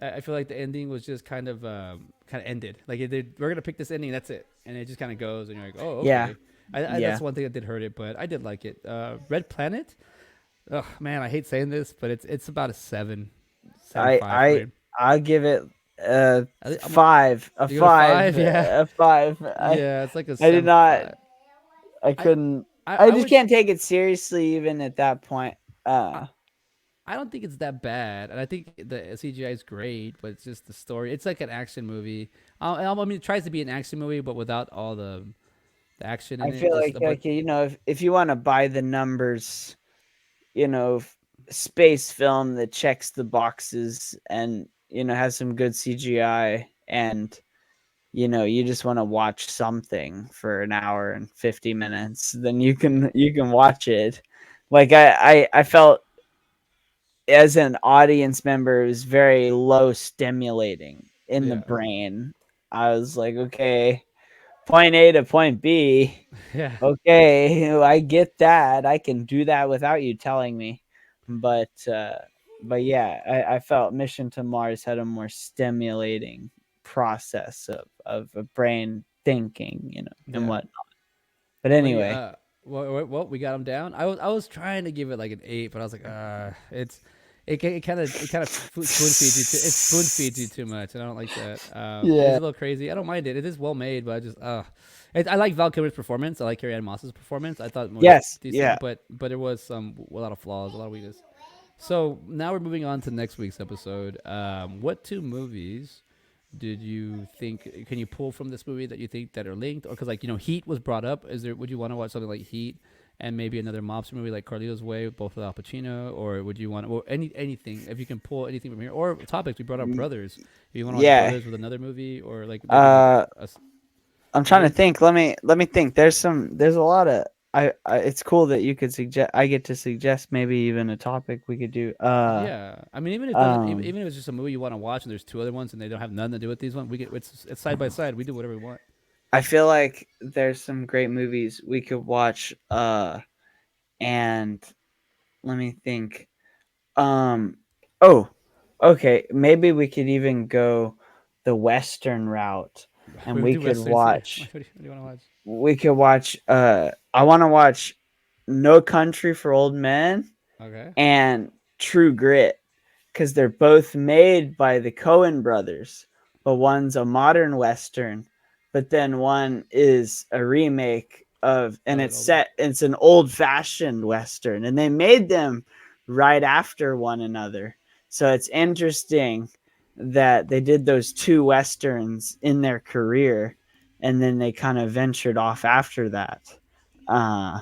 Speaker 1: I feel like the ending was just kind of ended. Like we're gonna pick this ending, that's it, and it just kind of goes, and you're like, oh,
Speaker 2: Yeah,
Speaker 1: okay. That's
Speaker 2: yeah.
Speaker 1: one thing that did hurt it, but I did like it. Red Planet. Oh man, I hate saying this, but it's about a seven
Speaker 2: I
Speaker 1: five for
Speaker 2: I
Speaker 1: me.
Speaker 2: I give it a
Speaker 1: I'm
Speaker 2: five, a
Speaker 1: You go to
Speaker 2: five,
Speaker 1: five, yeah,
Speaker 2: a five.
Speaker 1: yeah. It's like a
Speaker 2: I did
Speaker 1: seven
Speaker 2: not.
Speaker 1: five.
Speaker 2: I
Speaker 1: I
Speaker 2: couldn't. I
Speaker 1: I
Speaker 2: just
Speaker 1: wish
Speaker 2: can't take it seriously even at that point.
Speaker 1: I, I don't think it's that bad, and I think the CGI is great, but it's just the story. It's like an action movie. I mean, it tries to be an action movie, but without all the action
Speaker 2: I
Speaker 1: in it.
Speaker 2: feel
Speaker 1: Just
Speaker 2: like
Speaker 1: but
Speaker 2: if you want to buy the numbers, you know, space film that checks the boxes and has some good CGI and you just want to watch something for an hour and 50 minutes, then
Speaker 1: yeah,
Speaker 2: you can watch it. Like I felt as an audience member, it was very low stimulating in the
Speaker 1: yeah,
Speaker 2: brain. I was like, okay, point A to point B.
Speaker 1: yeah,
Speaker 2: Okay, I get that. I can do that without you telling me. But yeah, I felt Mission to Mars had a more stimulating process of a brain thinking, and
Speaker 1: yeah.
Speaker 2: whatnot. But
Speaker 1: But yeah,
Speaker 2: anyway,
Speaker 1: well, we got him down. I was trying to give it like an 8, but I was like, it's it kind of spoon feeds you. It spoon feeds you too much, and I don't like that. It is
Speaker 2: yeah.
Speaker 1: a little crazy. I don't mind it. It is well made, but I just I like Val Kilmer's performance. I like Carrie Ann Moss's performance. I thought it was
Speaker 2: Yes, yeah.
Speaker 1: decent, but there was a lot of flaws, a lot of weakness. So now we're moving on to next week's episode. What two movies did you think can you pull from this movie that you think that are linked, or because Heat was brought up? Is there Would you want to watch something like Heat and maybe another mobster movie like Carlito's Way, both with Al Pacino, or would you want anything if you can pull anything from here, or topics? We brought up
Speaker 2: Mm,
Speaker 1: Brothers. If you want to watch
Speaker 2: yeah.
Speaker 1: Brothers with another movie, or like maybe like
Speaker 2: Uh I'm
Speaker 1: is
Speaker 2: trying to
Speaker 1: there
Speaker 2: think. Let me think. There's a lot of it's cool that you could suggest I get to suggest maybe even a topic we could do.
Speaker 1: yeah, I mean,
Speaker 2: Um
Speaker 1: even if it's just a movie you want to watch and there's two other ones and they don't have nothing to do with these ones, it's side by side. We do whatever we want.
Speaker 2: I feel like there's some great movies we could watch and let me think. Um oh, okay, maybe we could even go the western route and
Speaker 1: We do westerns here. What do you want to watch?
Speaker 2: we could watch I want to watch No Country for Old Men
Speaker 1: Okay.
Speaker 2: and True Grit because they're both made by the Coen brothers, but one's a modern western, but then one is a remake and
Speaker 1: Of an old one.
Speaker 2: it's an old fashioned western, and they made them right after one another. So it's interesting that they did those two westerns in their career, and then they kind of ventured off after that. Uh,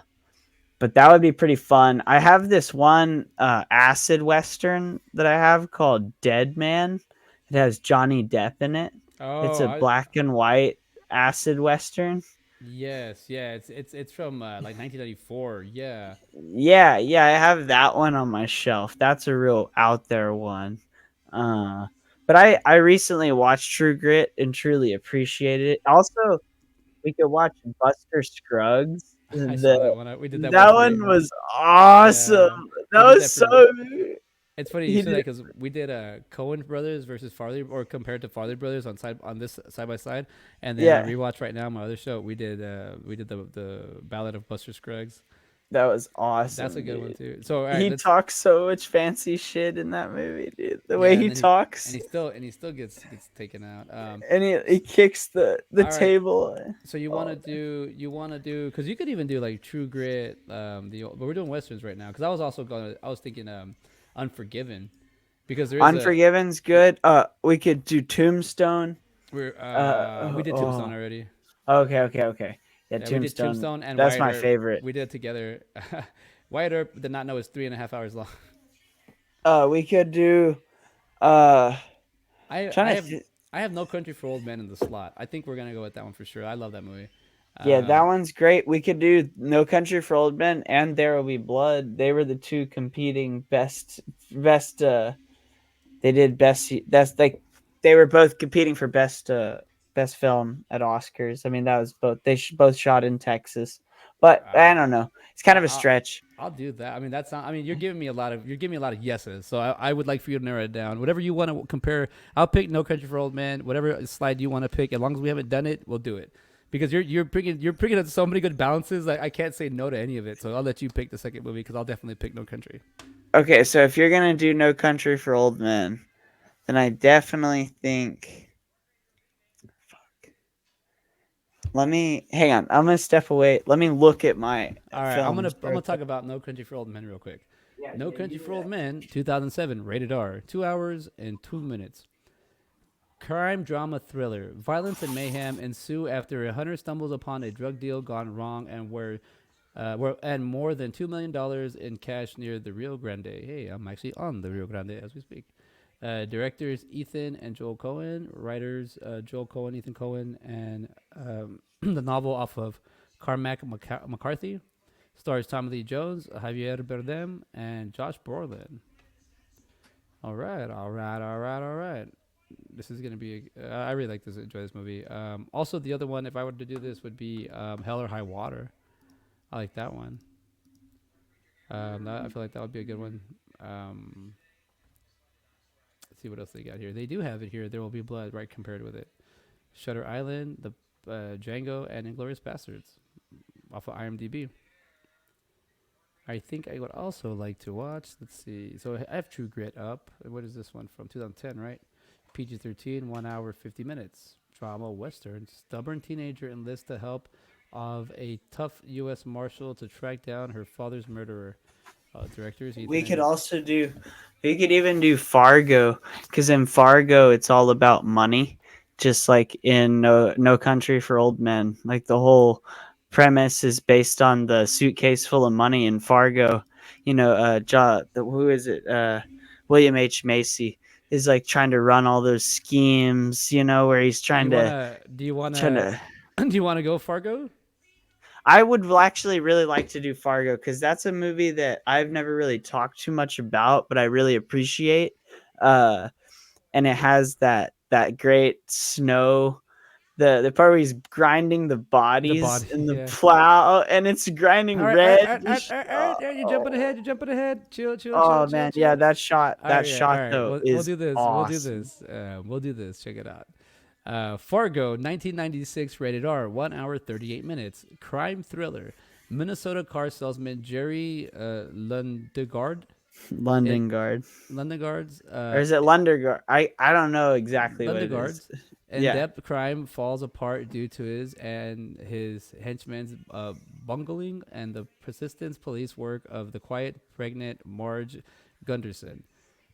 Speaker 2: but that would be pretty fun. I have this one acid western that I have called Dead Man. It has Johnny Depp in it. It's
Speaker 1: Oh,
Speaker 2: a black and white acid western.
Speaker 1: yes, yeah. It's from like 1994. Yeah.
Speaker 2: Yeah, yeah, I have that one on my shelf. That's a real out there one. Uh, but I recently watched True Grit and truly appreciated it. Also, we could watch Buster Scruggs.
Speaker 1: I saw that
Speaker 2: The
Speaker 1: one. We did that one
Speaker 2: That
Speaker 1: for
Speaker 2: one
Speaker 1: you.
Speaker 2: was awesome.
Speaker 1: Yeah,
Speaker 2: That
Speaker 1: we did
Speaker 2: was
Speaker 1: that
Speaker 2: so.
Speaker 1: for. It's funny you
Speaker 2: He
Speaker 1: said that
Speaker 2: did.
Speaker 1: because we did Cohen Brothers versus Farley, or compared to Farley Brothers on this side by side, and then on
Speaker 2: Yeah,
Speaker 1: rewatch right now my other show we did the Ballad of Buster Scruggs.
Speaker 2: that was
Speaker 1: That's a
Speaker 2: awesome,
Speaker 1: good one
Speaker 2: dude.
Speaker 1: too. So all right,
Speaker 2: He
Speaker 1: let's
Speaker 2: talks so much fancy shit in that movie, dude. The way
Speaker 1: yeah,
Speaker 2: he talks,
Speaker 1: and he still gets taken out.
Speaker 2: and he kicks the
Speaker 1: All right.
Speaker 2: table.
Speaker 1: So
Speaker 2: Oh,
Speaker 1: you want to do because you could even do like True Grit, but we're doing westerns right now because I was thinking Unforgiven because there is a
Speaker 2: Unforgiven's good. We could do Tombstone.
Speaker 1: we did Tombstone
Speaker 2: Oh,
Speaker 1: already.
Speaker 2: okay, okay, okay. Yeah,
Speaker 1: Yeah, we did
Speaker 2: Tombstone.
Speaker 1: Tombstone and
Speaker 2: That's
Speaker 1: Wyatt
Speaker 2: my
Speaker 1: Earp.
Speaker 2: favorite.
Speaker 1: We did it together. Wyatt Earp did not know it's 3.5 hours long.
Speaker 2: We could do. Uh,
Speaker 1: I I
Speaker 2: trying to.
Speaker 1: have I have No Country for Old Men in the slot. I think we're gonna go with that one for sure. I love that movie.
Speaker 2: Yeah, that
Speaker 1: Um,
Speaker 2: one's great. We could do No Country for Old Men and There Will Be Blood. They were the two competing best they did best. That's like they were both competing for best film at Oscars. I mean, that was both both shot in Texas, but I don't know. It's kind
Speaker 1: I,
Speaker 2: of a
Speaker 1: I,
Speaker 2: stretch.
Speaker 1: I'll do that. I mean, that's not. I mean, you're giving me a lot of yeses. So I would like for you to narrow it down. Whatever you want to compare, I'll pick No Country for Old Men. Whatever slide you want to pick, as long as we haven't done it, we'll do it. Because you're picking up so many good balances. Like I can't say no to any of it. So I'll let you pick the second movie because I'll definitely pick No Country.
Speaker 2: Okay, so if you're gonna do No Country for Old Men, then I definitely think. Let me hang on. I'm gonna step away. Let me look at my
Speaker 1: All right,
Speaker 2: films.
Speaker 1: I'm gonna talk about No Country for Old Men real quick. No Country for Old Men, 2007, rated R, 2 hours and 2 minutes. Crime drama thriller. Violence and mayhem ensue after a hunter stumbles upon a drug deal gone wrong and more than $2 million in cash near the Rio Grande. Hey, I'm actually on the Rio Grande as we speak. Directors Ethan and Joel Cohen. Writers Joel Cohen, Ethan Cohen, and the novel off of Carmack McCarthy. Stars Tommy Lee Jones, Javier Bardem, and Josh Brolin. All right, all right, all right, all right. This is gonna be. I really like this. Enjoy this movie. Also, the other one, if I were to do this, would be Hell or High Water. I like that one. I feel like that would be a good one. Let's see what else they got here. They do have it here. There Will Be Blood, right, compared with it. Shutter Island, the Django, and Inglorious Bastards, off of IMDb. I think I would also like to watch. Let's see. So I have True Grit up. What is this one from? 2010, right? PG-13, 1 hour, 50 minutes. Drama Western. Stubborn teenager enlists the help of a tough U.S. Marshal to track down her father's murderer. Directors Ethan
Speaker 2: We could
Speaker 1: and
Speaker 2: also do. We could even do Fargo, because in Fargo it's all about money, just like in No Country for Old Men. Like the whole premise is based on the suitcase full of money in Fargo. Who is it? William H Macy is like trying to run all those schemes. Where he's
Speaker 1: do you
Speaker 2: trying to
Speaker 1: wanna do you
Speaker 2: trying
Speaker 1: wanna
Speaker 2: to
Speaker 1: do you wanna go Fargo?
Speaker 2: I would actually really like to do Fargo, because that's a movie that I've never really talked too much about, but I really appreciate. Uh, and it has that great snow, the part where he's grinding the
Speaker 1: The
Speaker 2: bodies
Speaker 1: body,
Speaker 2: in the
Speaker 1: yeah.
Speaker 2: plow, and it's grinding
Speaker 1: All right, all right,
Speaker 2: red.
Speaker 1: all right, all right, all right. Yeah, you're jumping ahead. You're jumping ahead. Chill, chill, chill,
Speaker 2: Oh
Speaker 1: chill,
Speaker 2: man, yeah,
Speaker 1: chill. All
Speaker 2: that
Speaker 1: right, yeah, all
Speaker 2: shot
Speaker 1: right.
Speaker 2: though
Speaker 1: We'll
Speaker 2: is
Speaker 1: do this. We'll do
Speaker 2: awesome.
Speaker 1: this. We'll do this. Check it out. Fargo, 1996, rated R, 1 hour, 38 minutes. Crime thriller. Minnesota car salesman Jerry Lundegaard. It
Speaker 2: London Guard,
Speaker 1: Lundegaard's
Speaker 2: or is it London Guard? I don't know exactly what it is.
Speaker 1: Lundegaard's
Speaker 2: Yeah,
Speaker 1: in-depth crime falls apart due to his henchman's bungling and the persistent police work of the quiet, pregnant Marge Gunderson.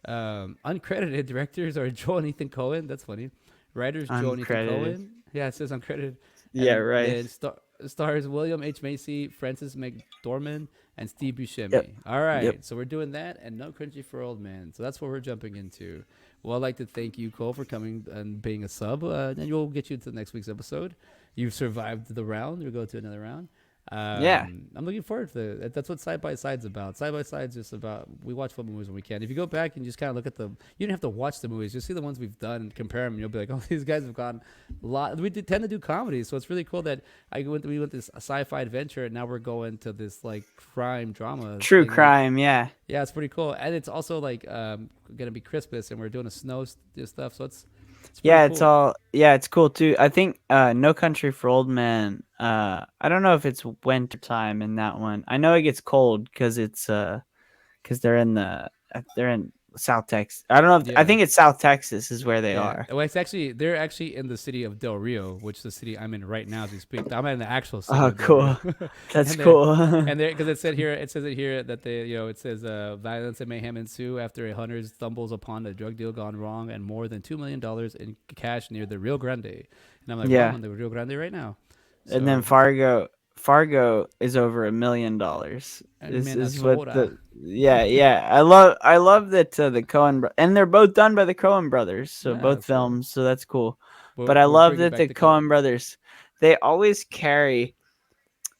Speaker 1: Uncredited directors are Joel and Ethan Cohen. That's funny. Writers Joel and Ethan
Speaker 2: uncredited.
Speaker 1: Cohen. Yeah, it says uncredited.
Speaker 2: Yeah,
Speaker 1: And
Speaker 2: right.
Speaker 1: then stars William H. Macy, Francis McDormand, and Steve
Speaker 2: Yep.
Speaker 1: Buscemi. All
Speaker 2: Yep.
Speaker 1: right, so we're doing that and No Country for Old Men. So that's what we're jumping into. Well, I'd like to thank you, Cole, for coming and being a sub. And we'll get you to next week's episode. You've survived the round. We'll go to another round.
Speaker 2: Yeah.
Speaker 1: I'm looking forward to it. That's what Side by Side's about. Side by Side's just about we watch football movies when we can. If you go back and just kind of look at you don't have to watch the movies. Just see the ones we've done and compare them. And you'll be like, oh, these guys have gone a lot. We tend to do comedy, so it's really cool that we went this sci-fi adventure, and now we're going to this like crime drama
Speaker 2: True
Speaker 1: thing.
Speaker 2: crime. Yeah.
Speaker 1: Yeah, it's pretty cool, and it's also like gonna be Christmas, and we're doing a snow stuff, so it's pretty
Speaker 2: Yeah,
Speaker 1: cool.
Speaker 2: it's cool too. I think No Country for Old Men. I don't know if it's winter time in that one. I know it gets cold because because they're in South Texas. I don't know if I
Speaker 1: Yeah.
Speaker 2: think it's South Texas is where they
Speaker 1: Yeah,
Speaker 2: are.
Speaker 1: well, they're actually in the city of Del Rio, which is the city I'm in right now as we speak. I'm in the actual city
Speaker 2: Oh,
Speaker 1: of Del Rio,
Speaker 2: cool. That's
Speaker 1: and they're
Speaker 2: cool.
Speaker 1: and there because it says it here that it says violence and mayhem ensue after a hunter stumbles upon a drug deal gone wrong and more than $2 million in cash near the Rio Grande. And I'm like, well, I'm
Speaker 2: Yeah.
Speaker 1: in the Rio Grande right now.
Speaker 2: And then
Speaker 1: So,
Speaker 2: Fargo is over $1 million.
Speaker 1: and
Speaker 2: This is what
Speaker 1: Minnesota,
Speaker 2: yeah. I love that the and they're both done by the Coen brothers, so
Speaker 1: yeah,
Speaker 2: both
Speaker 1: that's cool.
Speaker 2: films, so that's cool. But I
Speaker 1: We're
Speaker 2: love
Speaker 1: bringing
Speaker 2: that
Speaker 1: back
Speaker 2: the
Speaker 1: the
Speaker 2: Coen
Speaker 1: Coens.
Speaker 2: brothers, they always carry,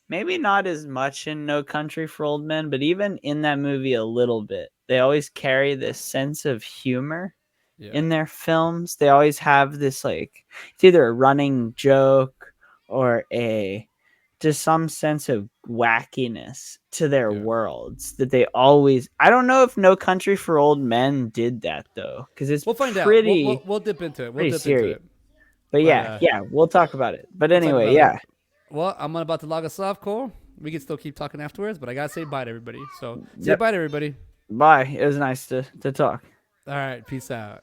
Speaker 2: maybe not as much in No Country for Old Men, but even in that movie a little bit. They always carry this sense of humor,
Speaker 1: Yeah.
Speaker 2: in their films. They always have this like it's either a running joke or a just some sense of wackiness to their
Speaker 1: Yeah.
Speaker 2: worlds that they always. I don't know if No Country for Old Men did that though, because it's
Speaker 1: We'll find out.
Speaker 2: pretty
Speaker 1: We'll dip into it. We'll
Speaker 2: pretty
Speaker 1: dip into
Speaker 2: serious.
Speaker 1: it.
Speaker 2: But
Speaker 1: But
Speaker 2: yeah, yeah, we'll talk about it. But
Speaker 1: we'll talk
Speaker 2: anyway,
Speaker 1: about it.
Speaker 2: yeah.
Speaker 1: Well, I'm about to log us off, Cole. We can still keep talking afterwards, but I gotta say bye to everybody. So say
Speaker 2: Yep.
Speaker 1: bye to everybody.
Speaker 2: Bye. It was nice to talk.
Speaker 1: All right. Peace out.